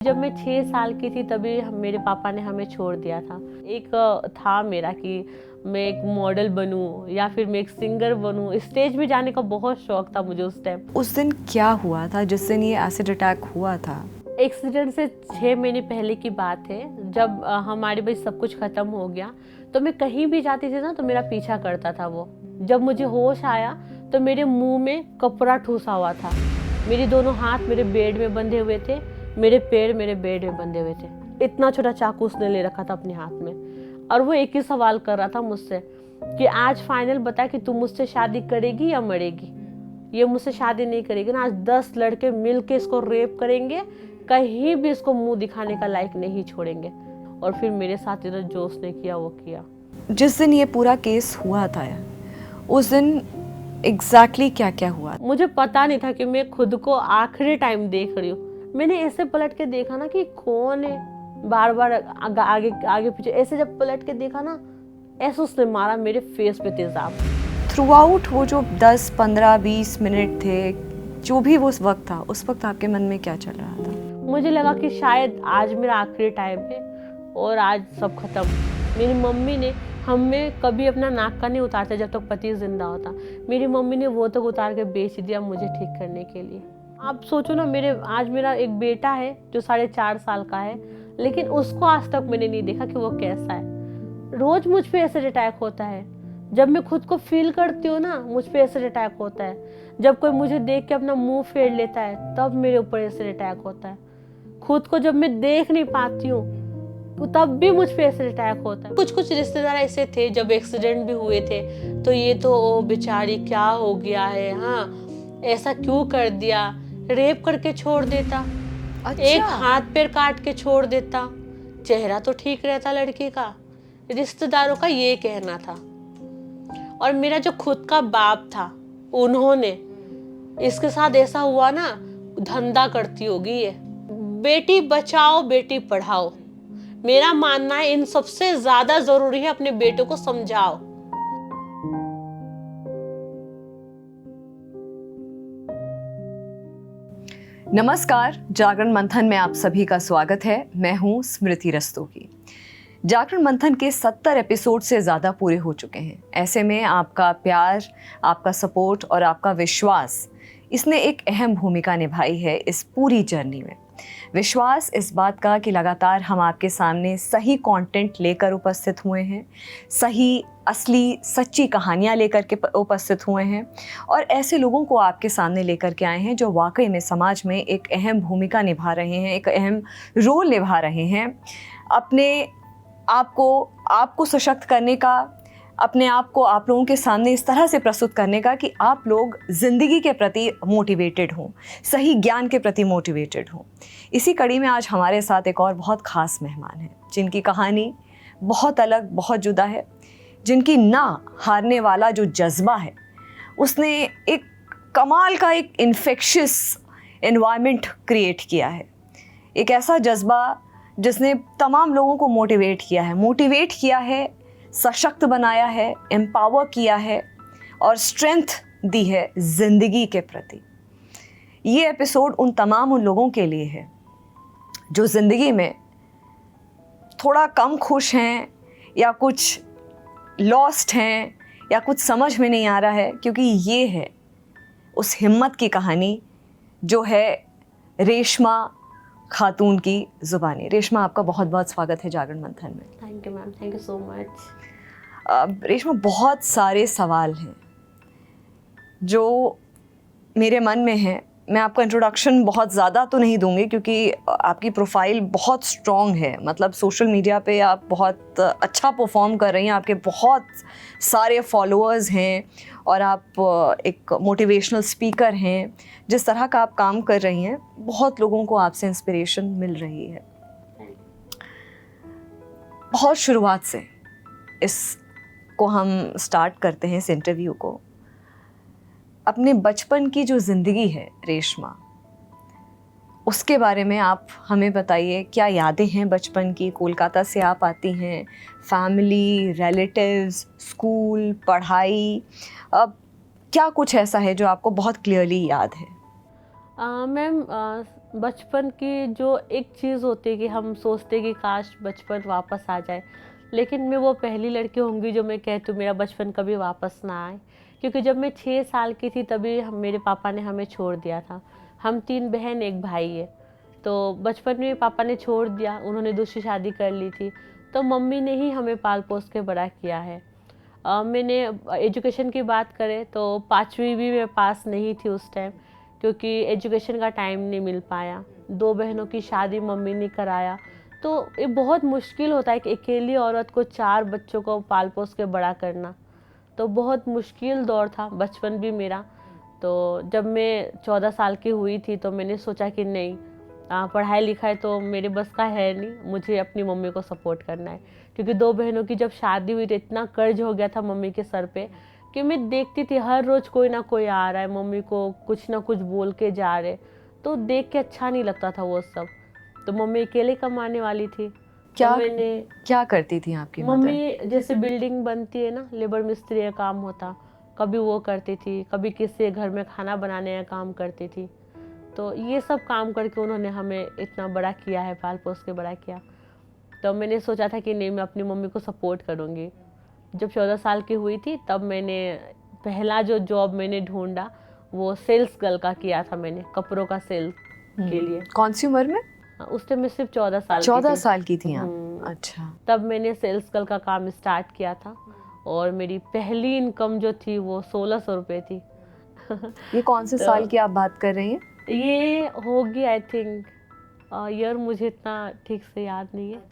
जब मैं 6 साल की थी तभी मेरे पापा ने हमें छोड़ दिया था। एक था मेरा कि मैं एक मॉडल बनूं या फिर मैं एक सिंगर बनूं। स्टेज पे जाने का बहुत शौक था मुझे उस टाइम। उस दिन क्या हुआ था जिस दिन ये एसिड अटैक हुआ था? एक्सीडेंट से 6 महीने पहले की बात है, जब हमारे भाई सब कुछ खत्म हो गया तो मैं कहीं भी जाती थी ना तो मेरा पीछा करता था वो। जब मुझे होश आया तो मेरे मुंह में कपड़ा ठूसा हुआ था। मेरे दोनों हाथ मेरे बेड में बंधे हुए थे, मेरे पैर मेरे बेड में बंधे हुए थे। इतना छोटा चाकू उसने ले रखा था अपने हाथ में और वो एक ही सवाल कर रहा था मुझसे कि आज फाइनल बता कि तू मुझसे शादी करेगी या मरेगी। ये मुझसे शादी नहीं करेगी ना, आज 10 लड़के मिल के इसको रेप करेंगे, कहीं भी इसको मुंह दिखाने का लायक नहीं छोड़ेंगे। और फिर मेरे साथ इधर जो उसने किया वो किया। जिस दिन ये पूरा केस हुआ था उस दिन एग्जैक्टली क्या क्या हुआ? मुझे पता नहीं था कि मैं खुद को आखिरी टाइम देख रही हूँ। मैंने ऐसे पलट के देखा ना कि कौन है, बार बार आगे आगे पीछे ऐसे जब पलट के देखा ना, ऐसे उसने मारा मेरे फेस पे तेजाब। थ्रू आउट वो जो 10, 15, 20 मिनट थे, जो भी वो उस वक्त था, उस वक्त आपके मन में क्या चल रहा था? मुझे लगा कि शायद आज मेरा आखिरी टाइम है और आज सब खत्म। मेरी मम्मी ने हमें कभी अपना नाक का नहीं उतारते जब तक पति जिंदा होता। मेरी मम्मी ने वो तक उतार के बेच दिया मुझे ठीक करने के लिए। आप सोचो ना, आज मेरा एक बेटा है जो 4.5 साल का है, लेकिन उसको आज तक मैंने नहीं देखा कि वो कैसा है। रोज मुझ पे एसिड अटैक होता है। जब मैं खुद को फील करती हूँ ना, मुझ पे एसिड अटैक होता है। जब कोई मुझे देख के अपना मुंह फेर लेता है तब मेरे ऊपर एसिड अटैक होता है। खुद को जब मैं देख नहीं पाती हूँ तब भी मुझ पे एसिड अटैक होता है। कुछ कुछ रिश्तेदार ऐसे थे जब एक्सीडेंट भी हुए थे तो ये तो ओ बेचारी क्या हो गया है, हाँ ऐसा क्यों कर दिया, रेप करके छोड़ देता। अच्छा। एक हाथ पैर काट के छोड़ देता, चेहरा तो ठीक रहता लड़की का। रिश्तेदारों का ये कहना था। और मेरा जो खुद का बाप था, उन्होंने इसके साथ ऐसा हुआ ना, धंधा करती होगी ये, बेटी बचाओ बेटी पढ़ाओ। मेरा मानना है इन सबसे ज्यादा जरूरी है अपने बेटों को समझाओ। नमस्कार, जागरण मंथन में आप सभी का स्वागत है। मैं हूं स्मृति रस्तोगी। जागरण मंथन के 70 एपिसोड से ज़्यादा पूरे हो चुके हैं। ऐसे में आपका प्यार, आपका सपोर्ट और आपका विश्वास, इसने एक अहम भूमिका निभाई है इस पूरी जर्नी में। विश्वास इस बात का कि लगातार हम आपके सामने सही कंटेंट लेकर उपस्थित हुए हैं, सही असली सच्ची कहानियाँ लेकर के उपस्थित हुए हैं और ऐसे लोगों को आपके सामने लेकर के आए हैं जो वाकई में समाज में एक अहम भूमिका निभा रहे हैं, एक अहम रोल निभा रहे हैं। अपने आपको सशक्त करने का, अपने आप को आप लोगों के सामने इस तरह से प्रस्तुत करने का कि आप लोग ज़िंदगी के प्रति मोटिवेटेड हों, सही ज्ञान के प्रति मोटिवेटेड हों। इसी कड़ी में आज हमारे साथ एक और बहुत ख़ास मेहमान हैं जिनकी कहानी बहुत अलग, बहुत जुदा है, जिनकी ना हारने वाला जो जज्बा है उसने एक कमाल का एक इन्फेक्शियस एनवायरनमेंट क्रिएट किया है। एक ऐसा जज्बा जिसने तमाम लोगों को मोटिवेट किया है, सशक्त बनाया है, एम्पावर किया है और स्ट्रेंथ दी है ज़िंदगी के प्रति। ये एपिसोड उन लोगों के लिए है जो ज़िंदगी में थोड़ा कम खुश हैं या कुछ लॉस्ट हैं या कुछ समझ में नहीं आ रहा है, क्योंकि ये है उस हिम्मत की कहानी जो है रेशमा खातून की ज़ुबानी। रेशमा, आपका बहुत बहुत स्वागत है जागरण मंथन में। Thank you ma'am, thank you so much. Reshma, बहुत सारे सवाल हैं जो मेरे मन में हैं। मैं आपका इंट्रोडक्शन बहुत ज़्यादा तो नहीं दूंगी क्योंकि आपकी प्रोफाइल बहुत स्ट्रॉन्ग है। मतलब सोशल मीडिया पे आप बहुत अच्छा परफॉर्म कर रही हैं, आपके बहुत सारे फॉलोअर्स हैं और आप एक मोटिवेशनल स्पीकर हैं। जिस तरह का आप काम कर रही हैं, बहुत लोगों को आपसे इंस्पिरेशन मिल रही है। बहुत शुरुआत से इसको हम स्टार्ट करते हैं, इस इंटरव्यू को। अपने बचपन की जो ज़िंदगी है रेशमा, उसके बारे में आप हमें बताइए। क्या यादें हैं बचपन की? कोलकाता से आप आती हैं, फैमिली, रिलेटिव्स, स्कूल, पढ़ाई, क्या कुछ ऐसा है जो आपको बहुत क्लियरली याद है? मैम, बचपन की जो एक चीज़ होती है कि हम सोचते कि काश बचपन वापस आ जाए, लेकिन मैं वो पहली लड़की होंगी जो मैं कहती हूँ मेरा बचपन कभी वापस ना आए। क्योंकि जब मैं 6 साल की थी तभी मेरे पापा ने हमें छोड़ दिया था। हम 3 बहन 1 भाई है। तो बचपन में पापा ने छोड़ दिया, उन्होंने दूसरी शादी कर ली थी। तो मम्मी ने ही हमें पाल पोस के बड़ा किया है। मैंने एजुकेशन की बात करें तो 5वीं भी मैं पास नहीं थी उस टाइम, क्योंकि एजुकेशन का टाइम नहीं मिल पाया। 2 बहनों की शादी मम्मी ने कराया। तो ये बहुत मुश्किल होता है कि अकेली औरत को 4 बच्चों को पाल पोस के बड़ा करना। तो बहुत मुश्किल दौर था बचपन भी मेरा। तो जब मैं 14 साल की हुई थी तो मैंने सोचा कि नहीं, पढ़ाई लिखाई तो मेरे बस का है नहीं, मुझे अपनी मम्मी को सपोर्ट करना है। क्योंकि 2 बहनों की जब शादी हुई तो इतना कर्ज हो गया था मम्मी के सर पे कि मैं देखती थी हर रोज़ कोई ना कोई आ रहा है, मम्मी को कुछ ना कुछ बोल के जा रहे। तो देख के अच्छा नहीं लगता था वो सब। तो मम्मी अकेले कमाने वाली थी। क्या तो मैंने क्या करती थी आपकी मदर? मम्मी जैसे बिल्डिंग बनती है ना, लेबर मिस्त्री का काम होता, कभी वो करती थी, कभी किसी के घर में खाना बनाने का काम करती थी। तो ये सब काम करके उन्होंने हमें इतना बड़ा किया है, पाल पोस के बड़ा किया। तो मैंने सोचा था कि नहीं, मैं अपनी मम्मी को सपोर्ट करूँगी। जब 14 साल की हुई थी तब मैंने पहला जो जॉब मैंने ढूंढा वो सेल्स गर्ल का किया था मैंने, कपड़ों का सेल के लिए। कौन सी उम्र में? उस टाइम मैं सिर्फ 14 साल की 14 थी। साल की थी आप? अच्छा। तब मैंने सेल्स गर्ल का काम स्टार्ट किया था और मेरी पहली इनकम जो थी वो 1600 रुपये थी। ये कौन से साल की आप बात कर रही हैं? ये होगी आई थिंक, ईयर मुझे इतना ठीक से याद नहीं है।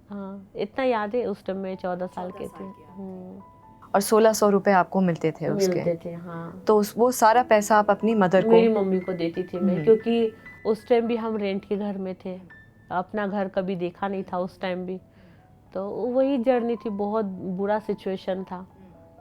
हाँ, इतना याद है उस टाइम मैं 14 साल की थी। और 1600 रुपये आपको मिलते थे उसके? मिलते थे, हाँ। तो वो सारा पैसा आप अपनी मदर को? मेरी मम्मी को देती थी मैं, क्योंकि उस टाइम भी हम रेंट के घर में थे, अपना घर कभी देखा नहीं था उस टाइम भी। तो वही जर्नी थी, बहुत बुरा सिचुएशन था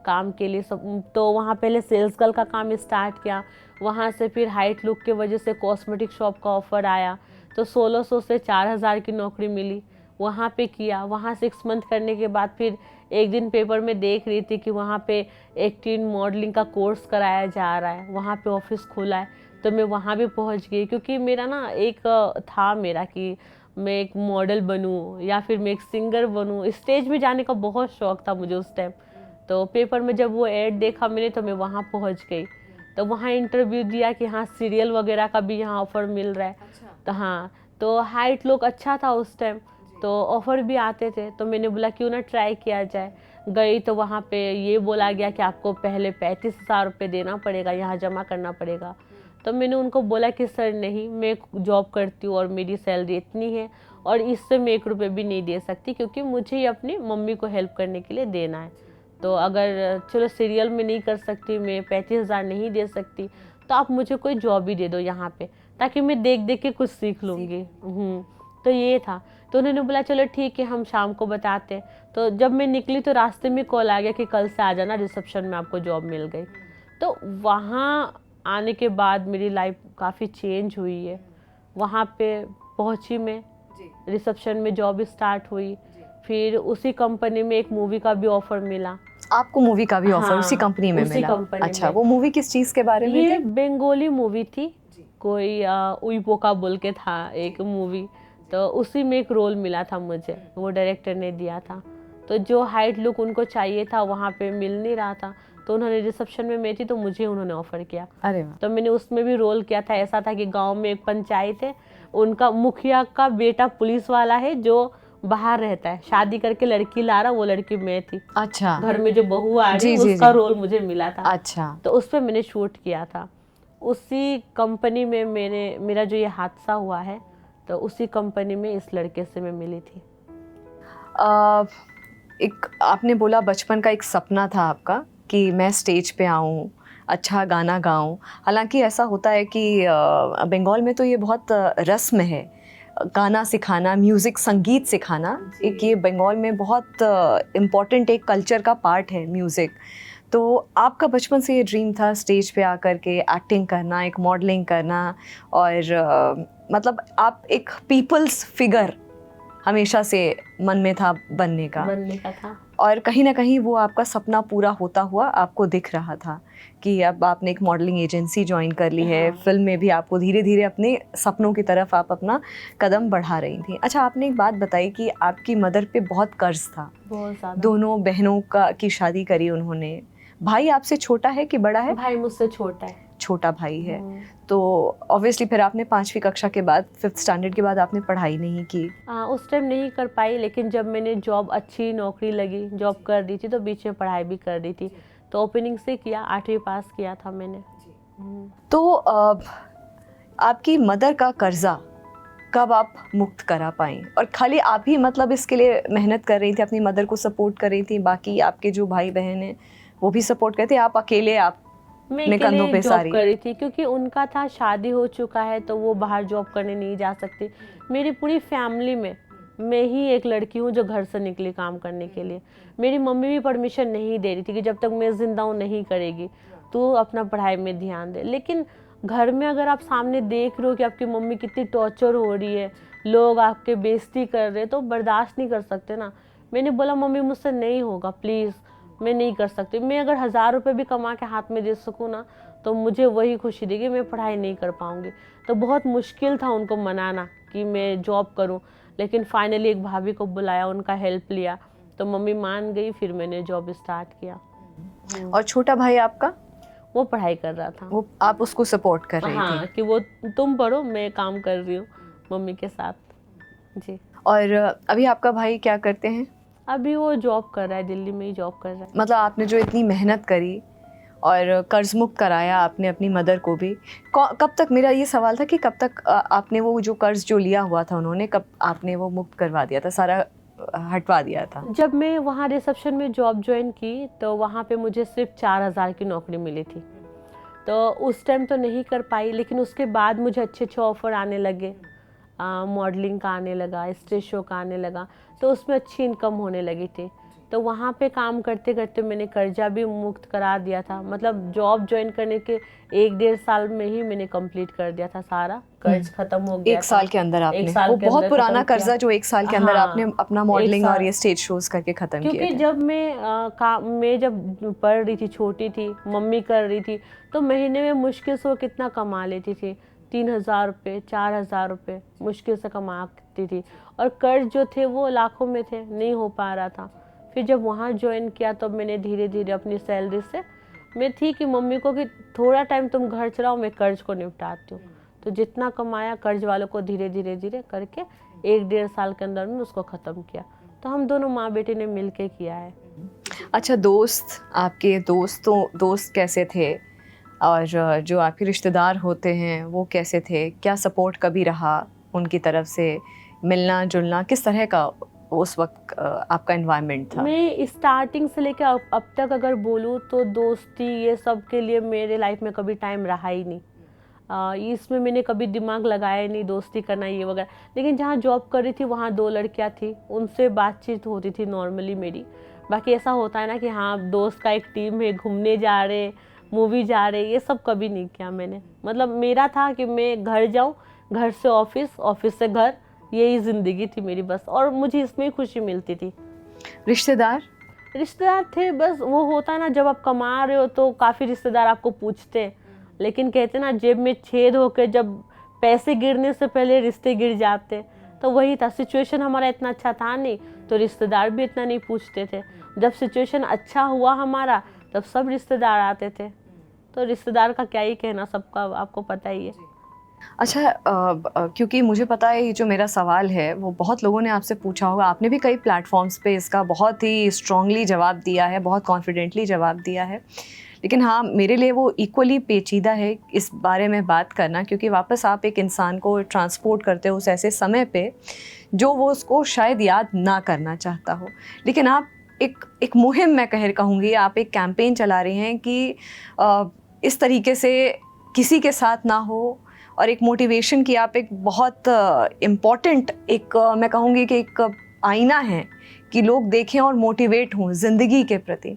काम के लिए सब। तो वहाँ पहले सेल्स गर्ल का काम स्टार्ट किया, वहाँ से फिर हाइट लुक के वजह से कॉस्मेटिक शॉप का ऑफ़र आया, तो 1600 से 4000 की नौकरी मिली, वहाँ पे किया। वहाँ 6 मंथ करने के बाद फिर एक दिन पेपर में देख रही थी कि वहाँ पे एक्टिंग मॉडलिंग का कोर्स कराया जा रहा है, वहाँ पे ऑफिस खुला है। तो मैं वहाँ भी पहुँच गई, क्योंकि मेरा ना एक था मेरा कि मैं एक मॉडल बनूँ या फिर मैं एक सिंगर बनूँ। स्टेज पे जाने का बहुत शौक था मुझे उस टाइम। तो पेपर में जब वो ऐड देखा मैंने तो मैं वहाँ पहुँच गई। तो वहाँ इंटरव्यू दिया कि हाँ सीरियल वगैरह का भी यहाँ ऑफ़र मिल रहा है। तो हाँ, तो हाइट लुक अच्छा था उस टाइम, तो ऑफ़र भी आते थे। तो मैंने बोला क्यों ना ट्राई किया जाए। गई तो वहाँ पे ये बोला गया कि आपको पहले 35,000 रुपये देना पड़ेगा, यहाँ जमा करना पड़ेगा। तो मैंने उनको बोला कि सर नहीं, मैं जॉब करती हूँ और मेरी सैलरी इतनी है और इससे मैं 1 रुपये भी नहीं दे सकती, क्योंकि मुझे अपनी मम्मी को हेल्प करने के लिए देना है। तो अगर चलो सीरियल में नहीं कर सकती, मैं 35,000 नहीं दे सकती, तो आप मुझे कोई जॉब ही दे दो यहाँ पे, ताकि मैं देख देख के कुछ सीख लूँगी। तो ये था। तो उन्होंने बोला चलो ठीक है, हम शाम को बताते हैं। तो जब मैं निकली तो रास्ते में कॉल आ गया कि कल से आ जाना रिसेप्शन में, आपको जॉब मिल गई। तो वहाँ आने के बाद मेरी लाइफ काफ़ी चेंज हुई है। वहाँ पे पहुँची मैं, रिसेप्शन में जॉब स्टार्ट हुई। फिर उसी कंपनी में एक मूवी का भी ऑफर मिला। आपको मूवी का भी ऑफर? हाँ, उसी कंपनी में उसी मिला? कंपनी अच्छा, में। वो मूवी किस चीज़ के बारे में ये थी? बंगाली मूवी थी, कोई उइपोका बोल के था एक मूवी। तो उसी में एक रोल मिला था मुझे, वो डायरेक्टर ने दिया था। तो जो हाइट लुक उनको चाहिए था वहाँ पे मिल नहीं रहा था, तो उन्होंने रिसेप्शन में मैं थी तो मुझे उन्होंने ऑफ़र किया। अरे वाह। तो मैंने उसमें भी रोल किया था। ऐसा था कि गांव में एक पंचायत है, उनका मुखिया का बेटा पुलिस वाला है जो बाहर रहता है, शादी करके लड़की ला रहा, वो लड़की मैं थी। अच्छा। घर में जो बहू आ रही जी, उसका जी। रोल मुझे मिला था। अच्छा। तो उस पर मैंने शूट किया था। उसी कंपनी में मेरा जो ये हादसा हुआ है, तो उसी कंपनी में इस लड़के से मैं मिली थी। एक आपने बोला बचपन का एक सपना था आपका कि मैं स्टेज पे आऊँ, अच्छा गाना गाऊँ। हालांकि ऐसा होता है कि बंगाल में तो ये बहुत रस्म है, गाना सिखाना, म्यूज़िक, संगीत सिखाना। एक ये बंगाल में बहुत इम्पॉर्टेंट एक कल्चर का पार्ट है म्यूज़िक। तो आपका बचपन से ये ड्रीम था स्टेज पे आकर के एक्टिंग करना, एक मॉडलिंग करना, और मतलब आप एक पीपल्स फिगर हमेशा से मन में था बनने का। था। और कहीं ना कहीं वो आपका सपना पूरा होता हुआ आपको दिख रहा था कि अब आपने एक मॉडलिंग एजेंसी ज्वाइन कर ली है, हाँ। फिल्म में भी आपको धीरे धीरे अपने सपनों की तरफ आप अपना कदम बढ़ा रही थी। अच्छा, आपने एक बात बताई कि आपकी मदर पे बहुत कर्ज था, बहुत ज़्यादा। दोनों बहनों की शादी करी उन्होंने। भाई आपसे छोटा है कि बड़ा है? भाई मुझसे छोटा है। छोटा भाई है। तो ऑब्वियसली फिर आपने 5वीं कक्षा के बाद 5th स्टैंडर्ड के बाद आपने पढ़ाई नहीं की। उस टाइम नहीं कर पाई, लेकिन जब मैंने जॉब, अच्छी नौकरी लगी, जॉब कर रही थी, तो बीच में पढ़ाई भी कर रही थी। तो ओपनिंग से किया, 8वीं पास किया था मैंने। तो आपकी मदर का कर्जा कब आप मुक्त करा पाई? और खाली आप ही मतलब इसके लिए मेहनत कर रही थी, अपनी मदर को सपोर्ट कर रही थी, बाकी आपके जो भाई बहन हैं वो भी सपोर्ट करते, आप अकेले मैं अपने कंधों पे जॉब सारी? कर रही थी, क्योंकि उनका था शादी हो चुका है तो वो बाहर जॉब करने नहीं जा सकती। मेरी पूरी फैमिली में मैं ही एक लड़की हूँ जो घर से निकली काम करने के लिए। मेरी मम्मी भी परमिशन नहीं दे रही थी कि जब तक मैं जिंदा हूँ नहीं करेगी, तो अपना पढ़ाई में ध्यान दे। लेकिन घर में अगर आप सामने देख रहे हो कि आपकी मम्मी कितनी टॉर्चर हो रही है, लोग आपके बेइज्जती कर रहे हैं, तो बर्दाश्त नहीं कर सकते ना। मैंने बोला मम्मी मुझसे नहीं होगा, प्लीज़ मैं नहीं कर सकती। मैं अगर 1000 रुपये भी कमा के हाथ में दे सकूँ ना, तो मुझे वही खुशी देगी, मैं पढ़ाई नहीं कर पाऊँगी। तो बहुत मुश्किल था उनको मनाना कि मैं जॉब करूँ, लेकिन फाइनली एक भाभी को बुलाया, उनका हेल्प लिया, तो मम्मी मान गई, फिर मैंने जॉब स्टार्ट किया। और छोटा भाई आपका? वो पढ़ाई कर रहा था। वो आप उसको सपोर्ट कर रही हाँ, थी? कि वो तुम पढ़ो, मैं काम कर रही हूँ मम्मी के साथ। जी। और अभी आपका भाई क्या करते हैं? अभी वो जॉब कर रहा है, दिल्ली में ही जॉब कर रहा है। मतलब आपने जो इतनी मेहनत करी और कर्ज मुक्त कराया आपने अपनी मदर को भी, कब तक, मेरा ये सवाल था कि कब तक आपने वो जो कर्ज जो लिया हुआ था उन्होंने, कब आपने वो मुक्त करवा दिया था, सारा हटवा दिया था? जब मैं वहाँ रिसेप्शन में जॉब ज्वाइन की, तो वहाँ पे मुझे सिर्फ 4000 की नौकरी मिली थी। तो उस टाइम तो नहीं कर पाई, लेकिन उसके बाद मुझे अच्छे अच्छे ऑफ़र आने लगे, मॉडलिंग का आने लगा, स्टेज शो का आने लगा, तो उसमें अच्छी इनकम होने लगी थी। तो वहाँ पे काम करते करते मैंने कर्जा भी मुक्त करा दिया था। मतलब जॉब ज्वाइन करने के 1-1.5 साल में ही मैंने कंप्लीट कर दिया था, सारा कर्ज खत्म हो गया। 1 साल के अंदर आपने? 1 साल वो के बहुत अंदर पुराना खत्म कर्जा जो 1 साल के अंदर हाँ, आपने अपना 1 मॉडलिंग और साल। ये स्टेज शोज करके खत्म किए क्योंकि थे? जब मैं जब पढ़ रही थी, छोटी थी, मम्मी कर रही थी, तो महीने में मुश्किल से वो कितना कमा लेती थी, 3000 रुपये, 4000 रुपये मुश्किल से कमाती थी। और कर्ज जो थे वो लाखों में थे, नहीं हो पा रहा था। फिर जब वहाँ ज्वाइन किया, तो मैंने धीरे धीरे अपनी सैलरी से, मैं थी कि मम्मी को कि थोड़ा टाइम तुम घर चलाओ, मैं कर्ज को निपटाती हूँ। तो जितना कमाया कर्ज वालों को धीरे धीरे धीरे करके 1-1.5 साल के अंदर में उसको ख़त्म किया। तो हम दोनों माँ बेटे ने मिल के किया है। अच्छा, आपके दोस्त कैसे थे? और जो आपके रिश्तेदार होते हैं वो कैसे थे? क्या सपोर्ट कभी रहा उनकी तरफ से? मिलना जुलना किस तरह का उस वक्त आपका एनवायरनमेंट था? मैं स्टार्टिंग से लेकर अब तक अगर बोलूँ, तो दोस्ती ये सब के लिए मेरे लाइफ में कभी टाइम रहा ही नहीं। इसमें मैंने कभी दिमाग लगाया नहीं दोस्ती करना ये वगैरह। लेकिन जहाँ जॉब कर रही थी वहाँ 2 लड़कियाँ थी, उनसे बातचीत होती थी नॉर्मली मेरी। बाकी ऐसा होता है ना कि हाँ दोस्त का एक टीम है, घूमने जा रहे, मूवी जा रहे, ये सब कभी नहीं किया मैंने। मतलब मेरा था कि मैं घर जाऊँ, घर से ऑफिस, ऑफिस से घर, यही ज़िंदगी थी मेरी बस, और मुझे इसमें ही खुशी मिलती थी। रिश्तेदार थे बस, वो होता है ना जब आप कमा रहे हो तो काफ़ी रिश्तेदार आपको पूछते हैं, लेकिन कहते ना जेब में छेद होकर जब पैसे गिरने से पहले रिश्ते गिर जाते, तो वही था। सिचुएशन हमारा इतना अच्छा था नहीं, तो रिश्तेदार भी इतना नहीं पूछते थे। जब सिचुएशन अच्छा हुआ हमारा, तब सब रिश्तेदार आते थे। तो रिश्तेदार का क्या ही कहना, सबका आपको पता ही है। अच्छा, क्योंकि मुझे पता है ये जो मेरा सवाल है वो बहुत लोगों ने आपसे पूछा होगा, आपने भी कई प्लेटफॉर्म्स पे इसका बहुत ही स्ट्रांगली जवाब दिया है, बहुत कॉन्फिडेंटली जवाब दिया है, लेकिन हाँ मेरे लिए वो इक्वली पेचीदा है इस बारे में बात करना, क्योंकि वापस आप एक इंसान को ट्रांसपोर्ट करते हो उस ऐसे समय पे जो वो उसको शायद याद ना करना चाहता हो। लेकिन आप एक मुहिम, मैं कहूँगी, आप एक कैंपेन चला रही हैं कि इस तरीके से किसी के साथ ना हो, और एक मोटिवेशन की आप एक बहुत इम्पॉर्टेंट मैं कहूँगी कि एक आईना है कि लोग देखें और मोटिवेट हों ज़िंदगी के प्रति।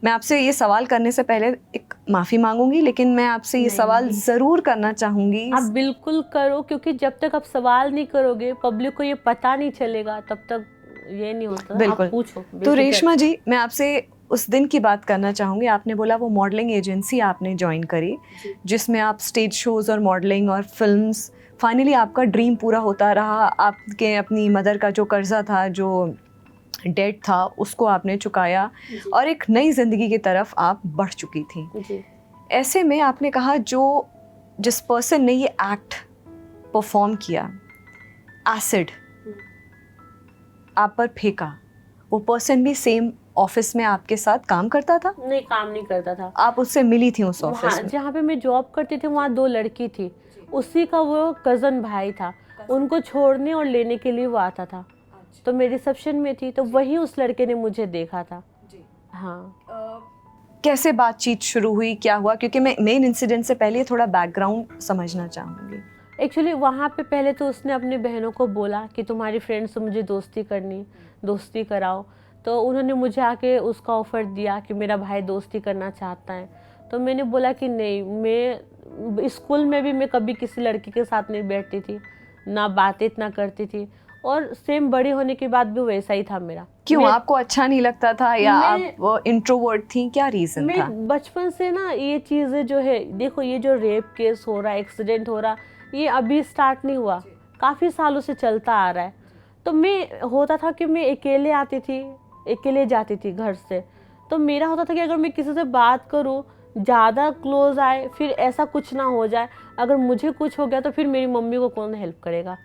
मैं आपसे ये सवाल करने से पहले एक माफ़ी मांगूंगी, लेकिन मैं आपसे ये सवाल ज़रूर करना चाहूँगी। आप बिल्कुल करो, क्योंकि जब तक आप सवाल नहीं करोगे, पब्लिक को ये पता नहीं चलेगा, तब तक ये नहीं होता। बिल्कुल। आप पूछो। तो बेफिक्र। रेशमा जी, मैं आपसे उस दिन की बात करना चाहूँगी। आपने बोला वो मॉडलिंग एजेंसी आपने ज्वाइन करी, जिसमें आप स्टेज शोज़ और मॉडलिंग और फिल्म्स, फाइनली आपका ड्रीम पूरा होता रहा। आपके अपनी मदर का जो कर्जा था, जो डेट था, उसको आपने चुकाया और एक नई ज़िंदगी की तरफ आप बढ़ चुकी थी। जी। ऐसे में आपने कहा जिस पर्सन ने ये एक्ट परफॉर्म किया, एसिड आप पर फेंका, वो पर्सन भी सेम ऑफिस में आपके साथ काम करता था? नहीं, काम नहीं करता था। आप उससे मिली थी उस ऑफिस वहाँ में? जहाँ पे मैं जॉब करती थी वहाँ 2 लड़की थी, उसी का वो कज़न भाई था, उनको छोड़ने और लेने के लिए वो आता था। तो मैं रिसेप्शन में थी, तो वही उस लड़के ने मुझे देखा था। हाँ। कैसे बातचीत शुरू हुई, क्या हुआ? क्योंकि मैं मेन इंसिडेंट से पहले थोड़ा बैकग्राउंड समझना चाहूँगी। एक्चुअली वहाँ पे पहले तो उसने अपनी बहनों को बोला कि तुम्हारी फ्रेंड से मुझे दोस्ती करनी, दोस्ती कराओ। तो उन्होंने मुझे आके उसका ऑफ़र दिया कि मेरा भाई दोस्ती करना चाहता है। तो मैंने बोला कि नहीं, मैं स्कूल में भी मैं कभी किसी लड़की के साथ नहीं बैठती थी, ना बातें इतना करती थी, और सेम बड़ी होने के बाद भी वैसा ही था मेरा। क्यों, आपको अच्छा नहीं लगता था या आप इंट्रोवर्ट थी, क्या रीज़न था? मैं बचपन से ना ये चीज़ें जो है, देखो ये जो रेप केस हो रहा है, एक्सीडेंट हो रहा, ये अभी स्टार्ट नहीं हुआ, काफ़ी सालों से चलता आ रहा है। तो मैं होता था कि मैं अकेले आती थी, अकेले जाती थी घर से। तो मेरा होता था कि अगर मैं किसी से बात करूं, ज़्यादा क्लोज आए, फिर ऐसा कुछ ना हो जाए, अगर मुझे कुछ हो गया तो फिर मेरी मम्मी को कौन हेल्प करेगा।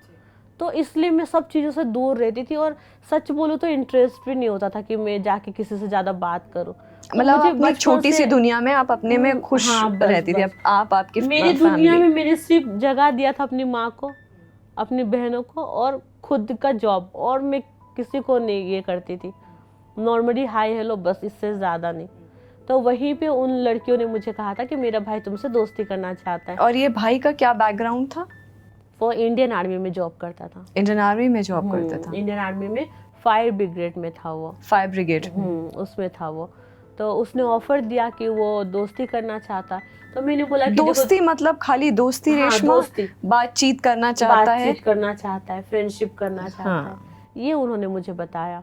तो इसलिए मैं सब चीज़ों से दूर रहती थी, और सच बोलूँ तो इंटरेस्ट भी नहीं होता था कि मैं जाके किसी से ज़्यादा बात करूँ। मतलब अपनी छोटी सी दुनिया में आप अपने में खुश रहती थी। आप आपकी मेरी दुनिया में मैंने सिर्फ जगह दिया था अपनी माँ को, अपनी बहनों को, और खुद का जॉब, और मैं किसी को नहीं ये करती थी। नॉर्मली हाय हेलो, बस, इससे ज़्यादा नहीं। तो वहीं पे उन लड़कियों ने मुझे कहा था कि मेरा भाई तुमसे दोस्ती करना चाहता है। और ये भाई का क्या बैकग्राउंड था? वो इंडियन आर्मी में जॉब करता था। इंडियन आर्मी में जॉब करता था? इंडियन आर्मी में फायर ब्रिगेड में था वो। Fire brigade? उसमें था वो। तो उसने ऑफर दिया कि वो दोस्ती करना चाहता। तो मैंने बोला कि दोस्ती मतलब खाली दोस्ती? हाँ, रेशमा, दोस्ती, बातचीत करना चाहता है, बातचीत करना चाहता है, फ्रेंडशिप करना चाहता है, ये उन्होंने मुझे बताया।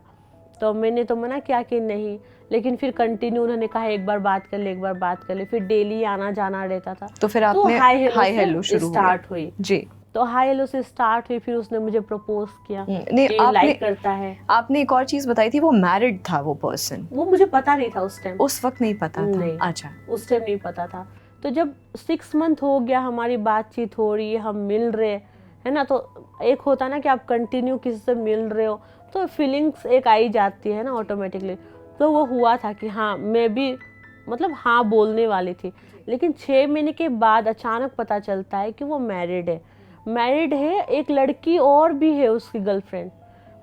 तो मैंने तो मना किया कि नहीं, लेकिन फिर कंटिन्यू उन्होंने कहा एक बार बात कर ले, एक बार बात कर ले, फिर डेली आना जाना रहता था। तो फिर आपने हाय हेलो शुरू स्टार्ट हुई जी। तो हाय हेलो से स्टार्ट हुई, फिर उसने मुझे प्रपोज किया। नहीं, आपने लाइक करता है। आपने एक और चीज बताई थी, वो मैरिड था वो पर्सन? वो मुझे पता नहीं था उस टाइम। उस वक्त नहीं पता था? नहीं, अच्छा, उस टाइम नहीं पता था। तो जब 6 मंथ हो गया, हमारी बातचीत हो रही है, हम मिल रहे है ना, तो एक होता ना कि आप कंटिन्यू किसी से मिल रहे हो, तो फीलिंग्स एक आई जाती है ना ऑटोमेटिकली। तो वो हुआ था कि हाँ, मैं भी मतलब हाँ बोलने वाली थी। लेकिन 6 महीने के बाद अचानक पता चलता है कि वो मैरिड है, एक लड़की और भी है उसकी गर्लफ्रेंड।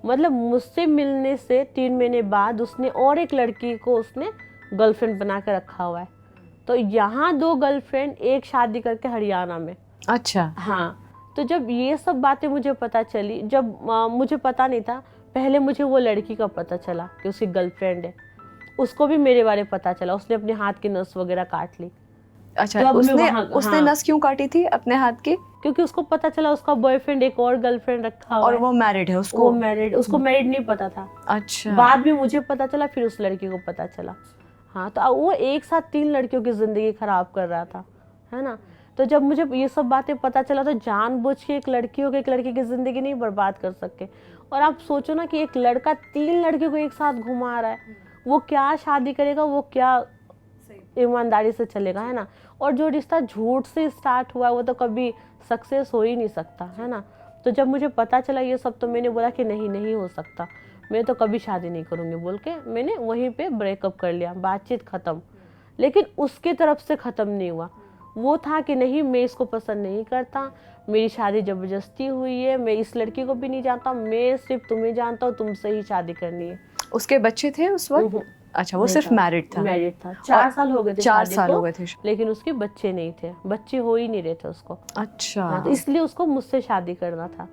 मतलब मुझसे मिलने से 3 महीने बाद उसने और एक लड़की को उसने गर्लफ्रेंड बना कर रखा हुआ है। तो यहाँ 2 गर्लफ्रेंड, एक शादी करके हरियाणा में। अच्छा। हाँ। तो जब ये सब बातें मुझे पता चली, जब मुझे पता नहीं था, पहले मुझे वो लड़की का पता चला कि उसकी गर्लफ्रेंड है, उसको भी मेरे बारे में पता चला, उसने अपने हाथ की नस वगैरह काट ली। अच्छा, उसने नस क्यों काटी थी अपने हाथ की? क्योंकि उसको पता चला उसका बॉयफ्रेंड एक और गर्लफ्रेंड रखा हुआ और है। वो मैरिड है? उसको मैरिड नहीं पता था। अच्छा। बाद में मुझे पता चला, फिर उस लड़की को पता चला। हाँ, तो वो एक साथ 3 लड़कियों की जिंदगी खराब कर रहा था, है ना। तो जब मुझे ये सब बातें पता चला, तो जानबूझ के एक लड़की की जिंदगी नहीं बर्बाद कर सकते। और आप सोचो ना कि एक लड़का 3 लड़कियों को एक साथ घुमा रहा है, वो क्या शादी करेगा, वो क्या ईमानदारी से चलेगा, है ना। और जो रिश्ता झूठ से स्टार्ट हुआ है वो तो कभी सक्सेस हो ही नहीं सकता, है ना। तो जब मुझे पता चला ये सब, तो मैंने बोला कि नहीं हो सकता, मैं तो कभी शादी नहीं करूँगी, बोल के मैंने वहीं पे ब्रेकअप कर लिया, बातचीत ख़त्म। लेकिन उसके तरफ से ख़त्म नहीं हुआ, वो था कि नहीं, मैं इसको पसंद नहीं करता, मेरी शादी ज़बरदस्ती हुई है, मैं इस लड़की को भी नहीं जानता, मैं सिर्फ तुम्हें जानता हूँ, तुमसे ही शादी करनी है। उसके बच्चे थे उस वक्त? अच्छा, वो सिर्फ मैरिड था? 4 साल हो गए थे, 4 साल हो गए थे, लेकिन उसके बच्चे नहीं थे, बच्चे हो ही नहीं रहे थे उसको। अच्छा। हाँ, तो इसलिए उसको मुझसे शादी करना था।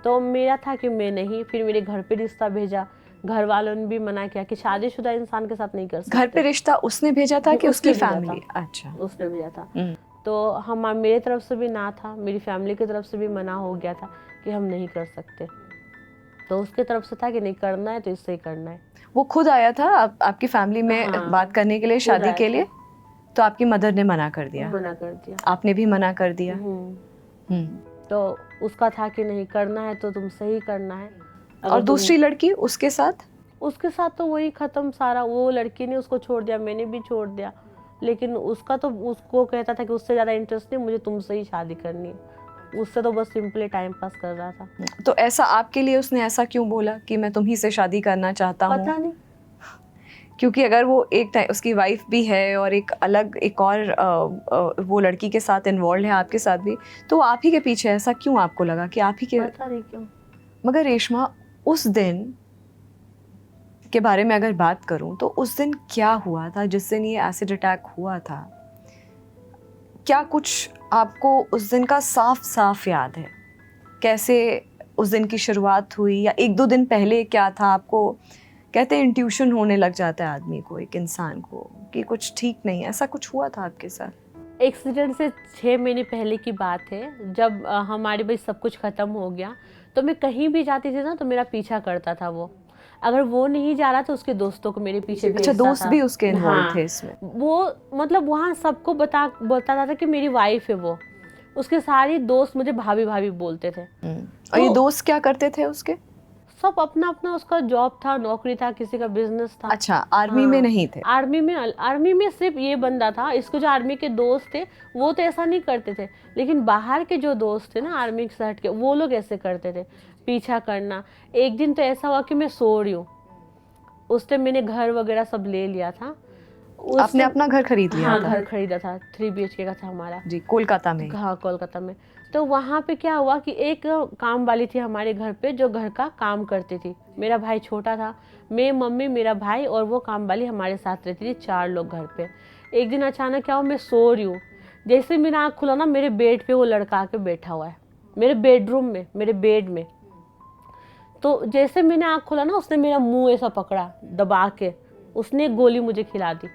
तो मेरा था कि मैं नहीं, फिर मेरे घर पे रिश्ता भेजा, घर वालों ने भी मना किया कि शादीशुदा इंसान के साथ नहीं कर सकते। घर पे रिश्ता उसने भेजा था कि उसकी फैमिली? अच्छा, उसने भेजा था। तो मेरे तरफ से भी ना था, मेरी फैमिली की तरफ से भी मना हो गया था कि हम नहीं कर सकते। तो उसके तरफ से था कि नहीं करना है तो इससे ही करना है। वो खुद आया था आपकी फैमिली में हाँ, बात करने के लिए, शादी आया के लिए? था। तो आपकी मदर ने मना कर दिया? मना कर दिया। आपने भी मना कर दिया? तो उसका था कि नहीं करना है तो तुमसे ही करना है। और दूसरी लड़की उसके साथ? उसके साथ तो वही खत्म सारा। वो लड़की ने उसको छोड़ दिया, मैंने भी छोड़ दिया, लेकिन उसका तो उसको कहता था कि उससे ज़्यादा इंटरेस्ट नहीं, मुझे तुमसे ही शादी करनी है। उससे तो बस सिंपली टाइम पास कर रहा था। तो ऐसा आपके लिए उसने ऐसा क्यों बोला कि मैं तुम्ही से शादी करना चाहता हूँ? पता नहीं। क्योंकि अगर वो एक टाइम उसकी वाइफ भी है और एक अलग एक और वो लड़की के साथ इन्वॉल्व है, आपके साथ भी, तो आप ही के पीछे ऐसा क्यों आपको लगा कि आप ही के? पता नहीं क्यों। मगर रेशमा, उस दिन के बारे में अगर बात करूं तो उस दिन क्या हुआ था जिस दिन ये एसिड अटैक हुआ था? क्या कुछ आपको उस दिन का साफ साफ याद है? कैसे उस दिन की शुरुआत हुई, या एक दो दिन पहले क्या था? आपको कहते हैं इंट्यूशन होने लग जाता है आदमी को, एक इंसान को, कि कुछ ठीक नहीं, ऐसा कुछ हुआ था आपके साथ? एक्सीडेंट से 6 महीने पहले की बात है, जब हमारे भाई सब कुछ ख़त्म हो गया तो मैं कहीं भी जाती थी ना तो मेरा पीछा करता था वो। अगर वो नहीं जा रहा तो उसके दोस्तों को मेरे पीछे भेजता था। अच्छा, दोस्त भी उसके इन्वॉल्व हाँ, थे इसमें? वो मतलब वहाँ सबको बताता था कि मेरी वाइफ है वो। उसके सारे दोस्त मुझे भाभी भाभी बोलते थे। और ये दोस्त क्या करते थे उसके? सब अपना अपना, उसका जॉब था, नौकरी था, किसी का बिजनेस था। अच्छा, आर्मी में नहीं थे? आर्मी में सिर्फ ये बंदा था। इसको जो आर्मी के दोस्त थे वो तो ऐसा नहीं करते थे, लेकिन बाहर के जो दोस्त थे ना आर्मी से हट के, वो लोग ऐसे करते थे, पीछा करना। एक दिन तो ऐसा हुआ कि मैं सो रही हूँ, उस टाइम मैंने घर वगैरह सब ले लिया था। आपने अपना घर खरीद लिया हाँ, था? घर खरीदा था, 3 BHK का था हमारा जी, कोलकाता में? हाँ, कोलकाता में। तो वहाँ पे क्या हुआ कि एक काम वाली थी हमारे घर पे जो घर का काम करती थी। मेरा भाई छोटा था, मैं, मम्मी, मेरा भाई और वो काम वाली हमारे साथ रहती थी, 4 लोग घर पे। एक दिन अचानक क्या हुआ, मैं सो रही हूँ, जैसे मेरा आँख खुला ना, मेरे बेड पे वो लड़का आके बैठा हुआ है, मेरे बेडरूम में, मेरे बेड में। तो जैसे मैंने आँख खोला ना, उसने मेरा मुँह ऐसा पकड़ा दबा के, उसने एक गोली मुझे खिला दी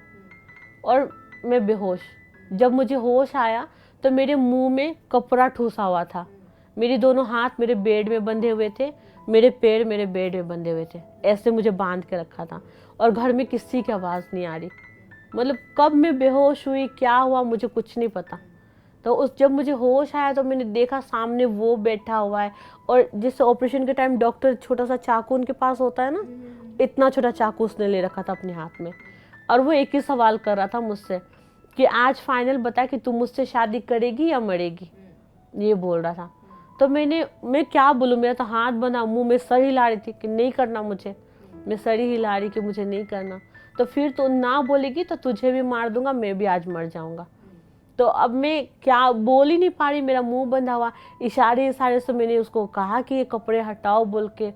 और मैं बेहोश। जब मुझे होश आया तो मेरे मुंह में कपड़ा ठूसा हुआ था, मेरे दोनों हाथ मेरे बेड में बंधे हुए थे, मेरे पैर मेरे बेड में बंधे हुए थे, ऐसे मुझे बांध के रखा था और घर में किसी की आवाज़ नहीं आ रही। मतलब कब मैं बेहोश हुई, क्या हुआ, मुझे कुछ नहीं पता। तो जब मुझे होश आया तो मैंने देखा सामने वो बैठा हुआ है, और जिससे ऑपरेशन के टाइम डॉक्टर छोटा सा चाकू उनके पास होता है ना, इतना छोटा चाकू उसने ले रखा था अपने हाथ में, और वो एक ही सवाल कर रहा था मुझसे कि आज फाइनल बता कि तू मुझसे शादी करेगी या मरेगी, ये बोल रहा था। तो मैं क्या बोलूँ, मेरा तो हाथ बना, मुंह में सर हिला रही थी कि नहीं करना मुझे, मैं सर ही हिला रही कि मुझे नहीं करना। तो फिर तो ना बोलेगी तो तुझे भी मार दूंगा, मैं भी आज मर जाऊंगा। तो अब मैं क्या बोल ही नहीं पा रही, मेरा मुंह बंधा हुआ, इशारे से मैंने उसको कहा कि ये कपड़े हटाओ बोल के,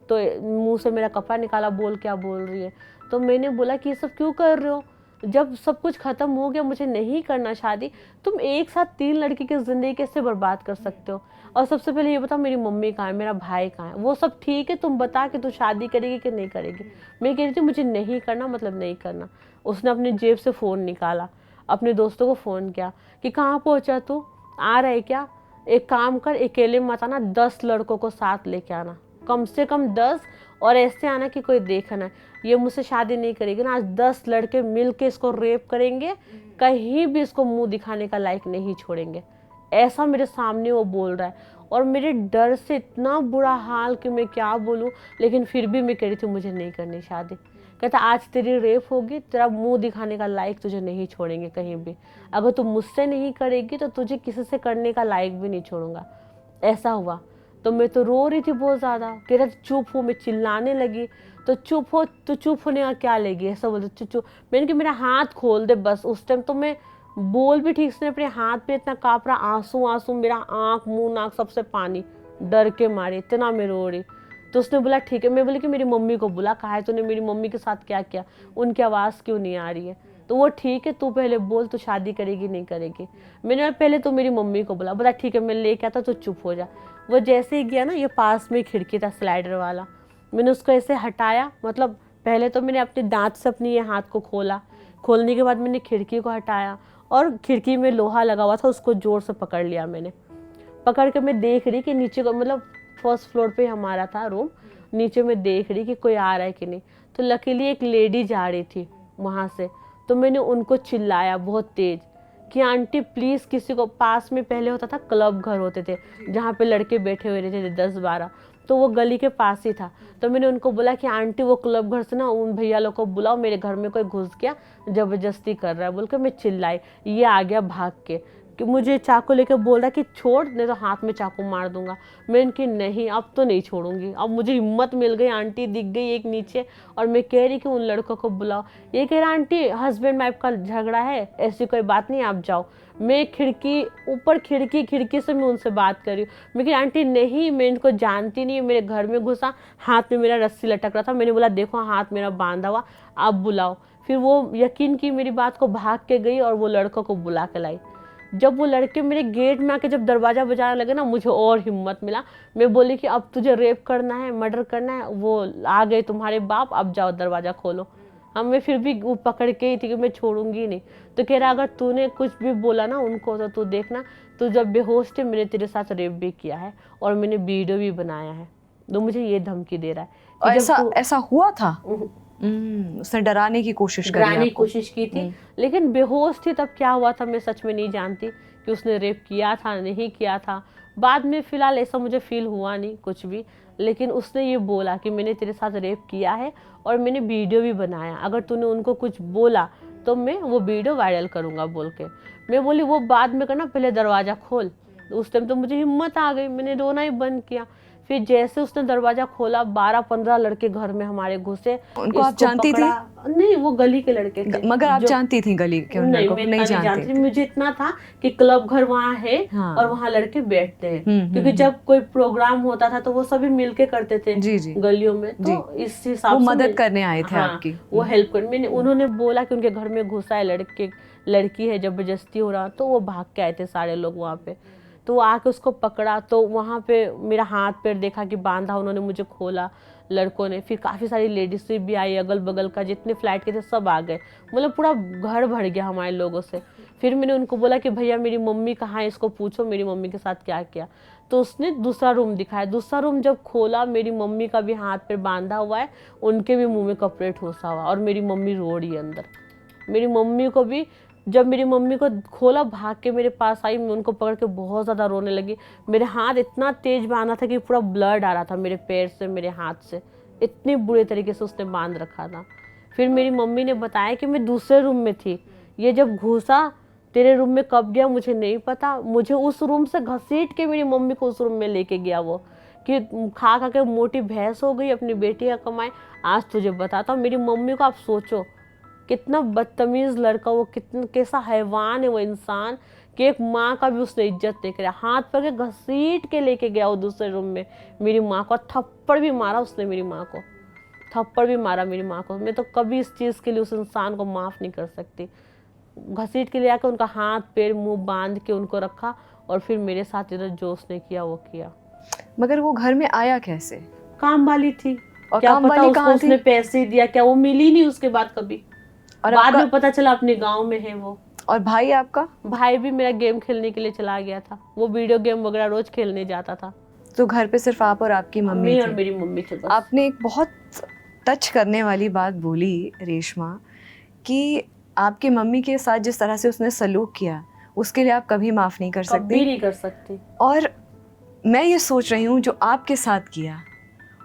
तो मुंह से मेरा कपड़ा निकाला, बोल क्या बोल रही है। तो मैंने बोला कि ये सब क्यों कर रहे हो, जब सब कुछ खत्म हो गया, मुझे नहीं करना शादी, तुम एक साथ 3 लड़की की जिंदगी कैसे बर्बाद कर सकते हो। और सबसे पहले ये बता मेरी मम्मी कहाँ है, मेरा भाई कहाँ है, वो सब ठीक है, तुम बता कि तू शादी करेगी कि नहीं करेगी। मैं कह रही थी मुझे नहीं करना, मतलब नहीं करना। उसने अपनी जेब से फ़ोन निकाला, अपने दोस्तों को फ़ोन किया कि कहाँ पहुँचा तू, आ रहा है क्या, एक काम कर, अकेले मत आना, 10 लड़कों को साथ लेके आना, कम से कम 10, और ऐसे आना कि कोई देखना, ये मुझसे शादी नहीं करेगी ना, आज 10 लड़के मिल के इसको रेप करेंगे, कहीं भी इसको मुंह दिखाने का लायक नहीं छोड़ेंगे। ऐसा मेरे सामने वो बोल रहा है, और मेरे डर से इतना बुरा हाल कि मैं क्या बोलूँ, लेकिन फिर भी मैं कह रही थी मुझे नहीं करनी शादी। कहता आज तेरी रेप होगी, तेरा मुंह दिखाने का लायक तुझे नहीं छोड़ेंगे कहीं भी, अगर तू मुझसे नहीं करेगी तो तुझे किसी से करने का लायक भी नहीं छोड़ूंगा। ऐसा हुआ तो मैं तो रो रही थी बहुत ज़्यादा, कह रहा चुप हो, मैं चिल्लाने लगी, तो चुप हो, तो चुप होने का क्या लेगी, ऐसा बोलते चुप चुप। मैंने कि मेरा हाथ खोल दे बस। उस टाइम तो मैं बोल भी ठीक से, अपने हाथ पे इतना काँप रहा, आंसू, मेरा आँख, मुंह, नाक सबसे पानी, डर के मारे इतना मैं रो रही। तो उसने बोला ठीक है। मैं बोली कि मेरी मम्मी को बुला, कहा है तूने मेरी मम्मी के साथ क्या किया, उनकी आवाज़ क्यों नहीं आ रही है। तो वो ठीक है, तू पहले बोल तू शादी करेगी नहीं करेगी। मैंने पहले तो मेरी मम्मी को बोला, बोला ठीक है मैं लेके आता, तो चुप हो जा। वो जैसे ही गया ना, ये पास में खिड़की था स्लाइडर वाला, मैंने उसको ऐसे हटाया, मतलब पहले तो मैंने अपने दांत से अपनी ये हाथ को खोला, खोलने के बाद मैंने खिड़की को हटाया, और खिड़की में लोहा लगा हुआ था, उसको ज़ोर से पकड़ लिया मैंने। पकड़ के मैं देख रही कि नीचे को, मतलब फर्स्ट फ्लोर पे हमारा था रूम, नीचे मैं देख रही कि कोई आ रहा है कि नहीं, तो लकीली एक लेडी जा रही थी वहाँ से, तो मैंने उनको चिल्लाया बहुत तेज कि आंटी प्लीज़ किसी को, पास में पहले होता था क्लब घर होते थे जहाँ पे लड़के बैठे हुए रहते थे 10-12, तो वो गली के पास ही था। तो मैंने उनको बोला कि आंटी वो क्लब घर से ना उन भैया लोग को बुलाओ, मेरे घर में कोई घुस गया, ज़बरदस्ती कर रहा है बोल के मैं चिल्लाई। ये आ गया भाग के कि मुझे चाकू लेके बोल रहा कि छोड़, नहीं तो हाथ में चाकू मार दूंगा। मैं इनकी नहीं, अब तो नहीं छोड़ूंगी। अब मुझे हिम्मत मिल गई, आंटी दिख गई एक नीचे, और मैं कह रही कि उन लड़कों को बुलाओ। ये कह रहा आंटी हस्बैंड वाइफ का झगड़ा है, ऐसी कोई बात नहीं, आप जाओ। मैं खिड़की से मैं उनसे बात कर रही हूँ। मैं कह आंटी नहीं, मैं इनको जानती नहीं, मेरे घर में घुसा, हाथ में मेरा रस्सी लटक रहा था, मैंने बोला देखो हाथ मेरा बांधा हुआ, आप बुलाओ। फिर वो यकीन की मेरी बात को, भाग के गई और वो लड़कों को बुला के लाई। जब वो लड़के मेरे गेट में आके जब दरवाज़ा बजाने लगे ना, मुझे और हिम्मत मिला। मैं बोली कि अब तुझे रेप करना है, मर्डर करना है, वो आ गए तुम्हारे बाप, अब जाओ दरवाज़ा खोलो। मैं फिर भी वो पकड़ के ही थी कि मैं छोड़ूंगी नहीं। तो कह रहा अगर तूने कुछ भी बोला ना उनको तो तू देखना, तू जब बेहोश थे मैंने तेरे साथ रेप भी किया है और मैंने वीडियो भी बनाया है। तो मुझे ये धमकी दे रहा है कि ऐसा हुआ था। उसने डराने की कोशिश की थी, लेकिन बेहोश थी तब क्या हुआ था मैं सच में नहीं जानती कि उसने रेप किया था नहीं किया था। बाद में फिलहाल ऐसा मुझे फील हुआ नहीं कुछ भी, लेकिन उसने ये बोला कि मैंने तेरे साथ रेप किया है और मैंने वीडियो भी बनाया, अगर तूने उनको कुछ बोला तो मैं वो वीडियो वायरल करूँगा बोल के। मैं बोली वो बाद में करना, पहले दरवाज़ा खोल। उस टाइम तो मुझे हिम्मत आ गई, मैंने रोना ही बंद किया। फिर जैसे उसने दरवाजा खोला 12-15 लड़के घर में हमारे घुसे। उनको आप जानती थी? नहीं, वो गली के लड़के थे। मगर आप जानती थी गली के उन लड़कों को? नहीं जानती। मुझे इतना था कि क्लब घर वहाँ है और वहाँ लड़के बैठते हैं, क्योंकि जब कोई प्रोग्राम होता था तो वो सभी मिलके करते थे गलियों में। तो इस हिसाब से मदद करने आए थे आपकी, वो हेल्प कर। मैंने उन्होंने बोला कि उनके घर में घुसा है लड़की है, जबरदस्ती हो रहा, तो वो भाग के आए थे सारे लोग वहाँ पे। तो वो आके उसको पकड़ा, तो वहाँ पे मेरा हाथ पैर देखा कि बांधा, उन्होंने मुझे खोला लड़कों ने। फिर काफ़ी सारी लेडीज भी आई, अगल बगल का जितने फ्लैट के थे सब आ गए, मतलब पूरा घर भर गया हमारे लोगों से। फिर मैंने उनको बोला कि भैया मेरी मम्मी कहाँ है, इसको पूछो मेरी मम्मी के साथ क्या किया। तो उसने दूसरा रूम दिखाया। दूसरा रूम जब खोला, मेरी मम्मी का भी हाथ पैर बांधा हुआ है, उनके भी मुँह में कपड़े ठूसा हुआ, और मेरी मम्मी रो रही है अंदर। मेरी मम्मी को भी, जब मेरी मम्मी को खोला, भाग के मेरे पास आई, मैं उनको पकड़ के बहुत ज़्यादा रोने लगी। मेरे हाथ इतना तेज बांधा था कि पूरा ब्लड आ रहा था मेरे पैर से, मेरे हाथ से, इतने बुरे तरीके से उसने बांध रखा था। फिर मेरी मम्मी ने बताया कि मैं दूसरे रूम में थी, ये जब घुसा तेरे रूम में कब गया मुझे नहीं पता, मुझे उस रूम से घसीट के मेरी मम्मी को उस रूम में लेके गया वो, कि खा खा के मोटी भैंस हो गई, अपनी बेटी का कमाए, आज तुझे बताता हूँ। मेरी मम्मी को आप सोचो कितना बदतमीज़ लड़का वो, कितना कैसा हैवान है वो इंसान, कि एक माँ का भी उसने इज्जत नहीं करा। हाथ पकड़ के घसीट के लेके गया वो दूसरे रूम में, मेरी माँ को थप्पड़ भी मारा उसने, मेरी माँ को थप्पड़ भी मारा मेरी माँ को। मैं तो कभी इस चीज़ के लिए उस इंसान को माफ़ नहीं कर सकती। घसीट के ले आकर उनका हाथ पैर मुँह बांध के उनको रखा, और फिर मेरे साथ इधर जो उसने किया वो किया। मगर वो घर में आया कैसे? काम वाली थी, और क्या काम पता उसको उसने पैसे दिया क्या, वो मिली नहीं उसके बाद कभी। और बाद में पता चला अपने गांव में है वो। और भाई आपका? भाई भी मेरा गेम खेलने के लिए चला गया था, वो वीडियो गेम वगैरह रोज खेलने जाता था। तो घर पे सिर्फ आप और आपकी मम्मी और मेरी मम्मी थे बस। आपने एक बहुत टच करने वाली बात बोली रेशमा, कि आपकी मम्मी के साथ जिस तरह से उसने सलूक किया उसके लिए आप कभी माफ़ नहीं कर सकती। कभी नहीं कर सकती। और मैं ये सोच रही हूँ जो आपके साथ किया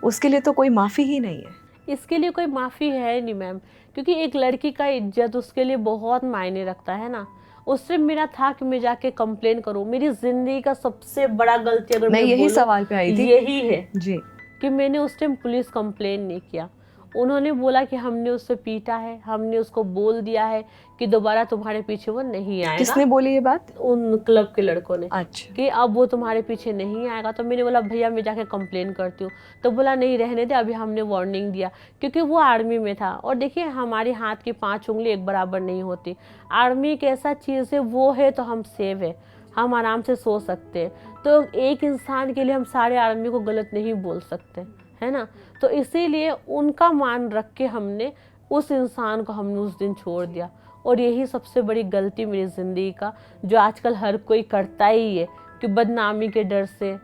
उसके लिए तो कोई माफ़ी ही नहीं है। इसके लिए कोई माफ़ी है नहीं मैम, क्योंकि एक लड़की का इज्जत उसके लिए बहुत मायने रखता है ना। उससे मेरा था कि मैं जाके कंप्लेन करूं। मेरी जिंदगी का सबसे बड़ा गलती, अगर मैं यही सवाल पे आई थी, यही है जी, कि मैंने उस टाइम पुलिस कंप्लेन नहीं किया। उन्होंने बोला कि हमने उससे पीटा है, हमने उसको बोल दिया है कि दोबारा तुम्हारे पीछे वो नहीं आएगा। किसने बोली ये बात? उन क्लब के लड़कों ने। अच्छा। कि अब वो तुम्हारे पीछे नहीं आएगा। तो मैंने बोला भैया मैं जाके कंप्लेन करती हूँ। तो बोला नहीं रहने दे, अभी हमने वार्निंग दिया, क्योंकि वो आर्मी में था। और देखिए हमारे हाथ की 5 उंगली एक बराबर नहीं होती। आर्मी एक ऐसा चीज़ है, वो है तो हम सेव है, हम आराम से सो सकते हैं। तो एक इंसान के लिए हम सारे आर्मी को गलत नहीं बोल सकते, है ना। तो इसीलिए उनका मान रख के हमने उस इंसान को हमने उस दिन छोड़ दिया। और यही सबसे बड़ी गलती मेरी ज़िंदगी का, जो आजकल हर कोई करता ही है, कि बदनामी के डर से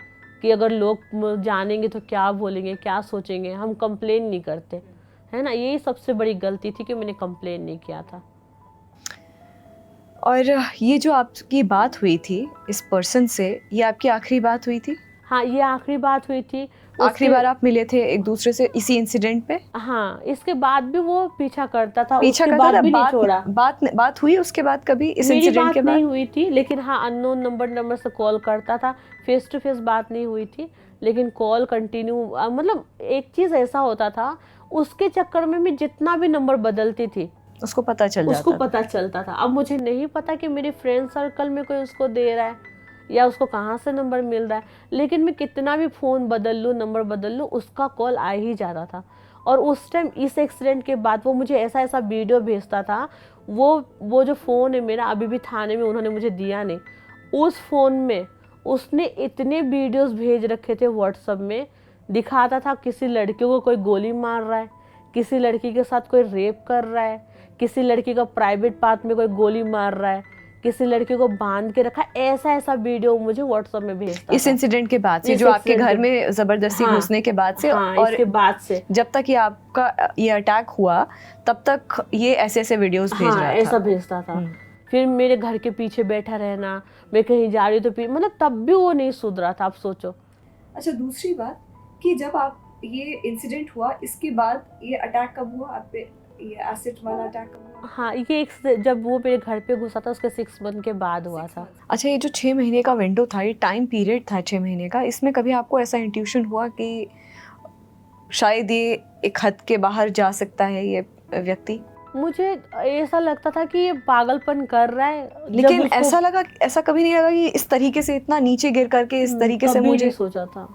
कि अगर लोग जानेंगे तो क्या बोलेंगे, क्या सोचेंगे। हम कंप्लेन नहीं करते, है ना। यही सबसे बड़ी गलती थी कि मैंने कंप्लेन नहीं किया था। और ये जो आपकी बात हुई थी इस पर्सन से, ये आपकी आखिरी बात हुई थी? हाँ, ये आखिरी बात हुई थी। आखिरी बार आप मिले थे एक दूसरे से इसी इंसिडेंट पे? हाँ, इसके बाद भी वो पीछा करता था, पीछा उसके करता बाद था? भी नहीं छोड़ा। बात हुई उसके बाद कभी इस मेरी इंसिडेंट बात के बाद? नहीं हुई थी, लेकिन हाँ अननोन नंबर से कॉल करता था। फेस टू फेस बात नहीं हुई थी, लेकिन कॉल कंटिन्यू। मतलब एक चीज़ ऐसा होता था, उसके चक्कर में मैं जितना भी नंबर बदलती थी उसको पता चल उसको जाता पता चलता था। अब मुझे नहीं पता कि मेरे फ्रेंड सर्कल में कोई उसको दे रहा है या उसको कहाँ से नंबर मिल रहा है, लेकिन मैं कितना भी फ़ोन बदल लूँ, नंबर बदल लूँ, उसका कॉल आ ही जाता था। और उस टाइम इस एक्सीडेंट के बाद वो मुझे ऐसा ऐसा वीडियो भेजता था। वो जो फ़ोन है मेरा, अभी भी थाने में उन्होंने मुझे दिया नहीं। उस फ़ोन में उसने इतने वीडियोस भेज रखे थे व्हाट्सएप में, दिखाता था किसी लड़की को कोई गोली मार रहा है, किसी लड़की के साथ कोई रेप कर रहा है, किसी लड़की का प्राइवेट पार्ट में कोई गोली मार रहा है, किसी लड़की को बांध के रखा। ऐसा ऐसा वीडियो मुझे व्हाट्सएप में भेजता इस था। इंसिडेंट के बाद से, इस जो आपके incident घर के- में जबरदस्ती हाँ, घुसने के बाद से, हाँ, और इसके बाद से जब तक ये आपका ये अटैक हुआ तब तक ये ऐसे ऐसे वीडियोस भेज हाँ रहा ऐसा था? भेजता था। फिर मेरे घर के पीछे बैठा रहना, मैं कहीं जा रही हूँ तो मतलब तब भी वो नहीं सुधरा था। आप सोचो। अच्छा, दूसरी बात कि जब आप ये इंसिडेंट हुआ इसके बाद ये अटैक कब हुआ आप पे, ये एसिड वाला अटैक कब हुआ? हाँ, ये जब वो मेरे घर पे घुसा था उसके 6 मंथ के बाद हुआ था। अच्छा, ये जो 6 महीने का विंडो था, ये टाइम पीरियड था 6 महीने का, इसमें कभी आपको ऐसा इंट्यूशन हुआ कि शायद ये एक हद के बाहर जा सकता है ये व्यक्ति? मुझे ऐसा लगता था कि ये पागलपन कर रहा है। लेकिन ऐसा कभी नहीं लगा कि इस तरीके से इतना नीचे गिर करके इस तरीके से कभी मुझे नहीं सोचा था,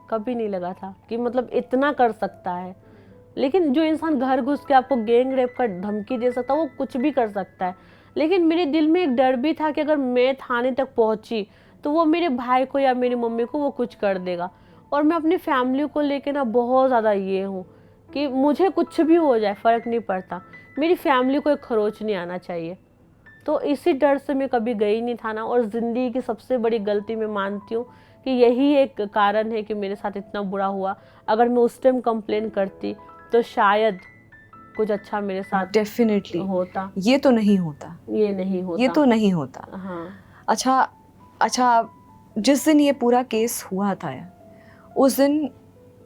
कभी नहीं लगा था कि मतलब इतना कर सकता है। लेकिन जो इंसान घर घुस के आपको गैंग रेप का धमकी दे सकता है, वो कुछ भी कर सकता है। लेकिन मेरे दिल में एक डर भी था कि अगर मैं थाने तक पहुंची तो वो मेरे भाई को या मेरी मम्मी को वो कुछ कर देगा। और मैं अपनी फैमिली को लेके ना बहुत ज़्यादा ये हूँ कि मुझे कुछ भी हो जाए फ़र्क नहीं पड़ता, मेरी फैमिली को एक खरोच नहीं आना चाहिए। तो इसी डर से मैं कभी गई नहीं थाना। और ज़िंदगी की सबसे बड़ी गलती मैं मानती हूँ कि यही एक कारण है कि मेरे साथ इतना बुरा हुआ। अगर मैं उस टाइम कंप्लेन करती तो शायद कुछ अच्छा मेरे साथ डेफिनेटली होता। ये तो नहीं होता, ये नहीं होता, ये तो नहीं होता। हाँ। अच्छा, जिस दिन ये पूरा केस हुआ था उस दिन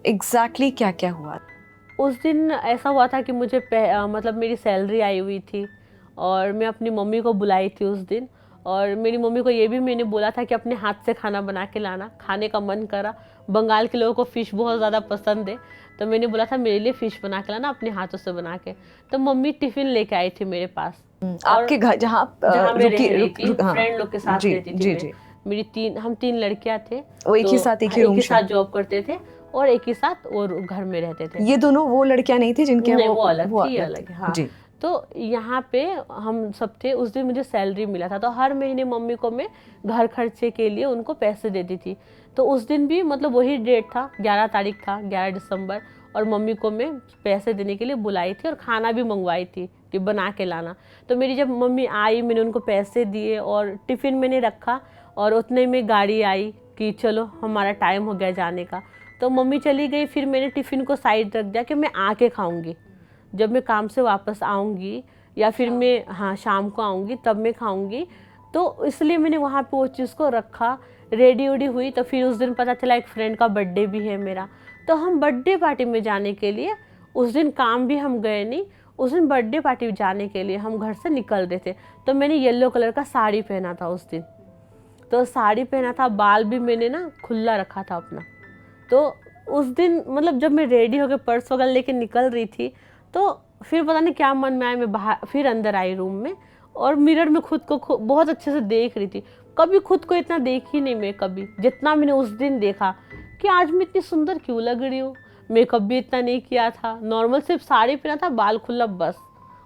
एग्जैक्टली क्या क्या हुआ? उस दिन ऐसा हुआ था कि मुझे मतलब मेरी सैलरी आई हुई थी और मैं अपनी मम्मी को बुलाई थी उस दिन। और मेरी मम्मी को ये भी मैंने बोला था कि अपने हाथ से खाना बना के लाना, खाने का मन करा। बंगाल के लोगों को फ़िश बहुत ज़्यादा पसंद है, तो मैंने बोला था मेरे लिए फ़िश बना के लाना अपने हाथों से बना के। तो मम्मी टिफ़िन लेके आई थी मेरे पास। आपके घर जहाँ मैं रह रही थी, फ्रेंड लोग के साथ रहती थी मैं। जी। मेरी हम 3 लड़कियां थे। वो एक ही साथ एक ही रूम साथ जॉब करते थे और एक ही साथ और घर में रहते थे। ये दोनों वो लड़कियां नहीं थी जिनके नहीं, वो अलग थी, अलग। हाँ जी। तो यहाँ पे हम सब थे। उस दिन मुझे सैलरी मिला था, तो हर महीने मम्मी को मैं घर खर्चे के लिए उनको पैसे देती थी। तो उस दिन भी मतलब वही डेट था, 11 तारीख था, 11 दिसंबर। और मम्मी को मैं पैसे देने के लिए बुलाई थी और खाना भी मंगवाई थी कि बना के लाना। तो मेरी जब मम्मी आई, मैंने उनको पैसे दिए और टिफ़िन मैंने रखा और उतने में गाड़ी आई कि चलो हमारा टाइम हो गया जाने का। तो मम्मी चली गई। फिर मैंने टिफ़िन को साइड रख दिया कि मैं आके खाऊंगी, जब मैं काम से वापस आऊंगी या फिर मैं शाम को आऊंगी तब मैं खाऊंगी। तो इसलिए मैंने वहाँ पे वो चीज़ को रखा, रेडी वेडी हुई। तो फिर उस दिन पता चला एक फ्रेंड का बर्थडे भी है मेरा, तो हम बर्थडे पार्टी में जाने के लिए उस दिन काम भी हम गए नहीं। उस दिन बर्थडे पार्टी जाने के लिए हम घर से निकल रहे थे। तो मैंने येलो कलर का साड़ी पहना था उस दिन, तो साड़ी पहना था, बाल भी मैंने ना खुला रखा था अपना। तो उस दिन मतलब जब मैं रेडी होकर पर्स वगैरह लेके निकल रही थी, तो फिर पता नहीं क्या मन में आया, मैं बाहर फिर अंदर आई रूम में और मिरर में खुद को बहुत अच्छे से देख रही थी। कभी खुद को इतना देखी नहीं मैं कभी, जितना मैंने उस दिन देखा कि आज मैं इतनी सुंदर क्यों लग रही हूँ। मेकअप भी इतना नहीं किया था, नॉर्मल सिर्फ साड़ी पहना था, बाल खुला बस,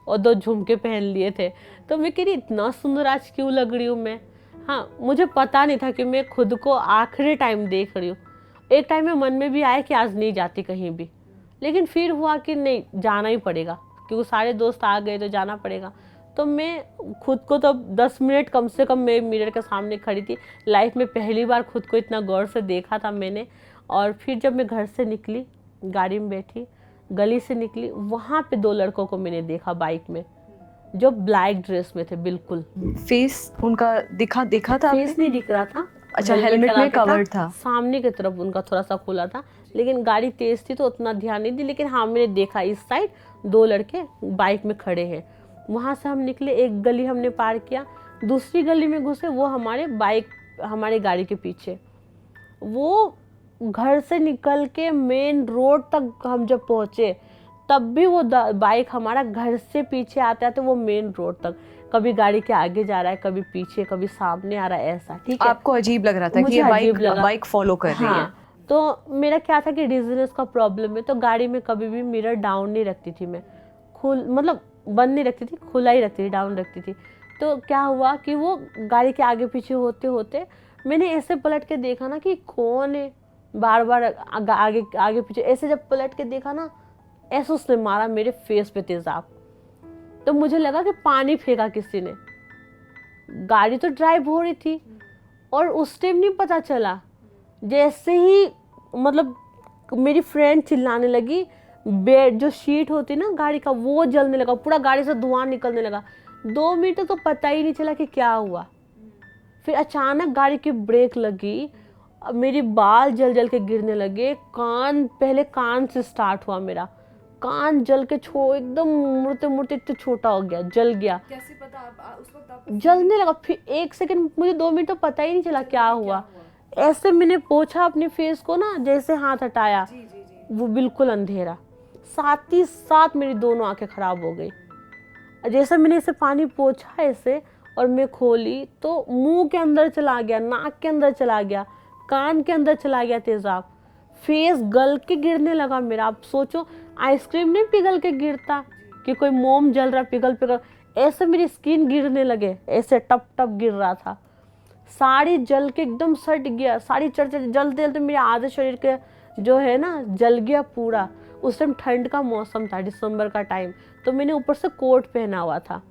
और 2 झुमके पहन लिए थे। तो मैं कह रही इतना सुंदर आज क्यों लग रही हूँ मैं। हाँ, मुझे पता नहीं था कि मैं खुद को आखिरी टाइम देख रही हूँ। एक टाइम में मन में भी आया कि आज नहीं जाती कहीं भी, लेकिन फिर हुआ कि नहीं, जाना ही पड़ेगा क्योंकि सारे दोस्त आ गए तो जाना पड़ेगा। तो मैं खुद को तो 10 मिनट कम से कम मैं मिरर के सामने खड़ी थी। लाइफ में पहली बार खुद को इतना गौर से देखा था मैंने। और फिर जब मैं घर से निकली, गाड़ी में बैठी, गली से निकली, वहाँ पे 2 लड़कों को मैंने देखा बाइक में, जो ब्लैक ड्रेस में थे बिल्कुल। फेस उनका देखा था? फेस नहीं दिख रहा था। अच्छा, हेलमेट में कवर्ड था। सामने की तरफ उनका थोड़ा सा खुला था, लेकिन गाड़ी तेज थी तो उतना ध्यान नहीं दी। लेकिन हाँ, मैंने देखा इस साइड 2 लड़के बाइक में खड़े हैं। वहाँ से हम निकले, एक गली हमने पार किया, दूसरी गली में घुसे, वो हमारे गाड़ी के पीछे। वो घर से निकल के मेन रोड तक हम जब पहुँचे, तब भी वो बाइक हमारा घर से पीछे आते आते वो मेन रोड तक, कभी गाड़ी के आगे जा रहा है, कभी पीछे, कभी सामने आ रहा है, ऐसा। ठीक है, आपको अजीब लग रहा था कि ये बाइक फॉलो कर रही है? तो मेरा क्या था कि डिजीनेस का प्रॉब्लम है, तो गाड़ी में कभी भी मिरर डाउन नहीं रखती थी मैं, मतलब बंद नहीं रखती थी, खुला ही रखती थी, डाउन रखती थी। तो क्या हुआ कि वो गाड़ी के आगे पीछे होते होते मैंने ऐसे पलट के देखा ना कि कौन है, बार बार आगे पीछे ऐसे जब पलट के देखा ना, ऐसे उसने मारा मेरे फेस पे तेजाब। तो मुझे लगा कि पानी फेंका किसी ने। गाड़ी तो ड्राइव हो रही थी और उस टाइम नहीं पता चला, जैसे ही मतलब मेरी फ्रेंड चिल्लाने लगी, बेड जो शीट होती ना गाड़ी का, वो जलने लगा, पूरा गाड़ी से धुआं निकलने लगा। 2 मिनट तो पता ही नहीं चला कि क्या हुआ। फिर अचानक गाड़ी की ब्रेक लगी, मेरी बाल जल जल के गिरने लगे, पहले कान से स्टार्ट हुआ मेरा, कान जल के एकदम मुड़ते मुड़ते इतना छोटा हो गया, जल गया। कैसे पता आप उस वक्त आप जलने लगा। फिर 1 सेकंड, मुझे 2 मिनट तो पता ही नहीं चला क्या हुआ। ऐसे मैंने पोछा अपने फेस को ना, जैसे हाथ हटाया, वो बिल्कुल अंधेरा, साथ ही साथ मेरी दोनों आंखें खराब हो गई। जैसे मैंने इसे पानी पोछा ऐसे और मैं खोली तो मुंह के अंदर चला गया, नाक के अंदर चला गया, कान के अंदर चला गया तेजाब, फेस गल के गिरने लगा मेरा। आप सोचो, आइसक्रीम नहीं पिघल के गिरता कि कोई मोम जल रहा पिघल, ऐसे मेरी स्किन गिरने लगे, ऐसे टप टप गिर रहा था। साड़ी जल के एकदम सट गया, साड़ी जलते जलते मेरे आधे शरीर के जो है ना जल गया पूरा। उस टाइम ठंड का मौसम था, दिसंबर का टाइम, तो मैंने ऊपर से कोट पहना हुआ था,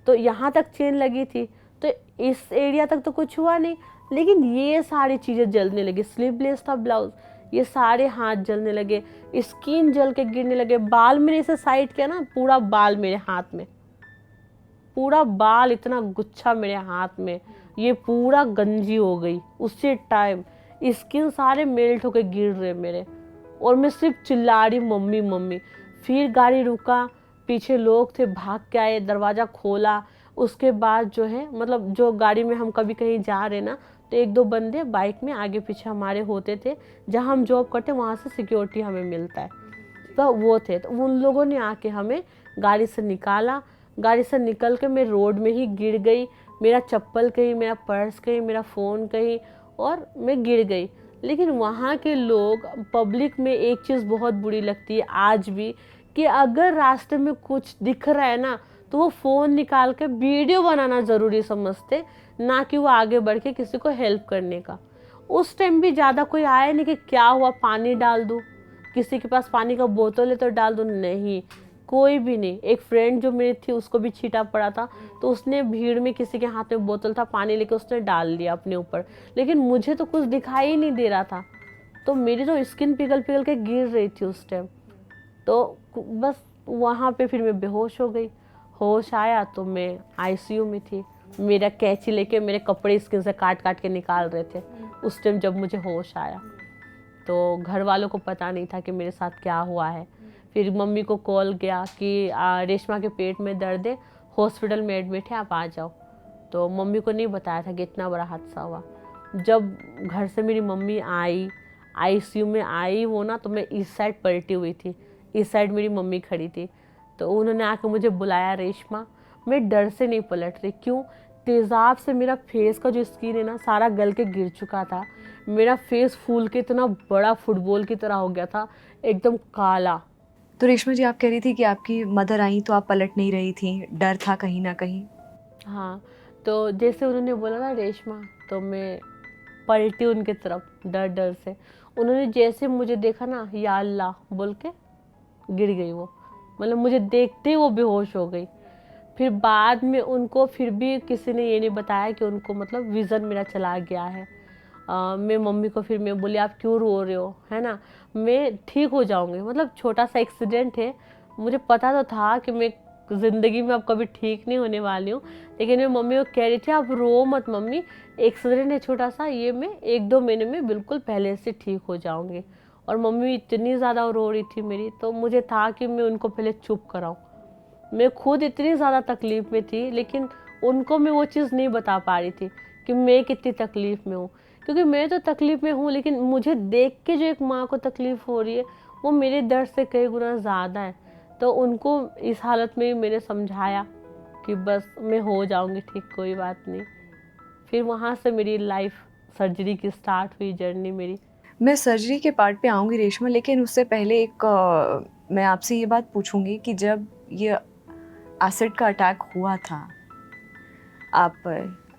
तो यहाँ तक चेन लगी थी, तो इस एरिया तक तो कुछ हुआ नहीं, लेकिन ये सारी चीज़ें जलने लगी। स्लीवलेस था ब्लाउज, ये सारे हाथ जलने लगे, स्किन जल के गिरने लगे। बाल मैंने इसे साइड किया ना, पूरा बाल मेरे हाथ में, पूरा बाल इतना गुच्छा मेरे हाथ में, ये पूरा गंजी हो गई। उसी टाइम स्किन सारे मेल्ट होके गिर रहे मेरे, और मैं सिर्फ चिल्ला रही मम्मी मम्मी। फिर गाड़ी रुका, पीछे लोग थे, भाग के आए, दरवाज़ा खोला। उसके बाद जो है मतलब जो गाड़ी में हम कभी कहीं जा रहे ना, तो 1-2 बंदे बाइक में आगे पीछे हमारे होते थे, जहाँ हम जॉब करते वहाँ से सिक्योरिटी हमें मिलता है, तो वो थे। तो उन लोगों ने आके हमें गाड़ी से निकाला। गाड़ी से निकल के मैं रोड में ही गिर गई, मेरा चप्पल कहीं, मेरा पर्स कहीं, मेरा फ़ोन कहीं, और मैं गिर गई। लेकिन वहाँ के लोग, पब्लिक में एक चीज़ बहुत बुरी लगती है आज भी, कि अगर रास्ते में कुछ दिख रहा है ना, तो वो फ़ोन निकाल के वीडियो बनाना ज़रूरी समझते, ना कि वो आगे बढ़ के किसी को हेल्प करने का। उस टाइम भी ज़्यादा कोई आया नहीं कि क्या हुआ, पानी डाल दूँ, किसी के पास पानी का बोतल है तो डाल दूँ, नहीं, कोई भी नहीं। एक फ्रेंड जो मेरी थी, उसको भी छींटा पड़ा था, तो उसने भीड़ में किसी के हाथ में बोतल था, पानी लेके उसने डाल लिया अपने ऊपर, लेकिन मुझे तो कुछ दिखाई ही नहीं दे रहा था, तो मेरी तो स्किन पिघल पिघल के गिर रही थी उस टाइम। तो बस वहाँ पे फिर मैं बेहोश हो गई। होश आया तो मैं आईसीयू में थी, मेरा कैंची लेके मेरे कपड़े स्किन से काट काट के निकाल रहे थे उस टाइम जब मुझे होश आया। तो घर वालों को पता नहीं था कि मेरे साथ क्या हुआ है। फिर मम्मी को कॉल गया कि रेशमा के पेट में दर्द है, हॉस्पिटल में एडमिट है, आप आ जाओ। तो मम्मी को नहीं बताया था कि इतना बड़ा हादसा हुआ। जब घर से मेरी मम्मी आई, आईसीयू में आई वो ना, तो मैं इस साइड पलटी हुई थी, इस साइड मेरी मम्मी खड़ी थी। तो उन्होंने आकर मुझे बुलाया, रेशमा। मैं डर से नहीं पलट रही, क्यों, तेज़ाब से मेरा फेस का जो स्किन है ना सारा गल के गिर चुका था, मेरा फेस फूल के इतना बड़ा फुटबॉल की तरह हो गया था, एकदम काला। तो रेशमा जी, आप कह रही थी कि आपकी मदर आई तो आप पलट नहीं रही थी, डर था कहीं ना कहीं। हाँ, तो जैसे उन्होंने बोला ना रेशमा, तो मैं पलटी उनके तरफ डर डर से। उन्होंने जैसे मुझे देखा ना, या अल्लाह बोल के गिर गई वो, मतलब मुझे देखते ही वो बेहोश हो गई। फिर बाद में उनको फिर भी किसी ने ये नहीं बताया कि उनको मतलब विज़न मेरा चला गया है। मैं मम्मी को फिर मैं बोली आप क्यों रो रहे हो, है ना, मैं ठीक हो जाऊंगी। मतलब छोटा सा एक्सीडेंट है, मुझे पता तो था कि मैं ज़िंदगी में अब कभी ठीक नहीं होने वाली हूँ, लेकिन मैं मम्मी को कह रही थी आप रो मत मम्मी, एक्सीडेंट है छोटा सा, ये मैं 1-2 महीने में बिल्कुल पहले से ठीक हो जाऊंगी। और मम्मी इतनी ज़्यादा रो रही थी मेरी, तो मुझे था कि मैं उनको पहले चुप कराऊँ। मैं खुद इतनी ज़्यादा तकलीफ़ में थी, लेकिन उनको मैं वो चीज़ नहीं बता पा रही थी कि मैं कितनी तकलीफ़ में हूँ, क्योंकि मैं तो तकलीफ़ में हूँ, लेकिन मुझे देख के जो एक माँ को तकलीफ़ हो रही है वो मेरे दर्द से कई गुना ज़्यादा है। तो उनको इस हालत में मैंने समझाया कि बस मैं हो जाऊँगी ठीक, कोई बात नहीं। फिर वहाँ से मेरी लाइफ सर्जरी की स्टार्ट हुई जर्नी मेरी। मैं सर्जरी के पार्ट पे आऊँगी रेशमा, लेकिन उससे पहले मैं आपसे ये बात पूछूंगी कि जब ये एसिड का अटैक हुआ था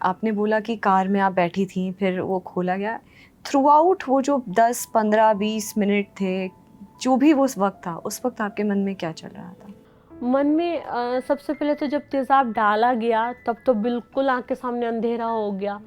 आपने बोला कि कार में आप बैठी थी, फिर वो खोला गया। थ्रू आउट वो जो 10, 15, 20 मिनट थे, जो भी वो उस वक्त था, उस वक्त आपके मन में क्या चल रहा था? मन में सबसे पहले तो जब तेज़ाब डाला गया तब तो बिल्कुल आँख के सामने अंधेरा हो गया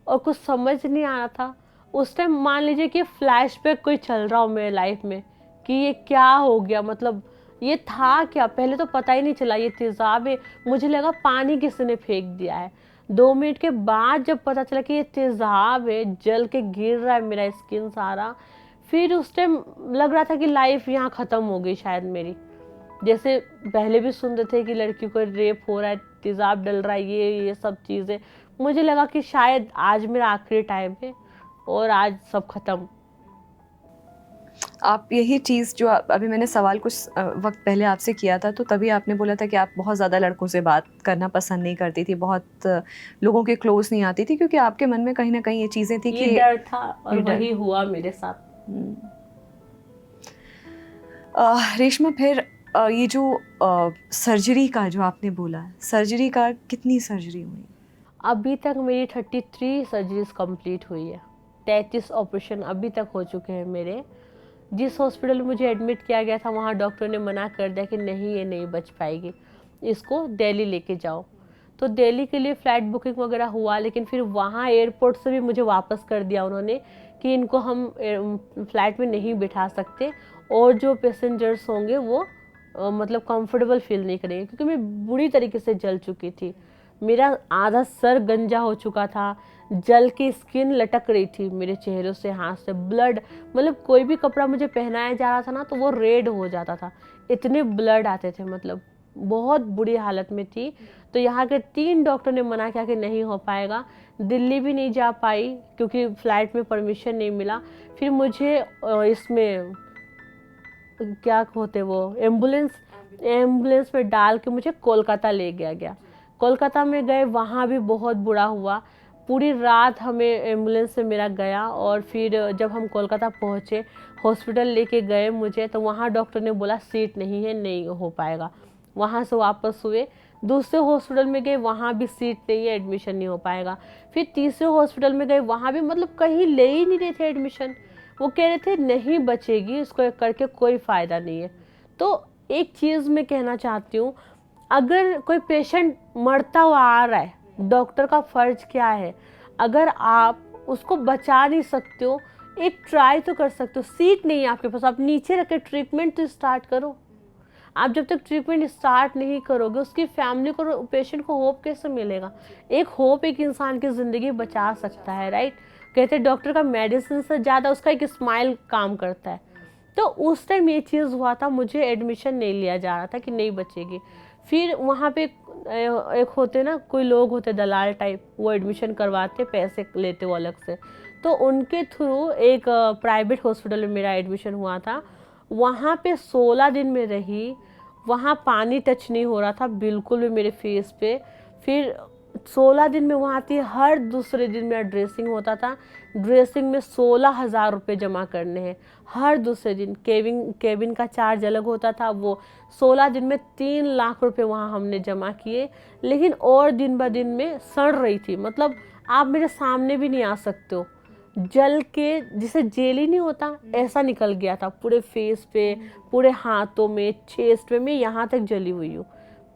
और कुछ समझ नहीं आ रहा था। उस टाइम मान लीजिए कि फ्लैशबैक कोई चल रहा हो मेरे लाइफ में कि ये क्या हो गया, मतलब ये था क्या, पहले तो पता ही नहीं चला ये तेज़ाब है। मुझे लगा पानी किसी ने फेंक दिया है। 2 मिनट के बाद जब पता चला कि ये तेज़ाब है, जल के गिर रहा है मेरा स्किन सारा, फिर उस टाइम लग रहा था कि लाइफ यहाँ ख़त्म हो गई शायद मेरी। जैसे पहले भी सुनते थे कि लड़की को रेप हो रहा है, तेज़ाब डल रहा है, ये सब चीज़ें, मुझे लगा कि शायद आज मेरा आखिरी टाइम है और आज सब खत्म। आप यही चीज़ जो अभी मैंने सवाल कुछ वक्त पहले आपसे किया था, तो तभी आपने बोला था कि आप बहुत ज़्यादा लड़कों से बात करना पसंद नहीं करती थी, बहुत लोगों के क्लोज नहीं आती थी, क्योंकि आपके मन में कहीं ना कहीं ये चीज़ें थी ये कि डर था और ये डर। वही हुआ मेरे साथ। रेशमा, फिर ये जो सर्जरी का जो आपने बोला, सर्जरी का कितनी सर्जरी हुई? अभी तक मेरी 33 सर्जरीज कंप्लीट हुई है। 33 ऑपरेशन अभी तक हो चुके हैं मेरे। जिस हॉस्पिटल में मुझे एडमिट किया गया था वहाँ डॉक्टर ने मना कर दिया कि नहीं ये नहीं बच पाएगी, इसको दिल्ली लेके जाओ। तो दिल्ली के लिए फ़्लाइट बुकिंग वगैरह हुआ, लेकिन फिर वहाँ एयरपोर्ट से भी मुझे वापस कर दिया उन्होंने कि इनको हम फ़्लाइट में नहीं बिठा सकते और जो पैसेंजर्स होंगे वो मतलब कंफर्टेबल फील नहीं करेंगे, क्योंकि मैं बुरी तरीके से जल चुकी थी। मेरा आधा सर गंजा हो चुका था, जल की स्किन लटक रही थी मेरे चेहरे से, हाथ से ब्लड, मतलब कोई भी कपड़ा मुझे पहनाया जा रहा था ना तो वो रेड हो जाता था, इतने ब्लड आते थे, मतलब बहुत बुरी हालत में थी। तो यहाँ के 3 डॉक्टर ने मना किया कि नहीं हो पाएगा। दिल्ली भी नहीं जा पाई क्योंकि फ़्लाइट में परमिशन नहीं मिला। फिर मुझे इसमें क्या होते वो एम्बुलेंस में डाल के मुझे कोलकाता ले गया। कोलकाता में गए, वहाँ भी बहुत बुरा हुआ। पूरी रात हमें एम्बुलेंस से मेरा गया और फिर जब हम कोलकाता पहुँचे, हॉस्पिटल लेके गए मुझे, तो वहाँ डॉक्टर ने बोला सीट नहीं है, नहीं हो पाएगा। वहाँ से वापस हुए, दूसरे हॉस्पिटल में गए, वहाँ भी सीट नहीं है, एडमिशन नहीं हो पाएगा। फिर तीसरे हॉस्पिटल में गए, वहाँ भी मतलब कहीं ले ही नहीं रहे थे एडमिशन। वो कह रहे थे नहीं बचेगी, इसको करके कोई फ़ायदा नहीं है। तो एक चीज़ मैं कहना चाहती हूँ, अगर कोई पेशेंट मरता हुआ आ रहा है, डॉक्टर का फ़र्ज क्या है, अगर आप उसको बचा नहीं सकते हो, एक ट्राई तो कर सकते हो। सीट नहीं है आपके पास, आप नीचे रख के ट्रीटमेंट तो स्टार्ट करो। आप जब तक ट्रीटमेंट स्टार्ट नहीं करोगे, उसकी फैमिली को, पेशेंट को होप कैसे मिलेगा? एक होप एक इंसान की ज़िंदगी बचा सकता है, राइट? कहते हैं डॉक्टर का मेडिसिन से ज़्यादा उसका एक स्माइल काम करता है। तो उस टाइम ये चीज़ हुआ था, मुझे एडमिशन नहीं लिया जा रहा था कि नहीं बचेगी। फिर वहाँ पे एक होते ना, कोई लोग होते दलाल टाइप, वो एडमिशन करवाते, पैसे लेते वो अलग से। तो उनके थ्रू एक प्राइवेट हॉस्पिटल में मेरा एडमिशन हुआ था। वहाँ पे 16 दिन में रही, वहाँ पानी टच नहीं हो रहा था बिल्कुल भी मेरे फेस पे। फिर 16 दिन में वहाँ थी, हर दूसरे दिन मेरा ड्रेसिंग होता था। ड्रेसिंग में 16,000 रुपये जमा करने हैं हर दूसरे दिन। केबिन का चार्ज अलग होता था। वो 16 दिन में 3 लाख रुपए वहाँ हमने जमा किए। लेकिन और दिन ब दिन में सड़ रही थी, मतलब आप मेरे सामने भी नहीं आ सकते हो। जल के जिसे जेली नहीं होता, ऐसा निकल गया था पूरे फेस पे, पूरे हाथों में, चेस्ट पे, मैं यहाँ तक जली हुई हूँ।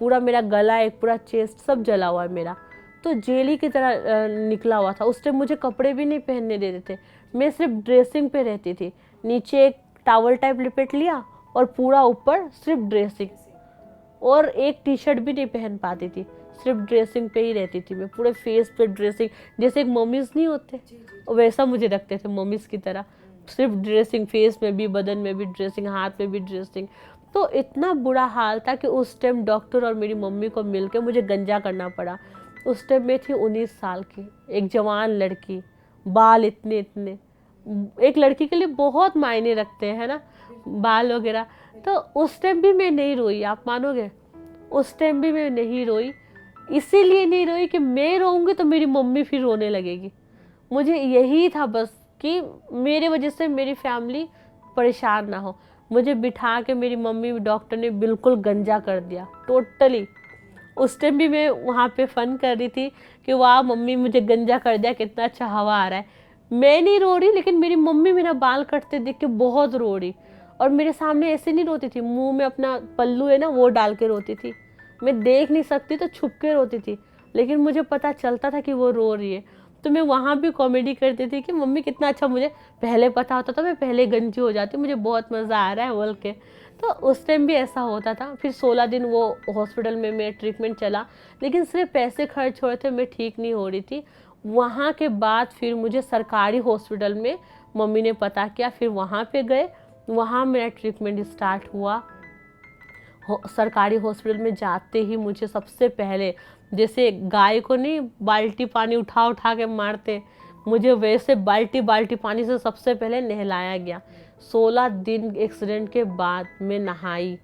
पूरा मेरा गला, एक पूरा चेस्ट सब जला हुआ है मेरा, तो जेली की तरह निकला हुआ था। उस टाइम मुझे कपड़े भी नहीं पहनने देते थे, मैं सिर्फ ड्रेसिंग पे रहती थी। नीचे एक टॉवल टाइप लिपेट लिया और पूरा ऊपर सिर्फ ड्रेसिंग, और एक टी शर्ट भी नहीं पहन पाती थी, सिर्फ ड्रेसिंग पे ही रहती थी मैं, पूरे फेस पे ड्रेसिंग, जैसे एक मम्मीज़ नहीं होते वैसा मुझे रखते थे, मम्मीज़ की तरह, सिर्फ ड्रेसिंग, फेस में भी, बदन में भी ड्रेसिंग, हाथ में भी ड्रेसिंग। तो इतना बुरा हाल था कि उस टाइम डॉक्टर और मेरी मम्मी को मिलकर मुझे गंजा करना पड़ा। उस टाइम मैं थी 19 साल की, एक जवान लड़की, बाल इतने इतने, एक लड़की के लिए बहुत मायने रखते हैं, है ना, बाल वगैरह। तो उस टाइम भी मैं नहीं रोई, आप मानोगे, उस टाइम भी मैं नहीं रोई। इसीलिए नहीं रोई कि मैं रोऊंगी तो मेरी मम्मी फिर रोने लगेगी। मुझे यही था बस कि मेरे वजह से मेरी फैमिली परेशान ना हो। मुझे बिठा के मेरी मम्मी, डॉक्टर ने बिल्कुल गंजा कर दिया टोटली। उस टाइम भी मैं वहाँ पे फ़न कर रही थी कि वाह मम्मी मुझे गंजा कर दिया, कितना अच्छा हवा आ रहा है। मैं नहीं रो रही, लेकिन मेरी मम्मी मेरा बाल कटते देख के बहुत रो रही, और मेरे सामने ऐसे नहीं रोती थी, मुंह में अपना पल्लू है ना वो डाल के रोती थी। मैं देख नहीं सकती तो छुप के रोती थी, लेकिन मुझे पता चलता था कि वो रो रही है। तो मैं वहाँ भी कॉमेडी करती थी कि मम्मी कितना अच्छा, मुझे पहले पता होता तो मैं पहले गंजी हो जाती, मुझे बहुत मज़ा आ रहा है बोल के। तो उस टाइम भी ऐसा होता था। फिर 16 दिन वो हॉस्पिटल में मेरा ट्रीटमेंट चला, लेकिन सिर्फ पैसे खर्च हो रहे थे, मैं ठीक नहीं हो रही थी। वहाँ के बाद फिर मुझे सरकारी हॉस्पिटल में मम्मी ने पता किया, फिर वहाँ पे गए, वहाँ मेरा ट्रीटमेंट स्टार्ट हुआ। सरकारी हॉस्पिटल में जाते ही मुझे सबसे पहले, जैसे गाय को नहीं बाल्टी पानी उठा उठा के मारते, मुझे वैसे बाल्टी बाल्टी पानी से सबसे पहले नहलाया गया। 16 दिन एक्सीडेंट के बाद मैं नहाई,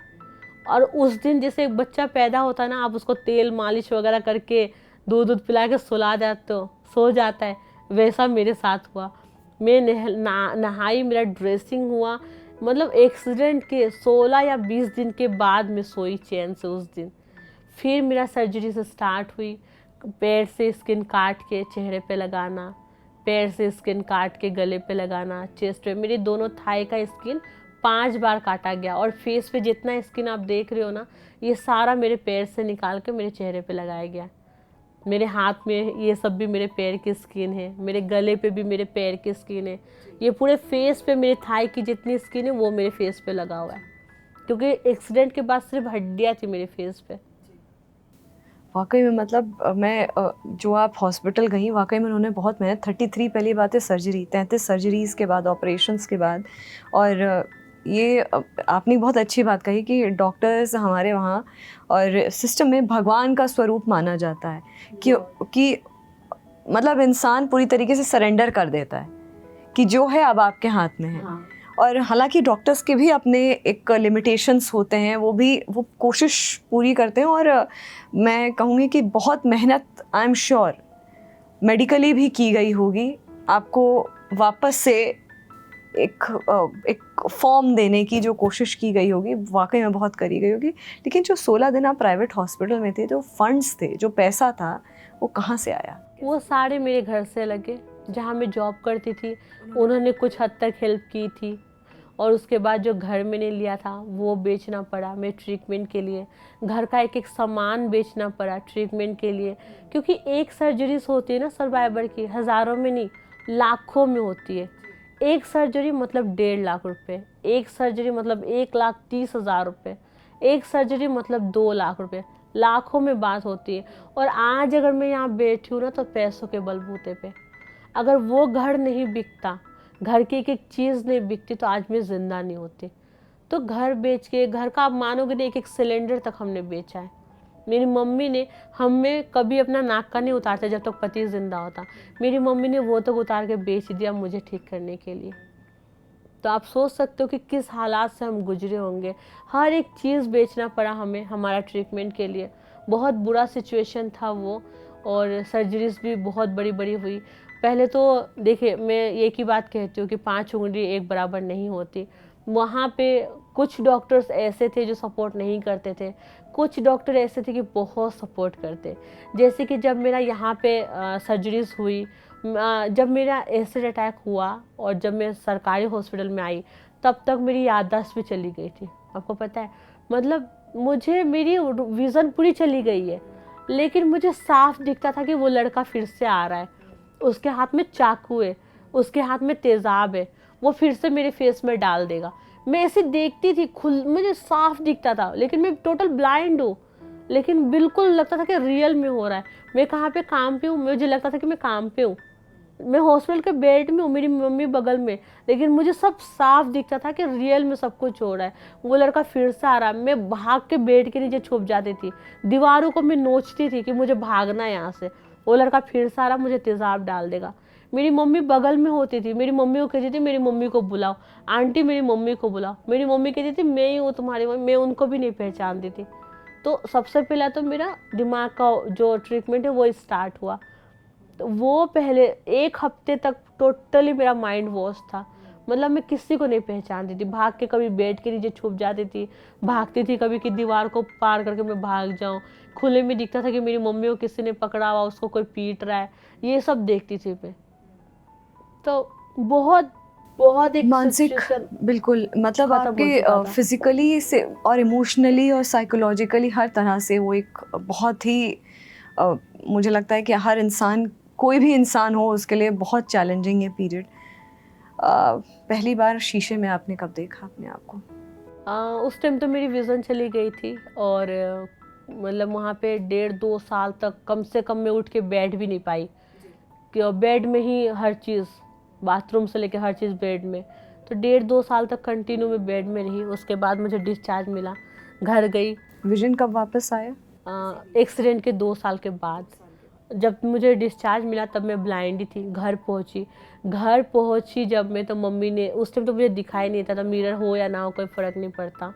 और उस दिन जैसे एक बच्चा पैदा होता है ना, आप उसको तेल मालिश वगैरह करके दूध दूध पिला के सुला जाते हो, सो जाता है, वैसा मेरे साथ हुआ। मैं नहाई, मेरा ड्रेसिंग हुआ, मतलब एक्सीडेंट के 16 या 20 दिन के बाद मैं सोई चैन से उस दिन। फिर मेरा सर्जरी से स्टार्ट हुई, पैर से स्किन काट के चेहरे पे लगाना, पैर से स्किन काट के गले पे लगाना, चेस्ट पे, मेरी दोनों थाई का स्किन 5 बार काटा गया, और फेस पे जितना स्किन आप देख रहे हो ना, ये सारा मेरे पैर से निकाल के मेरे चेहरे पे लगाया गया। मेरे हाथ में ये सब भी मेरे पैर की स्किन है, मेरे गले पे भी मेरे पैर की स्किन है, ये पूरे फेस पे मेरे थाई की जितनी स्किन है वो मेरे फेस पे लगा हुआ है, क्योंकि एक्सीडेंट के बाद सिर्फ हड्डियाँ थी मेरे फेस पे। वाकई में मतलब जो आप हॉस्पिटल गई, वाकई में उन्होंने बहुत मेहनत, 33 पहली बात है सर्जरी, 33 सर्जरीज़ के बाद, ऑपरेशंस के बाद। और ये आपने बहुत अच्छी बात कही कि डॉक्टर्स हमारे वहाँ और सिस्टम में भगवान का स्वरूप माना जाता है, कि मतलब इंसान पूरी तरीके से सरेंडर कर देता है कि जो है अब आपके हाथ में है। हाँ। और हालांकि डॉक्टर्स के भी अपने एक लिमिटेशंस होते हैं, वो कोशिश पूरी करते हैं, और मैं कहूँगी कि बहुत मेहनत आई एम श्योर मेडिकली भी की गई होगी, आपको वापस से एक फॉर्म देने की जो कोशिश की गई होगी, वाकई में बहुत करी गई होगी। लेकिन जो 16 दिन आप प्राइवेट हॉस्पिटल में थे, जो फंड्स थे, जो पैसा था, वो कहाँ से आया? वो सारे मेरे घर से लगे, जहाँ मैं जॉब करती थी उन्होंने कुछ हद तक हेल्प की थी, और उसके बाद जो घर मैंने लिया था वो बेचना पड़ा मैं ट्रीटमेंट के लिए, घर का एक एक सामान बेचना पड़ा ट्रीटमेंट के लिए, क्योंकि एक सर्जरीज होती है ना सर्वाइवर की, हज़ारों में नहीं लाखों में होती है। एक सर्जरी मतलब 1.5 लाख रुपए, एक सर्जरी मतलब 1,30,000 रुपये, एक सर्जरी मतलब 2 लाख रुपए, लाखों में बात होती है। और आज अगर मैं यहाँ बैठी हूँ ना तो पैसों के बलबूते पे, अगर वो घर नहीं बिकता, घर की एक एक चीज़ नहीं बिकती, तो आज मैं ज़िंदा नहीं होती। तो घर बेच के, घर का आप मानोगे नहीं, एक एक सिलेंडर तक हमने बेचा है। मेरी मम्मी ने, हमें कभी अपना नाक का नहीं उतारते जब तक पति ज़िंदा होता, मेरी मम्मी ने वो तक उतार के बेच दिया मुझे ठीक करने के लिए। तो आप सोच सकते हो कि किस हालात से हम गुजरे होंगे। हर एक चीज़ बेचना पड़ा हमें हमारा ट्रीटमेंट के लिए, बहुत बुरा सिचुएशन था वो। और सर्जरीज भी बहुत बड़ी बड़ी हुई। पहले तो देखिए, मैं एक ही बात कहती हूँ कि 5 उंगली एक बराबर नहीं होती। वहाँ पे कुछ डॉक्टर्स ऐसे थे जो सपोर्ट नहीं करते थे, कुछ डॉक्टर ऐसे थे कि बहुत सपोर्ट करते। जैसे कि जब मेरा यहाँ पे सर्जरीज हुई, जब मेरा एसिड अटैक हुआ और जब मैं सरकारी हॉस्पिटल में आई, तब तक मेरी याददाश्त भी चली गई थी। आपको पता है, मतलब मुझे मेरी विज़न पूरी चली गई है, लेकिन मुझे साफ दिखता था कि वो लड़का फिर से आ रहा है, उसके हाथ में चाकू है, उसके हाथ में तेज़ाब है, वो फिर से मेरे फेस में डाल देगा। मैं ऐसे देखती थी, मुझे साफ दिखता था, लेकिन मैं टोटल ब्लाइंड हूँ, लेकिन बिल्कुल लगता था कि रियल में हो रहा है। मैं कहाँ पे काम पे हूँ, मुझे लगता था कि मैं काम पे हूँ, मैं हॉस्पिटल के बेड में हूँ, मेरी मम्मी बगल में, लेकिन मुझे सब साफ दिखता था कि रियल में सब कुछ हो रहा है। वो लड़का फिर से आ रहा है, मैं भाग के बेड के नीचे छुप जाती थी, दीवारों को मैं नोचती थी कि मुझे भागना है यहाँ से। वो लड़का फिर से आ रहा, मुझे तेज़ाब डाल देगा। मेरी मम्मी बगल में होती थी, मेरी मम्मी को कहती थी मेरी मम्मी को बुलाओ, आंटी मेरी मम्मी को बुलाओ। मेरी मम्मी कहती थी मैं ही हूँ तुम्हारी मम्मी, मैं उनको भी नहीं पहचानती थी। तो सबसे पहला तो मेरा दिमाग का जो ट्रीटमेंट है वो स्टार्ट हुआ। तो वो पहले 1 हफ्ते तक टोटली मेरा माइंड वॉश था, मतलब मैं किसी को नहीं पहचानती थी। भाग के कभी बेड के नीचे छुप जाती थी, भागती थी कभी कि दीवार को पार करके मैं भाग जाऊं। खुले में दिखता था कि मेरी मम्मी को किसी ने पकड़ा हुआ, उसको कोई पीट रहा है, ये सब देखती थी मैं। तो बहुत बहुत एक मानसिक, सिचुएशन बिल्कुल, मतलब खत्म हो चुका आपके था। फिजिकली से और इमोशनली और साइकोलॉजिकली हर तरह से वो एक बहुत ही मुझे लगता है कि हर इंसान, कोई भी इंसान हो, उसके लिए बहुत चैलेंजिंग है पीरियड। पहली बार शीशे में आपने कब देखा अपने आप को? उस टाइम तो मेरी विज़न चली गई थी, और मतलब वहाँ पे 1.5-2 साल तक कम से कम मैं उठ के बैठ भी नहीं पाई, कि बेड में ही हर चीज़, बाथरूम से लेकर हर चीज़ बेड में। तो 1.5-2 साल तक कंटिन्यू मैं बेड में रही। उसके बाद मुझे डिस्चार्ज मिला, घर गई। विजन कब वापस आया? एक्सीडेंट के 2 साल के बाद जब मुझे डिस्चार्ज मिला तब मैं ब्लाइंड ही थी। घर पहुंची जब मैं, तो मम्मी ने, उस टाइम तो मुझे दिखाई नहीं देता था, मिरर हो या ना हो कोई फ़र्क नहीं पड़ता,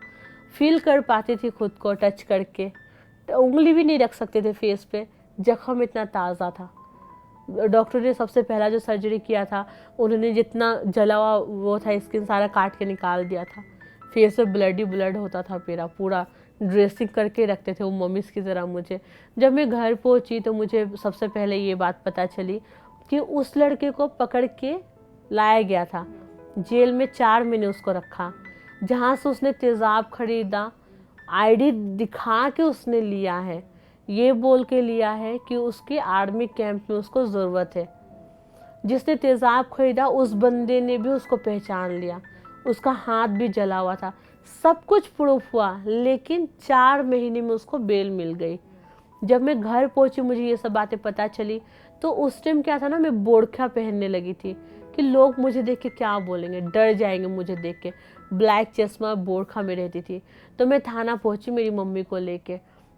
फील कर पाती थी खुद को टच करके। तो उंगली भी नहीं रख सकते थे फेस पे, जख्म इतना ताज़ा था। डॉक्टर ने सबसे पहला जो सर्जरी किया था, उन्होंने जितना जला हुआ वो था स्किन सारा काट के निकाल दिया था। फेस पे ब्लड ही ब्लड होता था मेरा पूरा, ड्रेसिंग करके रखते थे वो मम्मीज़ की तरह मुझे। जब मैं घर पहुंची तो मुझे सबसे पहले ये बात पता चली कि उस लड़के को पकड़ के लाया गया था, जेल में 4 महीने उसको रखा। जहाँ से उसने तेज़ाब खरीदा, आईडी दिखा के उसने लिया है, ये बोल के लिया है कि उसके आर्मी कैंप में उसको ज़रूरत है। जिसने तेज़ाब खरीदा उस बंदे ने भी उसको पहचान लिया, उसका हाथ भी जला हुआ था, सब कुछ प्रूफ हुआ, लेकिन 4 महीने में उसको बेल मिल गई। जब मैं घर पहुंची मुझे ये सब बातें पता चली, तो उस टाइम क्या था ना, मैं बोरखा पहनने लगी थी कि लोग मुझे देख के क्या बोलेंगे, डर जाएंगे मुझे देख के। ब्लैक चश्मा बोरखा में रहती थी। तो मैं थाना पहुंची मेरी मम्मी को लेके।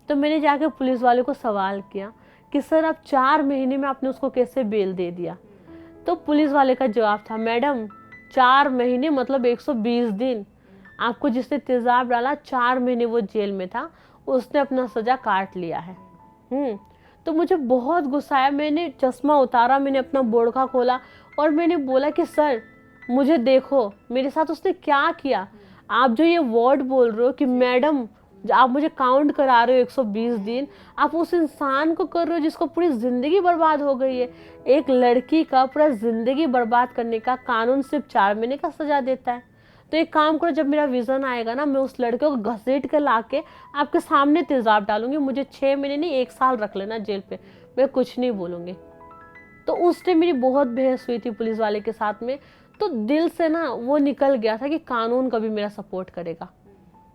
तो मैंने जाके पुलिस वाले को सवाल किया कि सर आप 4 महीने में आपने उसको कैसे बेल दे दिया। तो पुलिस वाले का जवाब था, मैडम 4 महीने मतलब 120 दिन, आपको जिसने तेज़ाब डाला 4 महीने वो जेल में था, उसने अपना सज़ा काट लिया है। तो मुझे बहुत गुस्सा आया। मैंने चश्मा उतारा, मैंने अपना बोरखा खोला और मैंने बोला कि सर मुझे देखो, मेरे साथ उसने क्या किया। आप जो ये वर्ड बोल रहे हो कि मैडम आप मुझे काउंट करा रहे हो 120 दिन, आप उस इंसान को कर रहे हो जिसको पूरी ज़िंदगी बर्बाद हो गई है। एक लड़की का पूरा ज़िंदगी बर्बाद करने का कानून सिर्फ 4 महीने का सज़ा देता है। तो एक काम करो, जब मेरा विज़न आएगा ना, मैं उस लड़के को घसीट कर ला के आपके सामने तेज़ाब डालूंगी। मुझे 6 महीने नहीं 1 साल रख लेना जेल पे, मैं कुछ नहीं बोलूँगी। तो उस टाइम मेरी बहुत बहस हुई थी पुलिस वाले के साथ में। तो दिल से ना वो निकल गया था कि कानून कभी मेरा सपोर्ट करेगा,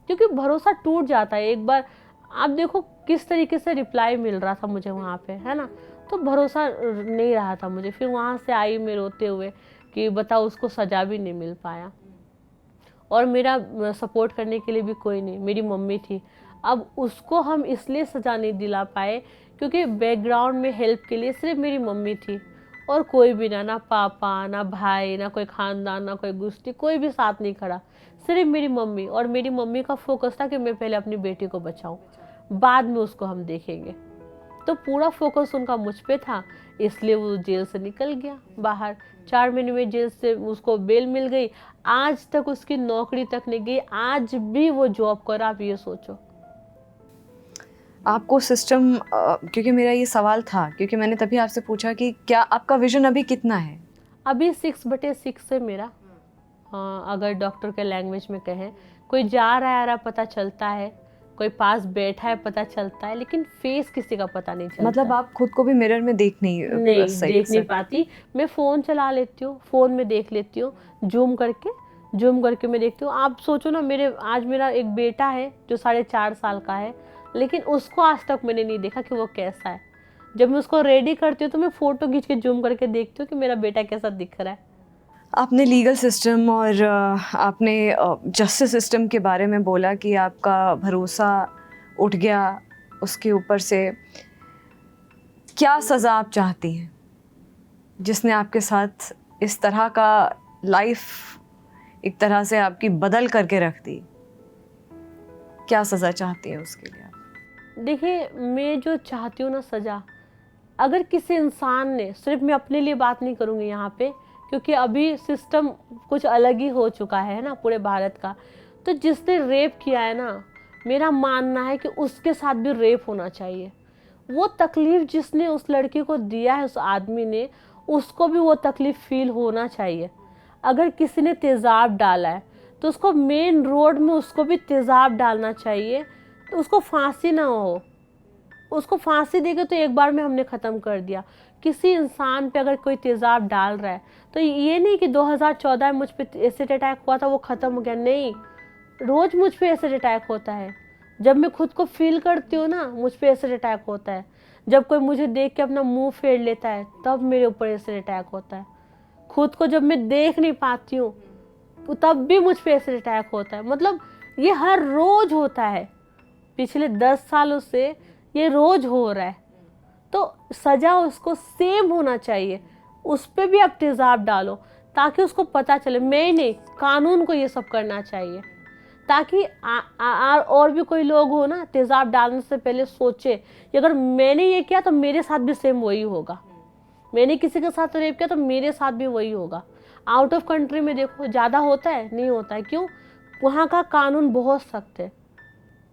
क्योंकि भरोसा टूट जाता है एक बार। आप देखो किस तरीके से रिप्लाई मिल रहा था मुझे वहाँ पे, है ना। तो भरोसा नहीं रहा था मुझे। फिर वहाँ से आई मैं रोते हुए कि बताओ, उसको सज़ा भी नहीं मिल पाया और मेरा सपोर्ट करने के लिए भी कोई नहीं, मेरी मम्मी थी। अब उसको हम इसलिए सज़ा नहीं दिला पाए क्योंकि बैकग्राउंड में हेल्प के लिए सिर्फ मेरी मम्मी थी और कोई भी ना पापा, ना भाई, ना कोई ख़ानदान, ना कोई गुस्ती, कोई भी साथ नहीं खड़ा, सिर्फ मेरी मम्मी। और मेरी मम्मी का फोकस था कि मैं पहले अपनी बेटी को बचाऊं, बाद में उसको हम देखेंगे। तो पूरा फोकस उनका मुझ पे था, इसलिए वो जेल से निकल गया बाहर। 4 महीने में जेल से उसको बेल मिल गई। आज तक उसकी नौकरी तक नहीं गई, आज भी वो जॉब कर रहा। आप ये सोचो। आपको सिस्टम, क्योंकि मेरा ये सवाल था, क्योंकि मैंने तभी आपसे पूछा कि क्या आपका विजन अभी कितना है? अभी 6/6 है मेरा। हाँ, अगर डॉक्टर के लैंग्वेज में कहें कोई जा रहा है आ रहा पता चलता है, कोई पास बैठा है पता चलता है, लेकिन फेस किसी का पता नहीं चलता। मतलब आप खुद को भी मिरर में देख नहीं सही देख नहीं से पाती। मैं फ़ोन चला लेती हूँ, फ़ोन में देख लेती हूँ, जूम करके मैं देखती हूँ। आप सोचो ना, मेरा एक बेटा है जो 4.5 साल का है, लेकिन उसको आज तक मैंने नहीं देखा कि वो कैसा है। जब मैं उसको रेडी करती हूँ तो मैं फ़ोटो खींच के जूम करके देखती हूँ कि मेरा बेटा कैसा दिख रहा है। आपने लीगल सिस्टम और आपने जस्टिस सिस्टम के बारे में बोला कि आपका भरोसा उठ गया उसके ऊपर से। क्या सज़ा आप चाहती हैं जिसने आपके साथ इस तरह का लाइफ एक तरह से आपकी बदल करके रख दी? क्या सज़ा चाहती हैं उसके लिए आप? देखिए, मैं जो चाहती हूँ ना सज़ा, अगर किसी इंसान ने, सिर्फ मैं अपने लिए बात नहीं करूँगी यहाँ पे, क्योंकि अभी सिस्टम कुछ अलग ही हो चुका है ना पूरे भारत का। तो जिसने रेप किया है ना, मेरा मानना है कि उसके साथ भी रेप होना चाहिए। वो तकलीफ़ जिसने उस लड़की को दिया है, उस आदमी ने, उसको भी वो तकलीफ़ फील होना चाहिए। अगर किसी ने तेज़ाब डाला है तो उसको मेन रोड में उसको भी तेज़ाब डालना चाहिए, तो उसको फांसी ना हो। उसको फांसी देके तो एक बार में हमने ख़त्म कर दिया। किसी इंसान पे अगर कोई तेज़ाब डाल रहा है तो ये नहीं कि 2014 में मुझ पे एसिड अटैक हुआ था वो ख़त्म हो गया, नहीं। रोज़ मुझ पे एसिड अटैक होता है। जब मैं खुद को फील करती हूँ ना, मुझ पे एसिड अटैक होता है। जब कोई मुझे देख के अपना मुंह फेर लेता है तब मेरे ऊपर एसिड अटैक होता है। खुद को जब मैं देख नहीं पाती हूँ तब भी मुझ पे एसिड अटैक होता है। मतलब ये हर रोज़ होता है, पिछले 10 सालों से ये रोज़ हो रहा है। तो सज़ा उसको सेम होना चाहिए, उस पर भी आप तेज़ाब डालो ताकि उसको पता चले। मैं नहीं, कानून को ये सब करना चाहिए, ताकि और भी कोई लोग हो ना, तेज़ाब डालने से पहले सोचे कि अगर मैंने ये किया तो मेरे साथ भी सेम वही होगा। मैंने किसी के साथ रेप किया तो मेरे साथ भी वही होगा। आउट ऑफ कंट्री में देखो, ज़्यादा होता है, नहीं होता है। क्यों? वहाँ का कानून बहुत सख्त है।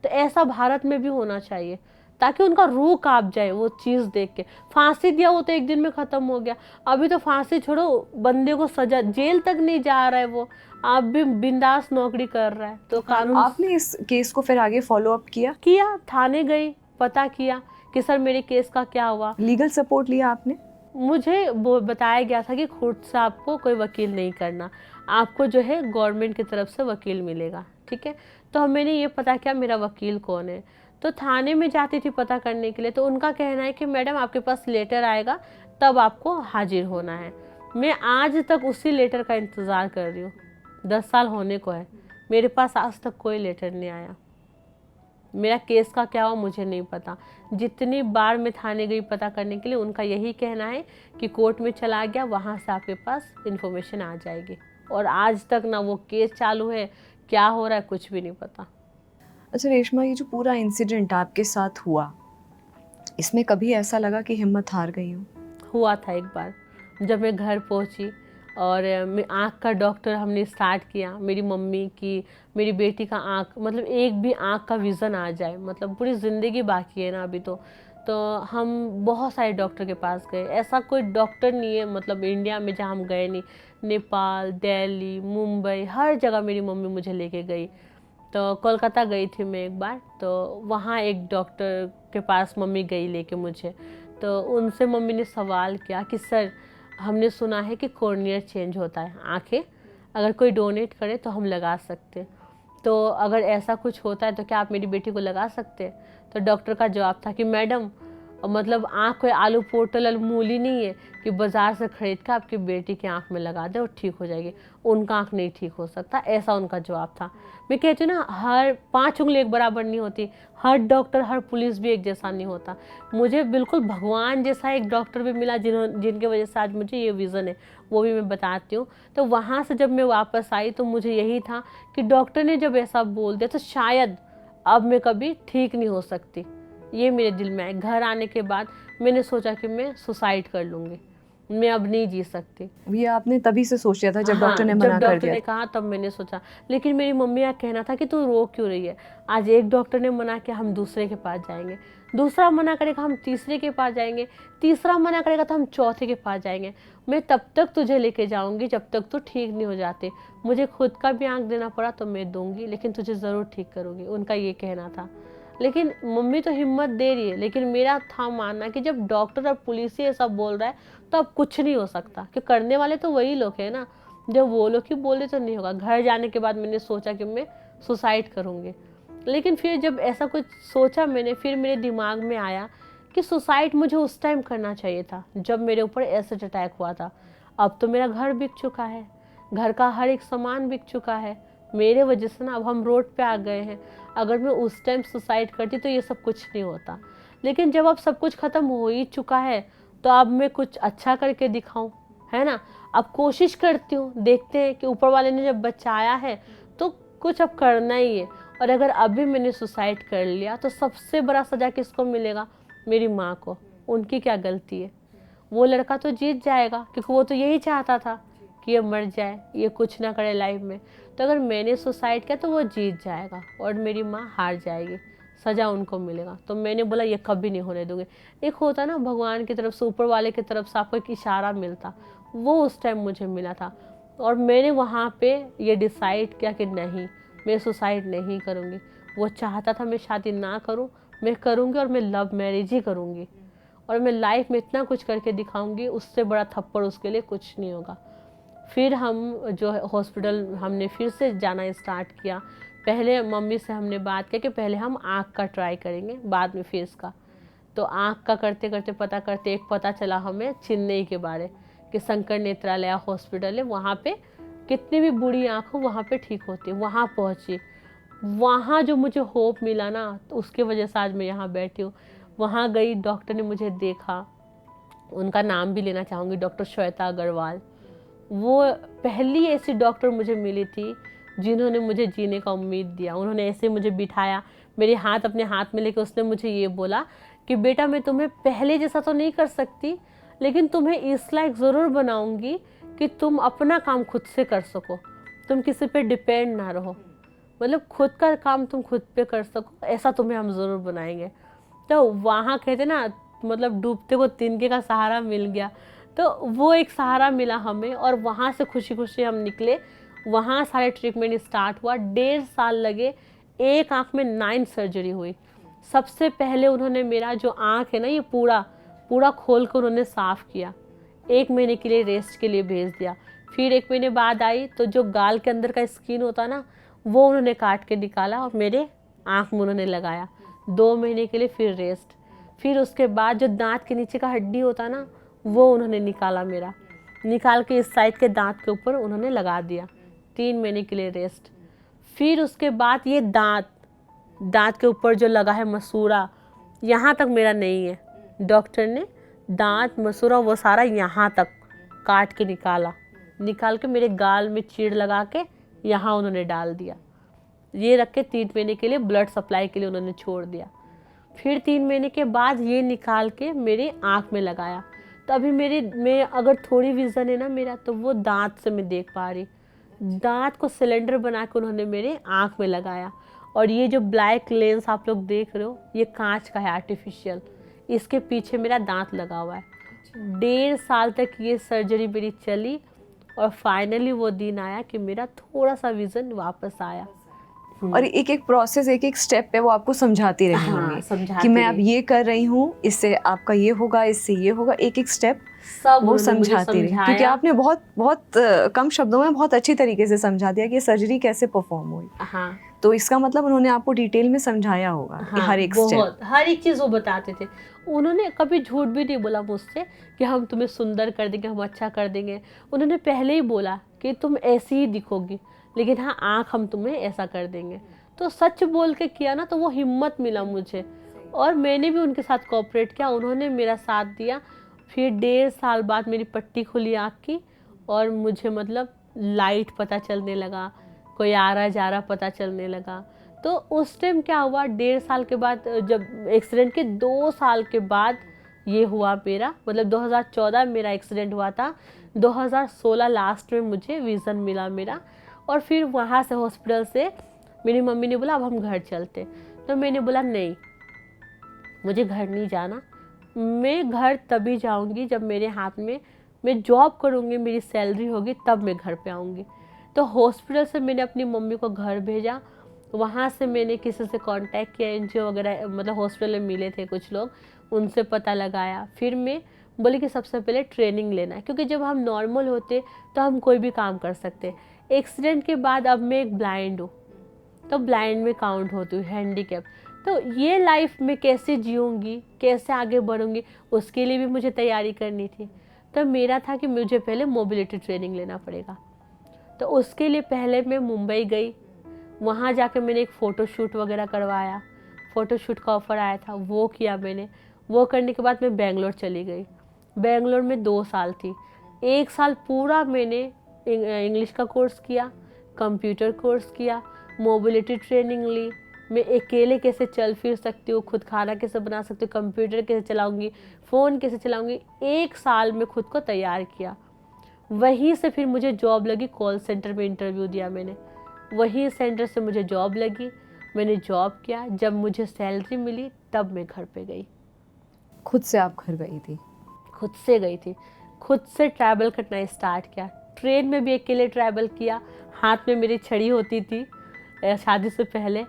तो ऐसा भारत में भी होना चाहिए ताकि उनका रूह कांप जाए वो चीज़ देख के। फांसी दिया वो तो एक दिन में ख़त्म हो गया, अभी तो फांसी छोड़ो, बंदे को सजा, जेल तक नहीं जा रहा है वो, आप भी बिंदास नौकरी कर रहा है। तो कानून। आपने इस केस को फिर आगे फॉलो अप किया, थाने गई, पता किया कि सर मेरे केस का क्या हुआ। लीगल सपोर्ट लिया आपने? मुझे वो बताया गया था कि खुद से आपको कोई वकील नहीं करना, आपको जो है गवर्नमेंट की तरफ से वकील मिलेगा, ठीक है। तो मैंने ये पता किया मेरा वकील कौन है। तो थाने में जाती थी पता करने के लिए, तो उनका कहना है कि मैडम आपके पास लेटर आएगा तब आपको हाजिर होना है। मैं आज तक उसी लेटर का इंतज़ार कर रही हूँ, 10 साल होने को है, मेरे पास आज तक कोई लेटर नहीं आया। मेरा केस का क्या हुआ मुझे नहीं पता। जितनी बार मैं थाने गई पता करने के लिए, उनका यही कहना है कि कोर्ट में चला गया, वहाँ से आपके पास इन्फॉर्मेशन आ जाएगी। और आज तक ना वो केस चालू है, क्या हो रहा है कुछ भी नहीं पता। अच्छा रेशमा, ये जो पूरा इंसिडेंट आपके साथ हुआ, इसमें कभी ऐसा लगा कि हिम्मत हार गई हूँ? हुआ था एक बार, जब मैं घर पहुंची और मैं आँख का डॉक्टर हमने स्टार्ट किया। मेरी मम्मी की, मेरी बेटी का आँख, मतलब एक भी आँख का विज़न आ जाए, मतलब पूरी ज़िंदगी बाकी है ना अभी तो हम बहुत सारे डॉक्टर के पास गए। ऐसा कोई डॉक्टर नहीं है मतलब इंडिया में जहाँ हम गए नहीं। नेपाल, दिल्ली, मुंबई, हर जगह मेरी मम्मी मुझे लेके गई। तो कोलकाता गई थी मैं एक बार, तो वहाँ एक डॉक्टर के पास मम्मी गई लेके मुझे। तो उनसे मम्मी ने सवाल किया कि सर हमने सुना है कि कॉर्नियर चेंज होता है आँखें, अगर कोई डोनेट करे तो हम लगा सकते हैं, तो अगर ऐसा कुछ होता है तो क्या आप मेरी बेटी को लगा सकते हैं? तो डॉक्टर का जवाब था कि मैडम मतलब आँख कोई आलू पोटल और मूली नहीं है कि बाज़ार से खरीद कर आपकी बेटी की आँख में लगा दे और ठीक हो जाएगी। उनका आँख नहीं ठीक हो सकता, ऐसा उनका जवाब था। मैं कहती हूँ ना, हर 5 उंगली एक बराबर नहीं होती, हर डॉक्टर, हर पुलिस भी एक जैसा नहीं होता। मुझे बिल्कुल भगवान जैसा एक डॉक्टर भी मिला जिनके वजह से आज मुझे ये विज़न है, वो भी मैं बताती हूँ। तो वहाँ से जब मैं वापस आई तो मुझे यही था कि डॉक्टर ने जब ऐसा बोल दिया तो शायद अब मैं कभी ठीक नहीं हो सकती, ये मेरे दिल में आया। घर आने के बाद मैंने सोचा कि मैं सुसाइड कर लूँगी, मैं अब नहीं जी सकती। ये आपने तभी से सोच लिया था जब हाँ, डॉक्टर ने जब मना कर डॉक्टर दिया ने कहा तब मैंने सोचा। लेकिन मेरी मम्मी का कहना था कि तू रो क्यों रही है, आज एक डॉक्टर ने मना किया हम दूसरे के पास जाएंगे, दूसरा मना करेगा हम तीसरे के पास जाएंगे, तीसरा मना करेगा तो हम चौथे के पास जाएंगे। मैं तब तक तुझे लेके जाऊंगी जब तक तू ठीक नहीं हो जाते। मुझे खुद का भी आंख देना पड़ा तो मैं दूंगी, लेकिन तुझे ज़रूर ठीक करूँगी, उनका ये कहना था। लेकिन मम्मी तो हिम्मत दे रही है, लेकिन मेरा था मानना कि जब डॉक्टर और पुलिस ये सब बोल रहा है तो अब कुछ नहीं हो सकता, कि करने वाले तो वही लोग हैं ना। जब वो लोग ही बोले तो नहीं होगा। घर जाने के बाद मैंने सोचा कि मैं सुसाइड करूँगी। लेकिन फिर जब ऐसा कुछ सोचा मैंने, फिर मेरे दिमाग में आया कि सुसाइड मुझे उस टाइम करना चाहिए था जब मेरे ऊपर एसिड अटैक हुआ था। अब तो मेरा घर बिक चुका है, घर का हर एक सामान बिक चुका है मेरे वजह से ना। अब हम रोड पे आ गए हैं। अगर मैं उस टाइम सुसाइड करती तो ये सब कुछ नहीं होता। लेकिन जब अब सब कुछ ख़त्म हो ही चुका है तो अब मैं कुछ अच्छा करके दिखाऊं, है ना। अब कोशिश करती हूँ, देखते हैं कि ऊपर वाले ने जब बचाया है तो कुछ अब करना ही है। और अगर अभी मैंने सुसाइड कर लिया तो सबसे बड़ा सज़ा किसको मिलेगा, मेरी माँ को। उनकी क्या गलती है, वो लड़का तो जीत जाएगा क्योंकि वो तो यही चाहता था कि ये मर जाए, ये कुछ ना करे लाइफ में। तो अगर मैंने सुसाइड किया तो वो जीत जाएगा और मेरी माँ हार जाएगी, सज़ा उनको मिलेगा। तो मैंने बोला ये कभी नहीं होने दूंगी। एक होता ना भगवान की तरफ से, ऊपर वाले की तरफ से आपको एक इशारा मिलता, वो उस टाइम मुझे मिला था। और मैंने वहाँ पे ये डिसाइड किया कि नहीं, मैं सुसाइड नहीं करूँगी। वो चाहता था मैं शादी ना करूँ, मैं करूँगी और मैं लव मैरिज ही करूँगी। और मैं लाइफ में इतना कुछ करके दिखाऊंगी, उससे बड़ा थप्पड़ उसके लिए कुछ नहीं होगा। फिर हम जो है हॉस्पिटल हमने फिर से जाना स्टार्ट किया। पहले मम्मी से हमने बात की कि पहले हम आँख का ट्राई करेंगे, बाद में फेस का। तो आँख का करते करते पता करते एक पता चला हमें चेन्नई के बारे, कि शंकर नेत्रालय हॉस्पिटल है, वहाँ पे कितनी भी बुरी आँख हो वहाँ पे ठीक होती है। वहाँ पहुँची, वहाँ जो मुझे होप मिला ना, तो उसके वजह से आज मैं यहाँ बैठी हूँ। वहाँ गई, डॉक्टर ने मुझे देखा, उनका नाम भी लेना चाहूँगी, डॉक्टर श्वेता अग्रवाल। वो पहली ऐसी डॉक्टर मुझे मिली थी जिन्होंने मुझे जीने का उम्मीद दिया। उन्होंने ऐसे मुझे बिठाया, मेरे हाथ अपने हाथ में लेकर उसने मुझे ये बोला कि बेटा मैं तुम्हें पहले जैसा तो नहीं कर सकती, लेकिन तुम्हें इस लायक ज़रूर बनाऊंगी कि तुम अपना काम खुद से कर सको, तुम किसी पे डिपेंड ना रहो, मतलब खुद का काम तुम खुद पे कर सको, ऐसा तुम्हें हम ज़रूर बनाएंगे। तो वहाँ कहते ना, मतलब डूबते को तिनके का सहारा मिल गया। तो वो एक सहारा मिला हमें और वहाँ से खुशी खुशी हम निकले। वहाँ सारे ट्रीटमेंट स्टार्ट हुआ, 1.5 साल लगे। एक आँख में 9 सर्जरी हुई। सबसे पहले उन्होंने मेरा जो आँख है ना, ये पूरा पूरा खोल कर उन्होंने साफ़ किया। 1 महीने के लिए रेस्ट के लिए भेज दिया। फिर 1 महीने बाद आई तो जो गाल के अंदर का स्किन होता ना, वो उन्होंने काट के निकाला और मेरे आँख में उन्होंने लगाया। 2 महीने के लिए फिर रेस्ट। फिर उसके बाद जो दांत के नीचे का हड्डी होता ना, वो उन्होंने निकाला मेरा, निकाल के इस साइड के दांत के ऊपर उन्होंने लगा दिया। 3 महीने के लिए रेस्ट। फिर उसके बाद ये दांत के ऊपर जो लगा है मसूड़ा, यहाँ तक मेरा नहीं है। डॉक्टर ने दांत मसूड़ा वो सारा यहाँ तक काट के निकाल के मेरे गाल में चीड़ लगा के यहाँ उन्होंने डाल दिया। ये रख के 3 महीने के लिए ब्लड सप्लाई के लिए उन्होंने छोड़ दिया। फिर 3 महीने के बाद ये निकाल के मेरे आँख में लगाया। तो अभी मैं अगर थोड़ी विज़न है ना मेरा, तो वो दांत से मैं देख पा रही। दांत को सिलेंडर बना के उन्होंने मेरे आँख में लगाया। और ये जो ब्लैक लेंस आप लोग देख रहे हो, ये कांच का है आर्टिफिशियल, इसके पीछे मेरा दांत लगा हुआ है। 1.5 साल तक ये सर्जरी मेरी चली और फाइनली वो दिन आया कि मेरा थोड़ा सा विज़न वापस आया। और एक एक प्रोसेस, एक एक स्टेप पे वो आपको समझाती रही होंगी कि मैं अब ये कर रही हूँ, इससे आपका ये होगा, इससे ये होगा, एक एक स्टेप सब वो समझाती रही। क्योंकि आपने बहुत कम शब्दों में बहुत अच्छी तरीके से समझा दिया कि सर्जरी कैसे परफॉर्म हुई। हाँ, तो इसका मतलब उन्होंने आपको डिटेल में समझाया होगा कि हर एक स्टेप, हर एक चीज़ वो बताते थे। उन्होंने कभी झूठ भी नहीं बोला मुझसे कि हम तुम्हें सुंदर कर देंगे, हम अच्छा कर देंगे। उन्होंने पहले ही बोला कि तुम ऐसी ही दिखोगी, लेकिन हाँ आँख हम तुम्हें ऐसा कर देंगे। तो सच बोल के किया ना, तो वो हिम्मत मिला मुझे और मैंने भी उनके साथ कोऑपरेट किया, उन्होंने मेरा साथ दिया। फिर 1.5 साल बाद मेरी पट्टी खुली आँख की और मुझे मतलब लाइट पता चलने लगा, कोई आ रहा जा रहा पता चलने लगा। तो उस टाइम क्या हुआ, 1.5 साल के बाद, जब एक्सीडेंट के 2 साल के बाद ये हुआ मेरा, मतलब 2014 मेरा एक्सीडेंट हुआ था, 2016 लास्ट में मुझे विज़न मिला मेरा। और फिर वहाँ से हॉस्पिटल से मेरी मम्मी ने बोला अब हम घर चलते, तो मैंने बोला नहीं, मुझे घर नहीं जाना, मैं घर तभी जाऊंगी जब मेरे हाथ में मैं जॉब करूंगी, मेरी सैलरी होगी, तब मैं घर पे आऊंगी। तो हॉस्पिटल से मैंने अपनी मम्मी को घर भेजा, वहाँ से मैंने किसी से कांटेक्ट किया, एनजीओ वगैरह, मतलब हॉस्पिटल में मिले थे कुछ लोग, उनसे पता लगाया। फिर मैं बोली कि सबसे पहले ट्रेनिंग लेना है, क्योंकि जब हम नॉर्मल होते तो हम कोई भी काम कर सकते। एक्सीडेंट के बाद अब मैं एक ब्लाइंड हूँ, तो ब्लाइंड में काउंट होती हूँ, हैंडीकैप। तो ये लाइफ में कैसे जीऊँगी, कैसे आगे बढ़ूँगी, उसके लिए भी मुझे तैयारी करनी थी। तो मेरा था कि मुझे पहले मोबिलिटी ट्रेनिंग लेना पड़ेगा। तो उसके लिए पहले मैं मुंबई गई, वहाँ जाके मैंने एक फ़ोटोशूट वगैरह करवाया, फ़ोटोशूट का ऑफ़र आया था, वो किया मैंने। वो करने के बाद मैं बेंगलोर चली गई। बेंगलोर में 2 साल थी, 1 साल पूरा मैंने इंग्लिश का कोर्स किया, कंप्यूटर कोर्स किया, मोबिलिटी ट्रेनिंग ली, मैं अकेले कैसे चल फिर सकती हूँ, खुद खाना कैसे बना सकती हूँ, कंप्यूटर कैसे चलाऊँगी, फ़ोन कैसे चलाऊँगी, 1 साल में खुद को तैयार किया। वहीं से फिर मुझे जॉब लगी, कॉल सेंटर में इंटरव्यू दिया मैंने, वहीं सेंटर से मुझे जॉब लगी, मैंने जॉब किया। जब मुझे सैलरी मिली तब मैं घर पे गई। खुद से आप घर गई थी? खुद से गई थी, खुद से ट्रैवल करना स्टार्ट किया। ट्रेन में भी अकेले ट्रैवल किया, हाथ में मेरी छड़ी होती थी शादी से पहले,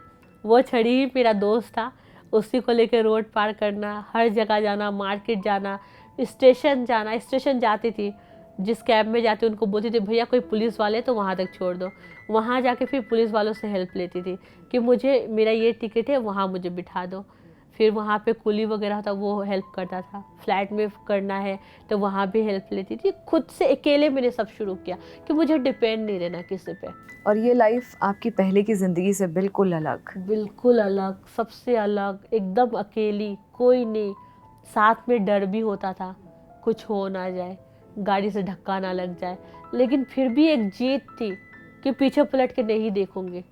वो छड़ी ही मेरा दोस्त था, उसी को लेकर रोड पार करना, हर जगह जाना, मार्केट जाना, स्टेशन जाना। स्टेशन जाती थी, जिस कैब में जाती उनको बोलती थी भैया कोई पुलिस वाले तो वहाँ तक छोड़ दो, वहाँ जाके फिर पुलिस वालों से हेल्प लेती थी कि मुझे मेरा ये टिकट है, वहाँ मुझे बिठा दो। फिर वहाँ पे कुली वगैरह था, वो हेल्प करता था। फ्लैट में करना है तो वहाँ भी हेल्प लेती थी। खुद से अकेले मैंने सब शुरू किया कि मुझे डिपेंड नहीं रहना किसी पे। और ये लाइफ आपकी पहले की ज़िंदगी से बिल्कुल अलग? बिल्कुल अलग, सबसे अलग, एकदम अकेली, कोई नहीं। साथ में डर भी होता था कुछ हो ना जाए, गाड़ी से धक्का ना लग जाए, लेकिन फिर भी एक जीत थी कि पीछे पलट के नहीं देखूंगी।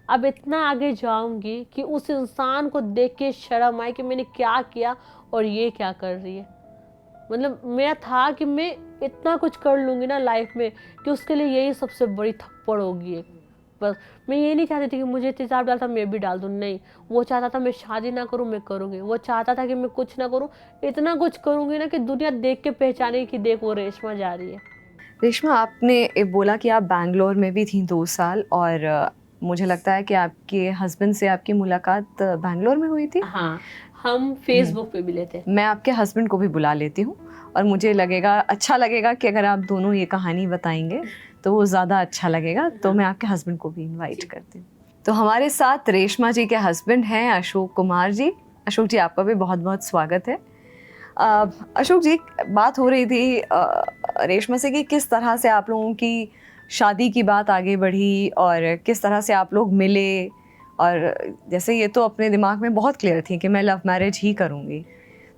अब इतना आगे जाऊंगी कि उस इंसान को देख के शर्म आए कि मैंने क्या किया और ये क्या कर रही है। मतलब मेरा था कि मैं इतना कुछ कर लूँगी ना लाइफ में कि उसके लिए यही सबसे बड़ी थप्पड़ होगी एक। बस मैं ये नहीं चाहती थी कि मुझे तेजाब डालता मैं भी डाल दूँ, नहीं। वो चाहता था मैं शादी ना करूँ, मैं करूँगी। वो चाहता था कि मैं कुछ ना करूँ, इतना कुछ करूँगी ना कि दुनिया देख के पहचाने कि देख वो रेशमा जा रही है। रेशमा, आपने बोला कि आप बैंगलोर में भी थी 2 साल, और मुझे लगता है कि आपके हस्बैंड से आपकी मुलाकात बैंगलोर में हुई थी? हाँ, हम फेसबुक पे मिले थे। मैं आपके हस्बैंड को भी बुला लेती हूँ, और मुझे लगेगा, अच्छा लगेगा कि अगर आप दोनों ये कहानी बताएंगे तो वो ज़्यादा अच्छा लगेगा। तो मैं आपके हस्बैंड को भी इनवाइट करती हूँ। तो हमारे साथ रेशमा जी के हस्बैंड हैं अशोक कुमार जी। अशोक जी, आपका भी बहुत बहुत स्वागत है। अशोक जी, बात हो रही थी रेशमा से कि किस तरह से आप लोगों की शादी की बात आगे बढ़ी और किस तरह से आप लोग मिले। और जैसे ये तो अपने दिमाग में बहुत क्लियर थी कि मैं लव मैरिज ही करूँगी,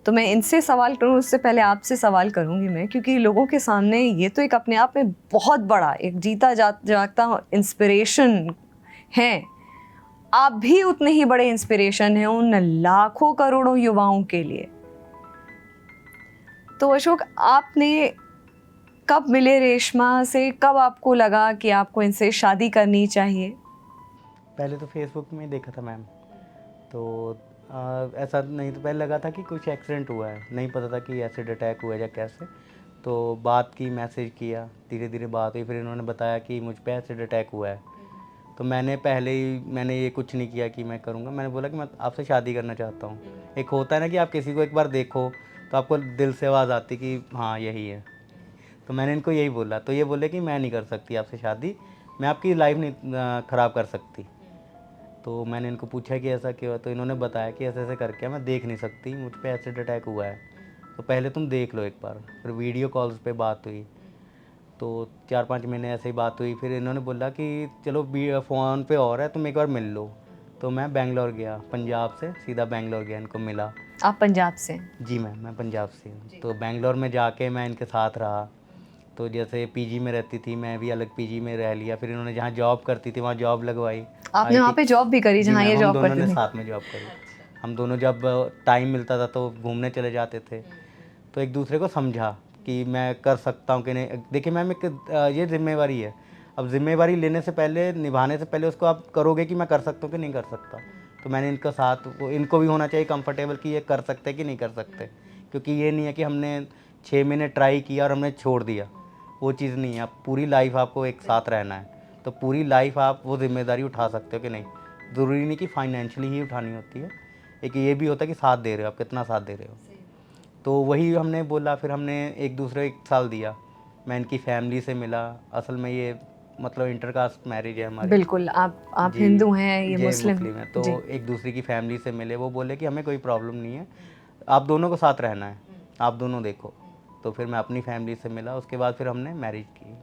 तो मैं इनसे सवाल करूँ उससे पहले आपसे सवाल करूँगी मैं, क्योंकि लोगों के सामने ये तो एक अपने आप में बहुत बड़ा एक जीता जागता इंस्पिरेशन है। आप भी उतने ही बड़े इंस्पिरेशन हैं उन लाखों करोड़ों युवाओं के लिए। तो अशोक, आपने कब मिले रेशमा से, कब आपको लगा कि आपको इनसे शादी करनी चाहिए? पहले तो फेसबुक में देखा था मैम, तो ऐसा नहीं, तो पहले लगा था कि कुछ एक्सीडेंट हुआ है, नहीं पता था कि एसिड अटैक हुआ है या कैसे। तो बात की, मैसेज किया, धीरे धीरे बात हुई, फिर इन्होंने बताया कि मुझ पे एसिड अटैक हुआ है। तो मैंने ये कुछ नहीं किया कि मैं करूँगा। मैंने बोला कि मैं आपसे शादी करना चाहता हूँ। एक होता है ना कि आप किसी को एक बार देखो तो आपको दिल से आवाज़ आती कि हाँ यही है। तो मैंने इनको यही बोला, तो ये बोले कि मैं नहीं कर सकती आपसे शादी, मैं आपकी लाइफ नहीं ख़राब कर सकती। तो मैंने इनको पूछा कि ऐसा क्यों है, तो इन्होंने बताया कि ऐसे ऐसे करके मैं देख नहीं सकती, मुझ पे एसिड अटैक हुआ है, तो पहले तुम देख लो एक बार। फिर वीडियो कॉल्स पे बात हुई, तो 4-5 महीने ऐसे ही बात हुई। फिर इन्होंने बोला कि चलो फ़ोन पे और है, तुम एक बार मिल लो। तो मैं बेंगलोर गया, पंजाब से सीधा बेंगलोर गया, इनको मिला। आप पंजाब से? जी मैम, मैं पंजाब से हूँ। तो बेंगलोर में जाके मैं इनके साथ रहा। तो जैसे पीजी में रहती थी, मैं भी अलग पीजी में रह लिया। फिर इन्होंने जहाँ जॉब करती थी वहाँ जॉब लगवाई। आपने वहाँ पे जॉब भी करी जी जहाँ मैम, ये हम जॉब दोनों करते ने थे? साथ में जॉब करी। हम दोनों जब टाइम मिलता था तो घूमने चले जाते थे। तो एक दूसरे को समझा कि मैं कर सकता हूँ कि नहीं। देखिए मैम, एक ये जिम्मेवारी है। अब जिम्मेवारी लेने से पहले, निभाने से पहले उसको आप करोगे कि मैं कर सकता हूँ कि नहीं कर सकता। तो मैंने इनका साथ, इनको भी होना चाहिए कंफर्टेबल कि ये कर सकते कि नहीं कर सकते। क्योंकि ये नहीं है कि हमने 6 महीने ट्राई किया और हमने छोड़ दिया, वो चीज़ नहीं है। आप पूरी लाइफ आपको एक साथ रहना है, तो पूरी लाइफ आप वो जिम्मेदारी उठा सकते हो कि नहीं। ज़रूरी नहीं कि फाइनेंशियली ही उठानी होती है, एक ये भी होता है कि साथ दे रहे हो आप, कितना साथ दे रहे हो। तो वही हमने बोला, फिर हमने एक दूसरे 1 साल दिया। मैं इनकी फैमिली से मिला। असल में ये मतलब इंटरकास्ट मैरिज है हमारी। बिल्कुल, आप जी, हिंदू हैं, ये ये मुस्लिम है। तो जी। एक दूसरे की फैमिली से मिले, वो बोले कि हमें कोई प्रॉब्लम नहीं है, आप दोनों को साथ रहना है, आप दोनों देखो। तो फिर मैं अपनी फैमिली से मिला, उसके बाद फिर हमने मैरिज की।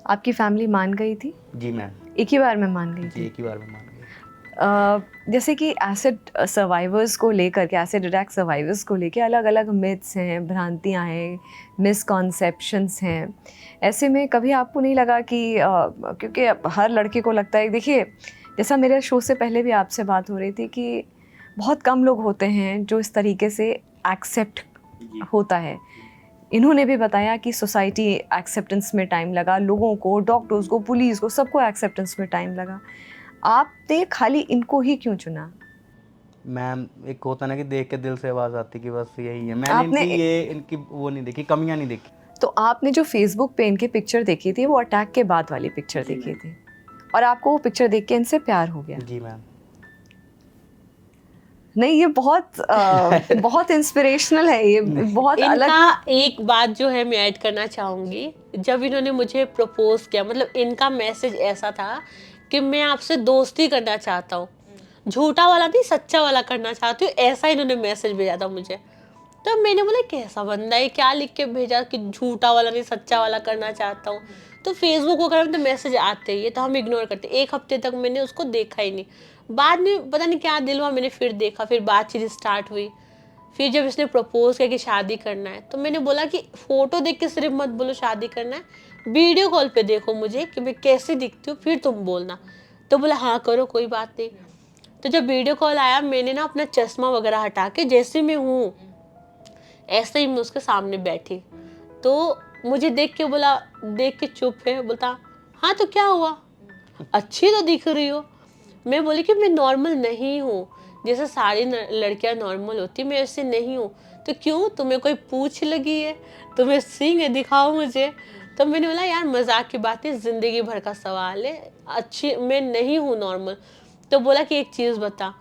आपकी फैमिली मान गई थी? जी मैम। एक ही बार में मान गई जी, थी? एक ही बार में मान गए। जैसे कि एसिड सर्वाइवर्स को लेकर के, एसिड अटैक सर्वाइवर्स को लेकर अलग अलग मिथ्स हैं, भ्रांतियां हैं, मिसकॉन्सेप्शंस हैं। ऐसे में कभी आपको नहीं लगा कि क्योंकि अब हर लड़के को लगता है, देखिए जैसा मेरे शो से पहले भी आपसे बात हो रही थी कि बहुत कम लोग होते हैं जो इस तरीके से एक्सेप्ट होता है। इन्होंने भी बताया कि सोसाइटी एक्सेप्टेंस में टाइम लगा, लोगों को, डॉक्टर्स को, पुलिस को, सबको एक्सेप्टेंस में टाइम लगा। आपने खाली इनको ही क्यों चुना? मैम, एक होता ना कि देख के दिल से आवाज़ आती कि बस यही है। मैंने आपने इनकी वो नहीं देखी, कमियां नहीं देखी। तो आपने जो फेसबुक पे इनकी पिक्चर देखी थी वो अटैक के बाद वाली पिक्चर देखी थी, और आपको वो पिक्चर देख के इनसे प्यार हो गया? जी मैम। नहीं, ये बहुत इंस्पिरेशनल है, ये बहुत अलग। इनका एक बात जो है मैं ऐड करना चाहूँगी, जब इन्होंने मुझे प्रपोज किया, मतलब इनका मैसेज ऐसा था कि मैं आपसे दोस्ती करना चाहता हूँ, झूठा वाला नहीं सच्चा वाला करना चाहती हूँ, ऐसा इन्होंने मैसेज भेजा था मुझे। तो मैंने बोला कैसा बंदा है, क्या लिख के भेजा कि झूठा वाला नहीं सच्चा वाला करना चाहता हूँ। तो फेसबुक वगैरह में तो मैसेज आते ही है, तो हम इग्नोर करते। 1 हफ्ते तक मैंने उसको देखा ही नहीं। बाद में पता नहीं क्या दिल हुआ, मैंने फिर देखा, फिर बातचीत स्टार्ट हुई। फिर जब इसने प्रपोज किया कि शादी करना है, तो मैंने बोला कि फोटो देख के सिर्फ मत बोलो शादी करना है, वीडियो कॉल पे देखो मुझे कि मैं कैसी दिखती हूँ, फिर तुम बोलना। तो बोला हाँ करो, कोई बात नहीं। तो जब वीडियो कॉल आया, मैंने ना अपना चश्मा वगैरह हटा के, जैसे मैं हूँ ऐसे ही मैं उसके सामने बैठी। तो मुझे देख के बोला, देख के चुप है, बोलता हाँ तो क्या हुआ, अच्छी तो दिख रही हो। मैं बोली कि मैं नॉर्मल नहीं हूँ, जैसे सारी लड़कियां नॉर्मल होती, मैं ऐसे नहीं हूँ। तो क्यों, तुम्हें कोई पूछ लगी है, तुम्हें सींग है, दिखाओ मुझे। तो मैंने बोला यार मजाक की बात है, जिंदगी भर का सवाल है, अच्छी मैं नहीं हूँ नॉर्मल। तो बोला कि एक चीज़ बता,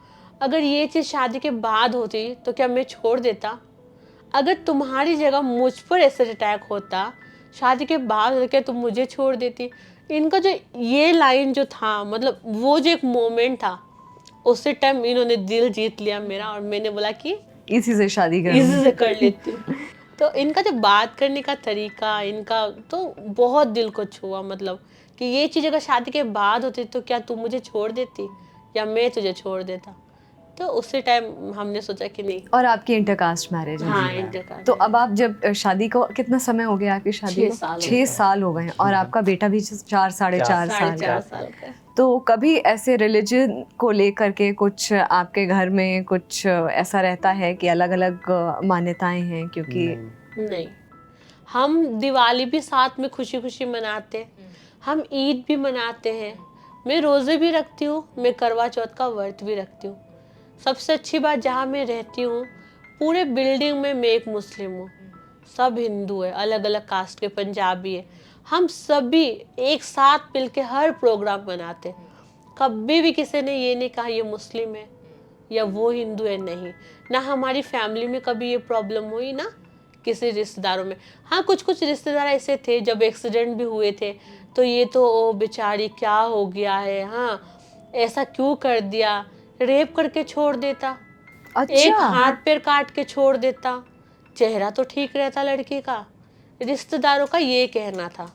अगर ये चीज़ शादी के बाद होती तो क्या मैं छोड़ देता? अगर तुम्हारी जगह मुझ पर एसिड अटैक होता शादी के बाद, क्या तुम मुझे छोड़ देती? इनका जो ये लाइन जो था, मतलब वो जो एक मोमेंट था, उसी टाइम इन्होंने दिल जीत लिया मेरा, और मैंने बोला कि इसी से शादी इसी करूं। से कर लेती हूँ। तो इनका जो बात करने का तरीका, इनका तो बहुत दिल को छुआ, मतलब कि ये चीज़ अगर शादी के बाद होती तो क्या तू मुझे छोड़ देती या मैं तुझे छोड़ देता? तो उसी टाइम हमने सोचा कि नहीं। और आपकी इंटरकास्ट मैरिज है? हाँ, इंटरकास्ट। तो अब आप जब शादी को, कितना समय हो गया आपकी शादी को? 6 साल हो गए हैं, और आपका बेटा भी 4 साढ़े 4 साल का। साल का। तो कभी ऐसे रिलीजन को लेकर के कुछ आपके घर में कुछ ऐसा रहता है कि अलग अलग मान्यताएं हैं? क्योंकि नहीं, हम दिवाली भी साथ में खुशी खुशी मनाते हैं, हम ईद भी मनाते हैं, मैं रोज़े भी रखती हूँ, मैं करवा चौथ का व्रत भी रखती हूँ। सबसे अच्छी बात, जहाँ मैं रहती हूँ पूरे बिल्डिंग में मैं एक मुस्लिम हूँ, सब हिंदू है, अलग अलग कास्ट के, पंजाबी है। हम सभी एक साथ मिलके हर प्रोग्राम मनाते हैं। कभी भी किसी ने ये नहीं कहा ये मुस्लिम है या वो हिंदू है, नहीं। ना हमारी फैमिली में कभी ये प्रॉब्लम हुई, ना किसी रिश्तेदारों में। हाँ, कुछ कुछ रिश्तेदार ऐसे थे जब एक्सीडेंट भी हुए थे, तो ये तो ओ बेचारी क्या हो गया है, हाँ ऐसा क्यों कर दिया, रेप करके छोड़ देता, एक हाथ पैर काट के छोड़ देता, चेहरा तो ठीक रहता लड़की का। रिश्तेदारों का ये कहना था।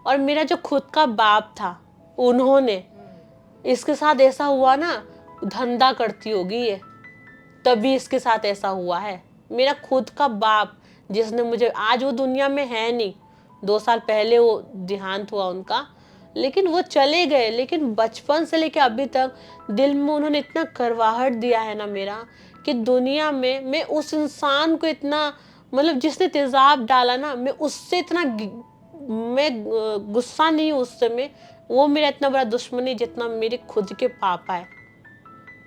और मेरा जो खुद का बाप था, उन्होंने इसके साथ ऐसा हुआ ना, धंधा करती होगी ये, तभी इसके साथ ऐसा हुआ है। मेरा खुद का बाप, जिसने मुझे, आज वो दुनिया में है नहीं, 2 साल पहले वो देहांत हुआ उनका, लेकिन वो चले गए, लेकिन बचपन से लेके अभी तक दिल में उन्होंने इतना करवाहट दिया है ना मेरा, कि दुनिया में मैं उस इंसान को इतना, मतलब जिसने तेजाब डाला ना, मैं उससे इतना गुस्सा नहीं हूँ उससे, मैं, वो मेरा इतना बड़ा दुश्मन है जितना मेरे खुद के पापा है।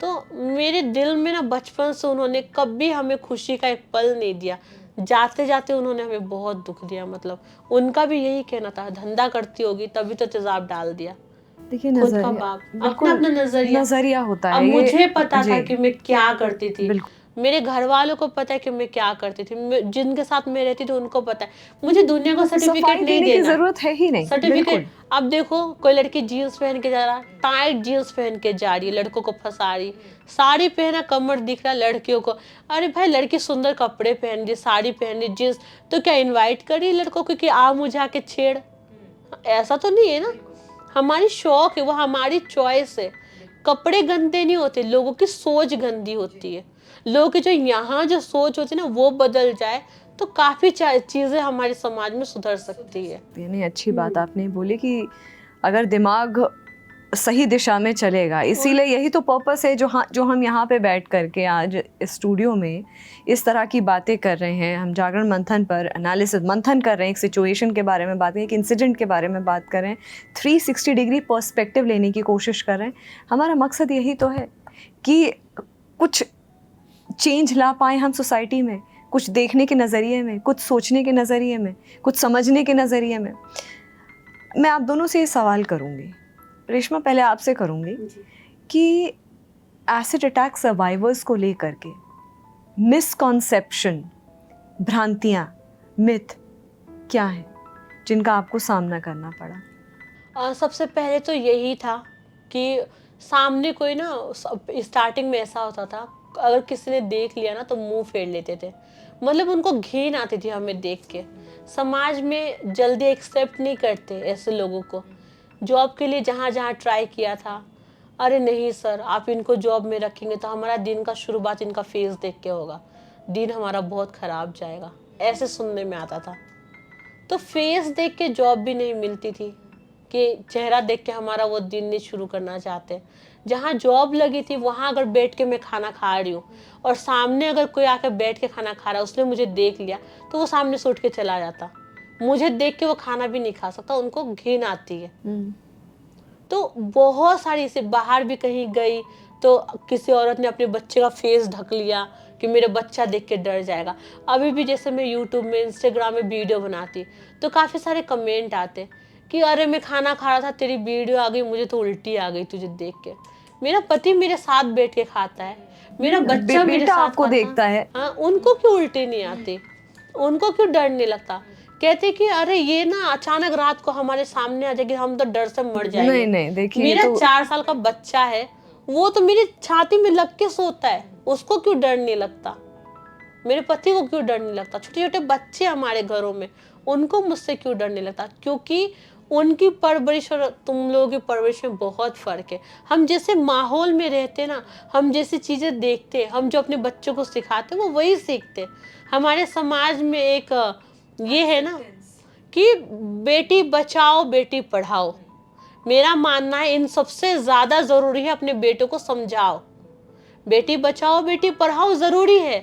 तो मेरे दिल में ना बचपन से उन्होंने कभी हमें खुशी का एक पल नहीं दिया, जाते जाते उन्होंने हमें बहुत दुख दिया। मतलब उनका भी यही कहना था, धंधा करती होगी तभी तो तेजाब डाल दिया। देखिए खुद का नजरिया, बाप, बिल्कुल अपना अपना नजरिया। नजरिया होता अब है ये। मुझे पता था जी, कि मैं क्या करती थी, बिल्कुल। मेरे घर वालों को पता है कि मैं क्या करती थी, जिनके साथ मैं रहती थी उनको पता है। मुझे दुनिया को सर्टिफिकेट सफाई नहीं देने की देना, जरूरत है ही नहीं, सर्टिफिकेट। बिल्कुल। अब देखो कोई लड़की जीन्स पहन के जा रहा, टाइट जीन्स पहन के जा रही है, लड़कों को फंसा रही, साड़ी पहना, कमर दिख रहा लड़कियों को। अरे भाई, लड़की सुंदर कपड़े पहन रही, साड़ी पहन रही, जीन्स, तो क्या इनवाइट करी लड़कों को कि आ मुझे आके छेड़? ऐसा तो नहीं है ना। हमारी शौक है, वो हमारी चॉइस है। कपड़े गंदे नहीं होते, लोगों की सोच गंदी होती है। लोगों की जो यहाँ जो सोच होती है ना, वो बदल जाए तो काफी चीजें हमारे समाज में सुधर सकती है। नहीं, अच्छी बात आपने बोली कि अगर दिमाग सही दिशा में चलेगा, इसीलिए यही तो पर्पस है जो हम यहाँ पे बैठ करके आज इस स्टूडियो में इस तरह की बातें कर रहे हैं। हम जागरण मंथन पर एनालिसिस मंथन कर रहे हैं, एक सिचुएशन के बारे में बात करें, एक इंसिडेंट के बारे में बात करें, 360 डिग्री पर्सपेक्टिव लेने की कोशिश कर रहे हैं। हमारा मकसद यही तो है कि कुछ चेंज ला पाएँ हम सोसाइटी में, कुछ देखने के नज़रिए में, कुछ सोचने के नज़रिए में, कुछ समझने के नज़रिए में। मैं आप दोनों से ये सवाल करूँगी, रेशमा पहले आपसे करूँगी कि एसिड अटैक सर्वाइवर्स को लेकर के मिसकॉन्सेप्शन, भ्रांतियाँ, मिथ क्या है जिनका आपको सामना करना पड़ा? सबसे पहले तो यही था कि सामने कोई ना, स्टार्टिंग में ऐसा होता था, अगर किसी ने देख लिया ना तो मुंह फेर लेते थे। मतलब उनको घिन आती थी हमें देख के। समाज में जल्दी एक्सेप्ट नहीं करते ऐसे लोगों को। जॉब के लिए जहाँ जहाँ ट्राई किया था, अरे नहीं सर, आप इनको जॉब में रखेंगे तो हमारा दिन का शुरुआत इनका फेस देख के होगा, दिन हमारा बहुत खराब जाएगा, ऐसे सुनने में आता था। तो फेस देख के जॉब भी नहीं मिलती थी, कि चेहरा देख के हमारा वो दिन नहीं शुरू करना चाहते। जहाँ जॉब लगी थी वहाँ अगर बैठ के मैं खाना खा रही हूँ और सामने अगर कोई आकर बैठ के खाना खा रहा है, उसने मुझे देख लिया तो वो सामने से उठ के चला जाता। मुझे देख के वो खाना भी नहीं खा सकता, उनको घिन आती है। तो बहुत सारी, से बाहर भी कहीं गई तो किसी औरत ने अपने बच्चे का फेस ढक लिया कि मेरे बच्चा देख के डर जाएगा। अभी भी जैसे मैं यूट्यूब में, इंस्टाग्राम में वीडियो बनाती तो काफ़ी सारे कमेंट आते कि अरे मैं खाना खा रहा था, तेरी वीडियो आ गई, मुझे तो उल्टी आ गई तुझे देख के। मेरा पति मेरे साथ बैठ के खाता है, मेरा बच्चा मेरे साथ आपको देखता है। हाँ, उनको क्यों उल्टी नहीं आती? उनको क्यों डर नहीं लगता? कहते कि अरे ये ना अचानक रात को हमारे सामने आ जाएगी, हम तो डर से मर जाएंगे। नहीं नहीं, देखिए मेरा तो 4 साल का बच्चा है, वो तो मेरी छाती में लग के सोता है, उसको क्यों डर नहीं लगता? मेरे पति को क्यों डर नहीं लगता? छोटे छोटे बच्चे हमारे घरों में, उनको मुझसे क्यों डर नहीं लगता? क्योंकि उनकी परवरिश और तुम लोगों की परवरिश में बहुत फर्क है। हम जैसे माहौल में रहते ना, हम जैसी चीजें देखते, हम जो अपने बच्चों को सिखाते वो वही सीखते। हमारे समाज में एक ये है ना कि बेटी बचाओ बेटी पढ़ाओ। मेरा मानना है इन सबसे ज्यादा जरूरी है अपने बेटों को समझाओ। बेटी बचाओ बेटी पढ़ाओ जरूरी है,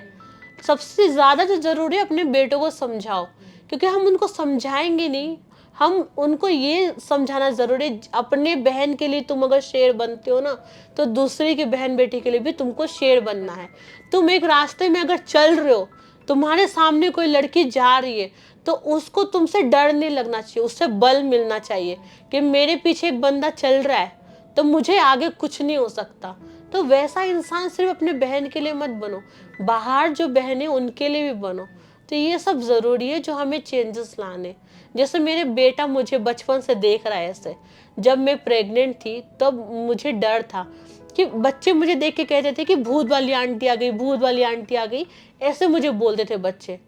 सबसे ज्यादा जो जरूरी है अपने बेटों को समझाओ। क्योंकि हम उनको समझाएंगे नहीं, हम उनको ये समझाना जरूरी है, अपने बहन के लिए तुम अगर शेर बनते हो ना, तो दूसरी की बहन बेटी के लिए भी तुमको शेर बनना है। तुम एक रास्ते में अगर चल रहे हो, तुम्हारे सामने कोई लड़की जा रही है, तो उसको तुमसे डर नहीं लगना चाहिए, उससे बल मिलना चाहिए कि मेरे पीछे एक बंदा चल रहा है तो मुझे आगे कुछ नहीं हो सकता। तो वैसा इंसान सिर्फ अपने बहन के लिए मत बनो, बाहर जो बहन है उनके लिए भी बनो। तो ये सब ज़रूरी है जो हमें चेंजेस लाने। जैसे मेरे बेटा मुझे बचपन से देख रहा है ऐसे, जब मैं प्रेग्नेंट थी तब मुझे डर था कि बच्चे मुझे देख के कहते थे कि भूत वाली आंटी आ गई, भूत वाली आंटी आ गई, ऐसे मुझे बोलते थे बच्चे।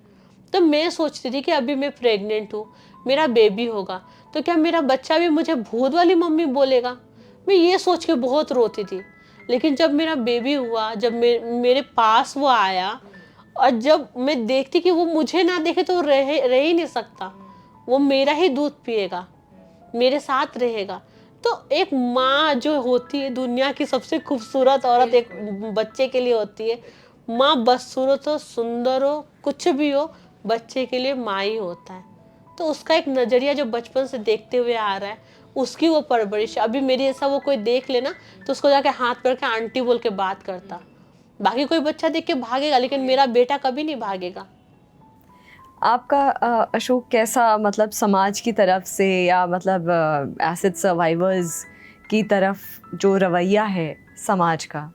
तो मैं सोचती थी कि अभी मैं प्रेग्नेंट हूँ, मेरा बेबी होगा, तो क्या मेरा बच्चा भी मुझे भूत वाली मम्मी बोलेगा? मैं ये सोच के बहुत रोती थी। लेकिन जब मेरा बेबी हुआ, जब मेरे पास वो आया, और जब मैं देखती कि वो मुझे ना देखे तो रह ही नहीं सकता, वो मेरा ही दूध पिएगा, मेरे साथ रहेगा। तो एक माँ जो होती है दुनिया की सबसे खूबसूरत औरत एक बच्चे के लिए होती है। माँ बदसूरत हो, सुंदर हो, कुछ भी हो, बच्चे के लिए माँ ही होता है। तो उसका एक नज़रिया जो बचपन से देखते हुए आ रहा है, उसकी वो परवरिश। अभी मेरी ऐसा वो कोई देख लेना तो उसको जाके हाथ पकड़ के आंटी बोल के बात करता। बाकी कोई बच्चा देख के भागेगा, लेकिन मेरा बेटा कभी नहीं भागेगा। आपका अशोक कैसा, मतलब समाज की तरफ से या मतलब एसिड सर्वाइवर्स की तरफ जो रवैया है समाज का,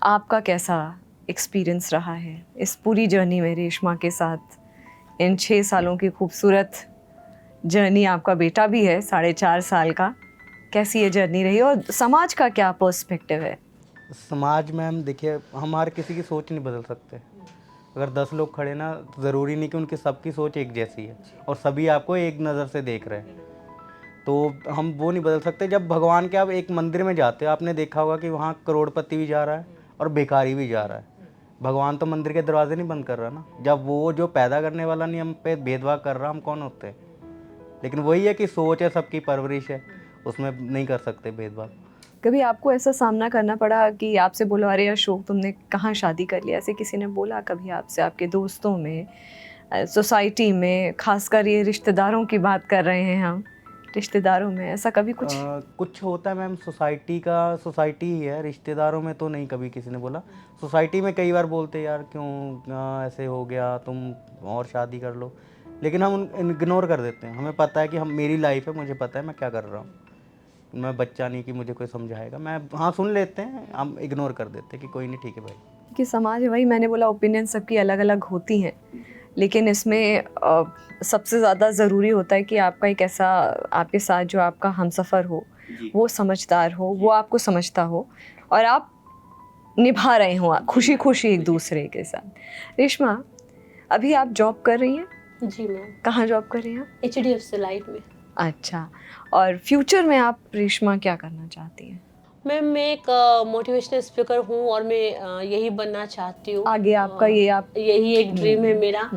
आपका कैसा एक्सपीरियंस रहा है इस पूरी जर्नी में रेशमा के साथ? इन 6 सालों की खूबसूरत जर्नी, आपका बेटा भी है 4.5 साल का, कैसी ये जर्नी रही और समाज का क्या पर्सपेक्टिव है? समाज में हम देखिए, हमारे किसी की सोच नहीं बदल सकते। अगर 10 लोग खड़े ना, तो ज़रूरी नहीं कि उनकी सबकी सोच एक जैसी है और सभी आपको एक नज़र से देख रहे हैं, तो हम वो नहीं बदल सकते। जब भगवान के आप एक मंदिर में जाते हो, आपने देखा होगा कि वहाँ करोड़पति भी जा रहा है और भिखारी भी जा रहा है। भगवान तो मंदिर के दरवाजे नहीं बंद कर रहा ना। जब वो जो पैदा करने वाला नहीं हम पे भेदभाव कर रहा, हम कौन होते हैं? लेकिन वही है कि सोच है, सबकी परवरिश है, उसमें नहीं कर सकते भेदभाव। कभी आपको ऐसा सामना करना पड़ा कि आपसे बोला अरे अशोक तुमने कहाँ शादी कर लिया, ऐसे किसी ने बोला कभी आपसे, आपके दोस्तों में, सोसाइटी में, खासकर ये रिश्तेदारों की बात कर रहे हैं हम, रिश्तेदारों में ऐसा कभी कुछ? कुछ होता है मैम, सोसाइटी ही है, रिश्तेदारों में तो नहीं कभी किसी ने बोला। सोसाइटी में कई बार बोलते यार क्यों ऐसे हो गया, तुम और शादी कर लो, लेकिन हम इग्नोर कर देते हैं। हमें पता है कि हम, मेरी लाइफ है, मुझे पता है मैं क्या कर रहा हूँ। मैं बच्चा नहीं कि मुझे कोई समझाएगा। मैं हाँ सुन लेते हैं, हम इग्नोर कर देते हैं कि कोई नहीं, ठीक है भाई। कि समाज है, वही मैंने बोला, ओपिनियन सबकी अलग अलग होती हैं, लेकिन इसमें सबसे ज़्यादा ज़रूरी होता है कि आपका एक ऐसा, आपके साथ जो आपका हमसफ़र हो, वो समझदार हो, वो आपको समझता हो और आप निभा रहे हो खुशी खुशी एक दूसरे के साथ। रेशमा, अभी आप जॉब कर रही हैं? जी मैम। कहाँ जॉब कर रही हैं आप? HDFC लाइफ में। अच्छा, और फ्यूचर में आप रेशमा क्या करना चाहती हैं? मैम मैं एक मोटिवेशनल स्पीकर हूँ और मैं यही बनना चाहती हूँ। आगे आपका ये आप यही एक ड्रीम है मेरा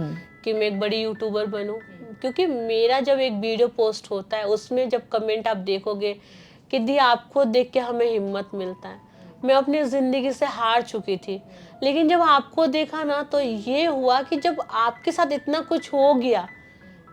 कि मैं एक बड़ी यूट्यूबर बनूँ। क्योंकि मेरा जब एक वीडियो पोस्ट होता है, उसमें जब कमेंट आप देखोगे कि दी आपको देख के हमें हिम्मत मिलता है। मैं अपनी ज़िंदगी से हार चुकी थी, लेकिन जब आपको देखा ना तो ये हुआ कि जब आपके साथ इतना कुछ हो गया,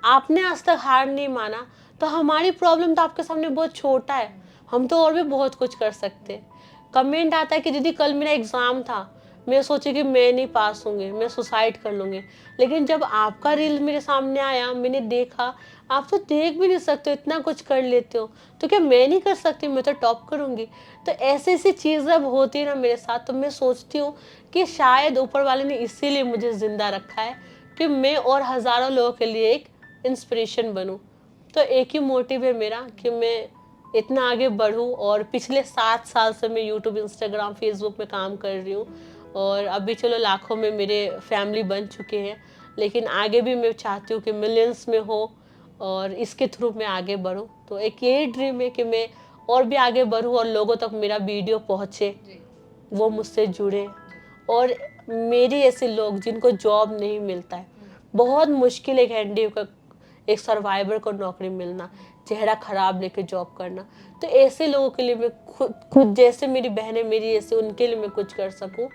आपने आज तक हार नहीं माना, तो हमारी प्रॉब्लम तो आपके सामने बहुत छोटा है। हम तो और भी बहुत कुछ कर सकते हैं। कमेंट आता है कि दीदी कल मेरा एग्ज़ाम था, मैं सोची कि मैं नहीं पास होंगे, मैं सुसाइड कर लूँगी। लेकिन जब आपका रील मेरे सामने आया, मैंने देखा आप तो देख भी नहीं सकते, इतना कुछ कर लेते हो, तो क्या मैं नहीं कर सकती? मैं तो टॉप करूँगी। तो ऐसी ऐसी चीज़ें अब होती है ना मेरे साथ, तो मैं सोचती हूँ कि शायद ऊपर वाले ने इसीलिए मुझे ज़िंदा रखा है कि मैं और हज़ारों लोगों के लिए एक इंस्पिरेशन बनूँ। तो एक ही मोटिव है मेरा कि मैं इतना आगे बढ़ूँ। और पिछले 7 साल से मैं यूट्यूब, इंस्टाग्राम, फेसबुक में काम कर रही हूँ और अभी चलो लाखों में मेरे फैमिली बन चुके हैं, लेकिन आगे भी मैं चाहती हूँ कि मिलियंस में हो और इसके थ्रू मैं आगे बढ़ूँ। तो एक यही ड्रीम है कि मैं और भी आगे बढ़ूँ और लोगों तक मेरा वीडियो पहुँचे, वो मुझसे जुड़े। और मेरी ऐसे लोग जिनको जॉब नहीं मिलता है, बहुत मुश्किल एक हैंडीकैप, एक सर्वाइवर को नौकरी मिलना, चेहरा खराब लेके जॉब करना, तो ऐसे लोगों के लिए मैं खुद जैसे मेरी बहनें मेरी ऐसे, उनके लिए मैं कुछ कर सकूं,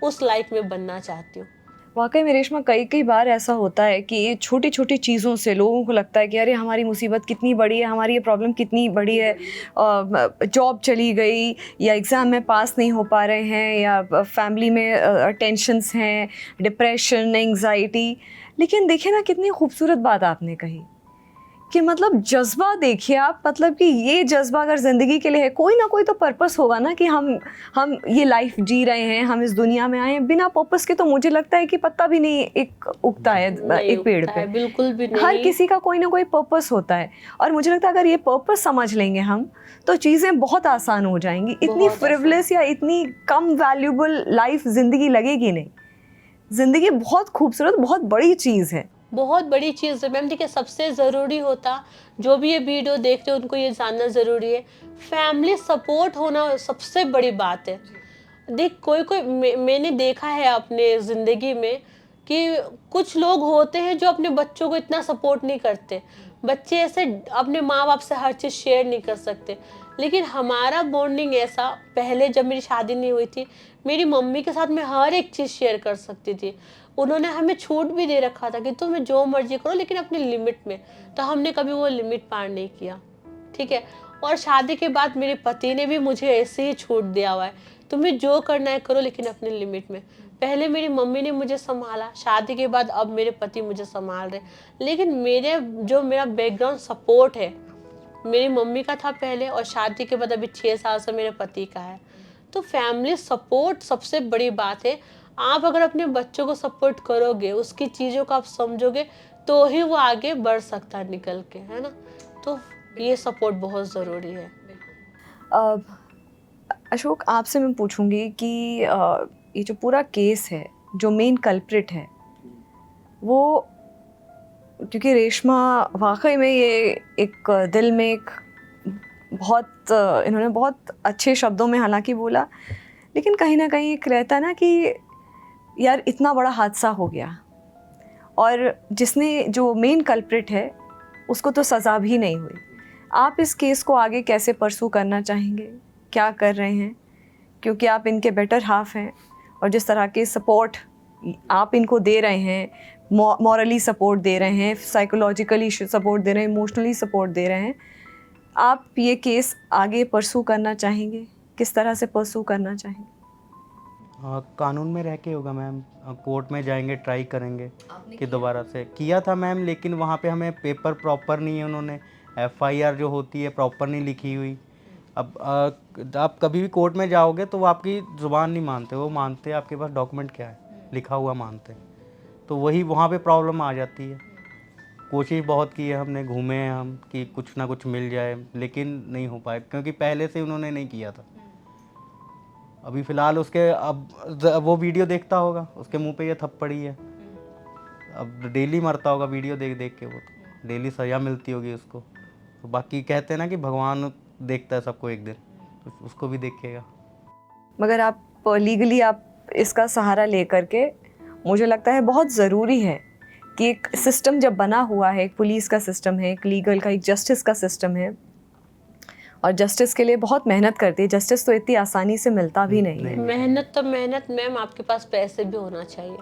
उस लाइफ में बनना चाहती हूँ। वाकई में रेशमा, कई बार ऐसा होता है कि ये छोटी छोटी चीज़ों से लोगों को लगता है कि अरे हमारी मुसीबत कितनी बड़ी है, हमारी ये प्रॉब्लम कितनी बड़ी है, जॉब चली गई या एग्ज़ाम में पास नहीं हो पा रहे हैं या फैमिली में टेंशन्स हैं, डिप्रेशन, एंग्जाइटी। लेकिन देखिए ना, कितनी खूबसूरत बात आपने कही कि मतलब जज्बा देखिए आप, मतलब कि ये जज्बा अगर ज़िंदगी के लिए है, कोई ना कोई तो पर्पस होगा ना कि हम ये लाइफ जी रहे हैं, हम इस दुनिया में आए हैं। बिना पर्पस के तो मुझे लगता है कि पत्ता भी नहीं एक उगता है एक पेड़ पे, बिल्कुल भी नहीं। हर किसी का कोई ना कोई पर्पस होता है और मुझे लगता है अगर ये पर्पस समझ लेंगे हम तो चीज़ें बहुत आसान हो जाएंगी। इतनी फ्रिवलेस या इतनी कम वैल्यूबल लाइफ ज़िंदगी लगेगी नहीं। ज़िंदगी बहुत खूबसूरत, बहुत बड़ी चीज़ है, बहुत बड़ी चीज़ है मैम। देखिए सबसे ज़रूरी होता, जो भी ये वीडियो देख रहे हो उनको ये जानना ज़रूरी है, फैमिली सपोर्ट होना सबसे बड़ी बात है। देख कोई मैंने देखा है अपने ज़िंदगी में कि कुछ लोग होते हैं जो अपने बच्चों को इतना सपोर्ट नहीं करते। बच्चे ऐसे अपने माँ बाप से हर चीज़ शेयर नहीं कर सकते, लेकिन हमारा बॉन्डिंग ऐसा, पहले जब मेरी शादी नहीं हुई थी, मेरी मम्मी के साथ मैं हर एक चीज़ शेयर कर सकती थी। उन्होंने हमें छूट भी दे रखा था कि तुम्हें जो मर्जी करो, लेकिन अपनी लिमिट में। तो हमने कभी वो लिमिट पार नहीं किया, ठीक है। और शादी के बाद मेरे पति ने भी मुझे ऐसे ही छूट दिया हुआ है, तुम्हें जो करना है करो, लेकिन अपनी लिमिट में। पहले मेरी मम्मी ने मुझे संभाला, शादी के बाद अब मेरे पति मुझे संभाल रहे। लेकिन मेरा बैकग्राउंड सपोर्ट है, मेरी मम्मी का था पहले, और शादी के बाद अभी 6 साल से मेरे पति का है। तो फैमिली सपोर्ट सबसे बड़ी बात है। आप अगर अपने बच्चों को सपोर्ट करोगे, उसकी चीज़ों को आप समझोगे, तो ही वो आगे बढ़ सकता है निकल के, है ना। तो ये सपोर्ट बहुत ज़रूरी है। अशोक, आपसे मैं पूछूंगी कि ये जो पूरा केस है, जो मेन कल्प्रिट है वो, क्योंकि रेशमा वाकई में ये एक दिल में एक बहुत इन्होंने बहुत अच्छे शब्दों में हालांकि बोला, लेकिन कहीं ना कहीं एक रहता है ना कि यार इतना बड़ा हादसा हो गया और जिसने जो मेन कल्प्रिट है उसको तो सज़ा भी नहीं हुई। आप इस केस को आगे कैसे परसू करना चाहेंगे, क्या कर रहे हैं? क्योंकि आप इनके बेटर हाफ हैं और जिस तरह के सपोर्ट आप इनको दे रहे हैं, मॉरली सपोर्ट दे रहे हैं, साइकोलॉजिकली सपोर्ट दे रहे हैं, इमोशनली सपोर्ट दे रहे हैं, आप ये केस आगे परसू करना चाहेंगे? किस तरह से परसू करना चाहेंगे? कानून में रह के होगा मैम, कोर्ट में जाएंगे, ट्राई करेंगे कि दोबारा से। किया था मैम, लेकिन वहाँ पे हमें पेपर प्रॉपर नहीं है, उन्होंने FIR जो होती है प्रॉपर नहीं लिखी हुई। अब आप कभी भी कोर्ट में जाओगे तो वो आपकी ज़ुबान नहीं मानते, वो मानते आपके पास डॉक्यूमेंट क्या है लिखा हुआ मानते। तो वही वहाँ पे प्रॉब्लम आ जाती है। कोशिश बहुत की है हमने, घूमे हैं हम कि कुछ ना कुछ मिल जाए, लेकिन नहीं हो पाए क्योंकि पहले से उन्होंने नहीं किया था। अभी फ़िलहाल उसके अब वो वीडियो देखता होगा, उसके मुंह पे ये थप्पड़ी है, अब डेली मरता होगा वीडियो देख देख के, वो तो डेली सज़ा मिलती होगी उसको। तो बाकी कहते हैं ना कि भगवान देखता है सबको एक दिन, तो उसको भी देखेगा। मगर आप लीगली आप इसका सहारा लेकर के, मुझे लगता है बहुत ज़रूरी है कि एक सिस्टम जब बना हुआ है, एक पुलिस का सिस्टम है, एक लीगल का, एक जस्टिस का सिस्टम है, और जस्टिस के लिए बहुत मेहनत करती है। जस्टिस तो इतनी आसानी से मिलता भी नहीं है। मेहनत तो मेहनत मैम, आपके पास पैसे भी होना चाहिए।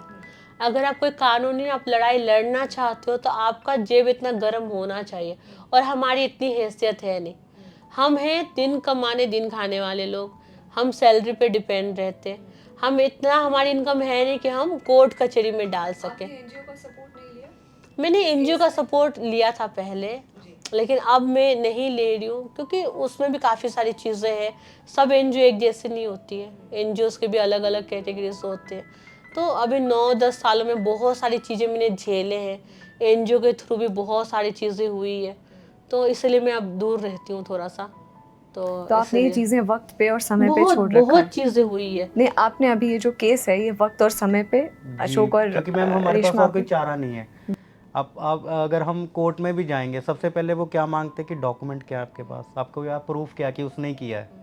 अगर आप कोई कानूनी आप लड़ाई लड़ना चाहते हो तो आपका जेब इतना गर्म होना चाहिए, और हमारी इतनी हैसियत है नहीं। हम हैं दिन कमाने दिन खाने वाले लोग, हम सैलरी पे डिपेंड रहते हैं। हम इतना, हमारी इनकम है नहीं कि हम कोर्ट कचहरी में डाल सकें। मैंने NGO का सपोर्ट लिया था पहले, लेकिन अब मैं नहीं ले रही हूँ, क्योंकि उसमें भी काफ़ी सारी चीज़ें हैं। सब NGO एक जैसे नहीं होती है, NGOs के भी अलग अलग कैटेगरीज होते हैं। तो अभी 9-10 सालों में बहुत सारी चीज़ें मैंने झेले हैं, NGO के थ्रू भी बहुत सारी चीज़ें हुई है, तो इसलिए मैं अब दूर रहती हूँ थोड़ा सा। तो आपने ये चीज़ें वक्त पे और समय पे छोड़ रखा बहुत है। चीज़ें हुई है। नहीं, आपने अभी ये जो केस है ये वक्त और समय पे अशोक और क्योंकि मैम हमारे पास रेशमा और कोई चारा नहीं है। अब अगर हम कोर्ट में भी जाएंगे, सबसे पहले वो क्या मांगते हैं कि डॉक्यूमेंट क्या है आपके पास, आपको क्या प्रूफ क्या कि उसने किया है।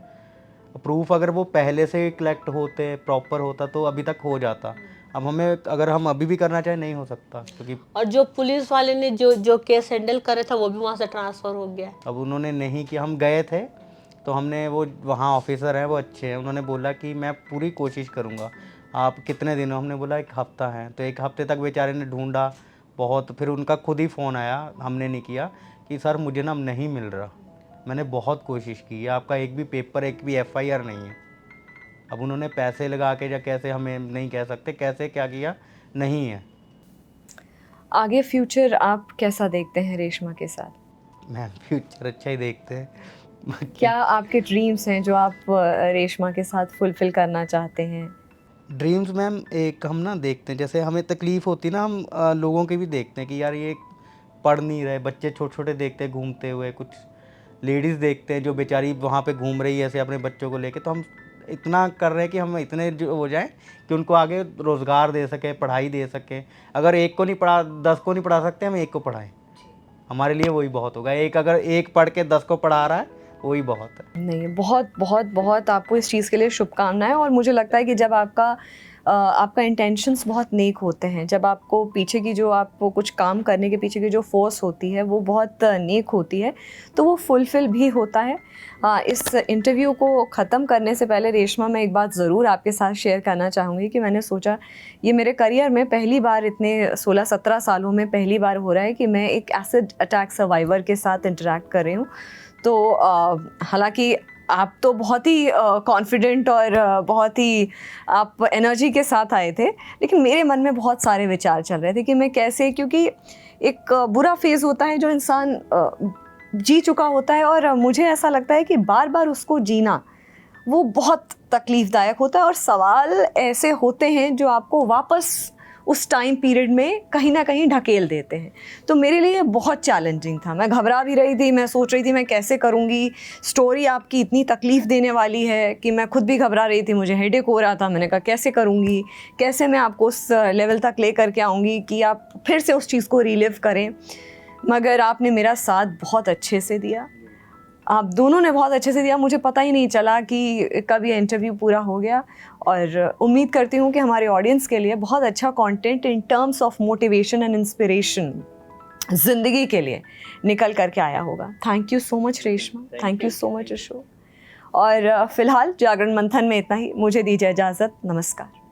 प्रूफ अगर वो पहले से कलेक्ट होते, प्रॉपर होता तो अभी तक हो जाता। अब हमें अगर हम अभी भी करना चाहें नहीं हो सकता, क्योंकि और जो पुलिस वाले ने जो केस हैंडल करे था वो भी वहाँ से ट्रांसफ़र हो गया। अब उन्होंने नहीं किया। हम गए थे तो हमने, वो वहाँ ऑफिसर हैं वो अच्छे हैं, उन्होंने बोला कि मैं पूरी कोशिश करूँगा। आप कितने दिन हो? हमने बोला 1 हफ़्ता है। तो 1 हफ़्ते तक बेचारे ने ढूंढा बहुत, फिर उनका खुद ही फ़ोन आया, हमने नहीं किया, कि सर मुझे ना नहीं मिल रहा। मैंने बहुत कोशिश की है, आपका एक भी पेपर, एक भी FIR नहीं है। अब उन्होंने पैसे लगा के या कैसे, हमें नहीं कह सकते कैसे क्या किया, नहीं है। आगे फ्यूचर आप कैसा देखते हैं रेशमा के साथ? मैम फ्यूचर अच्छा ही देखते हैं। क्या आपके ड्रीम्स हैं जो आप रेशमा के साथ फुलफिल करना चाहते हैं? ड्रीम्स मैम एक हम ना देखते हैं, जैसे हमें तकलीफ़ होती है ना, हम लोगों के भी देखते हैं कि यार ये पढ़ नहीं रहे बच्चे, छोटे छोटे देखते हैं घूमते हुए, कुछ लेडीज़ देखते हैं जो बेचारी वहाँ पे घूम रही है ऐसे अपने बच्चों को लेके। तो हम इतना कर रहे हैं कि हम इतने जो हो जाएं कि उनको आगे रोज़गार दे सके, पढ़ाई दे सके। अगर एक को नहीं पढ़ा, 10 को नहीं पढ़ा सकते, हम एक को पढ़ाएं, हमारे लिए वही बहुत होगा। एक अगर एक पढ़ के 10 को पढ़ा रहा है वही बहुत है। नहीं, बहुत बहुत बहुत आपको इस चीज़ के लिए शुभकामनाएं। और मुझे लगता है कि जब आपका आपका इंटेंशंस बहुत नेक होते हैं, जब आपको पीछे की जो आपको कुछ काम करने के पीछे की जो फोर्स होती है वो बहुत नेक होती है, तो वो फुलफ़िल भी होता है। इस इंटरव्यू को ख़त्म करने से पहले रेशमा, मैं एक बात ज़रूर आपके साथ शेयर करना चाहूँगी कि मैंने सोचा ये मेरे करियर में पहली बार, इतने 16-17 सालों में पहली बार हो रहा है कि मैं एक एसिड अटैक सर्वाइवर के साथ इंटरेक्ट कर रही हूँ। तो हालांकि आप तो बहुत ही कॉन्फिडेंट और बहुत ही आप एनर्जी के साथ आए थे, लेकिन मेरे मन में बहुत सारे विचार चल रहे थे कि मैं कैसे, क्योंकि एक बुरा फेज़ होता है जो इंसान जी चुका होता है, और मुझे ऐसा लगता है कि बार बार उसको जीना वो बहुत तकलीफ़दायक होता है, और सवाल ऐसे होते हैं जो आपको वापस उस टाइम पीरियड में कहीं ना कहीं ढकेल देते हैं। तो मेरे लिए बहुत चैलेंजिंग था, मैं घबरा भी रही थी, मैं सोच रही थी मैं कैसे करूँगी, स्टोरी आपकी इतनी तकलीफ़ देने वाली है कि मैं खुद भी घबरा रही थी, मुझे हेडेक हो रहा था। मैंने कहा कैसे करूँगी, कैसे मैं आपको उस लेवल तक ले करके आऊँगी कि आप फिर से उस चीज़ को रिलिव करें। मगर आपने मेरा साथ बहुत अच्छे से दिया, आप दोनों ने बहुत अच्छे से दिया, मुझे पता ही नहीं चला कि कब ये इंटरव्यू पूरा हो गया। और उम्मीद करती हूँ कि हमारे ऑडियंस के लिए बहुत अच्छा content in terms of motivation and inspiration ज़िंदगी के लिए निकल करके आया होगा। Thank you so much Reshma, thank you so much Ashok. और फ़िलहाल जागरण मंथन में इतना ही, मुझे दीजिए इजाज़त, नमस्कार।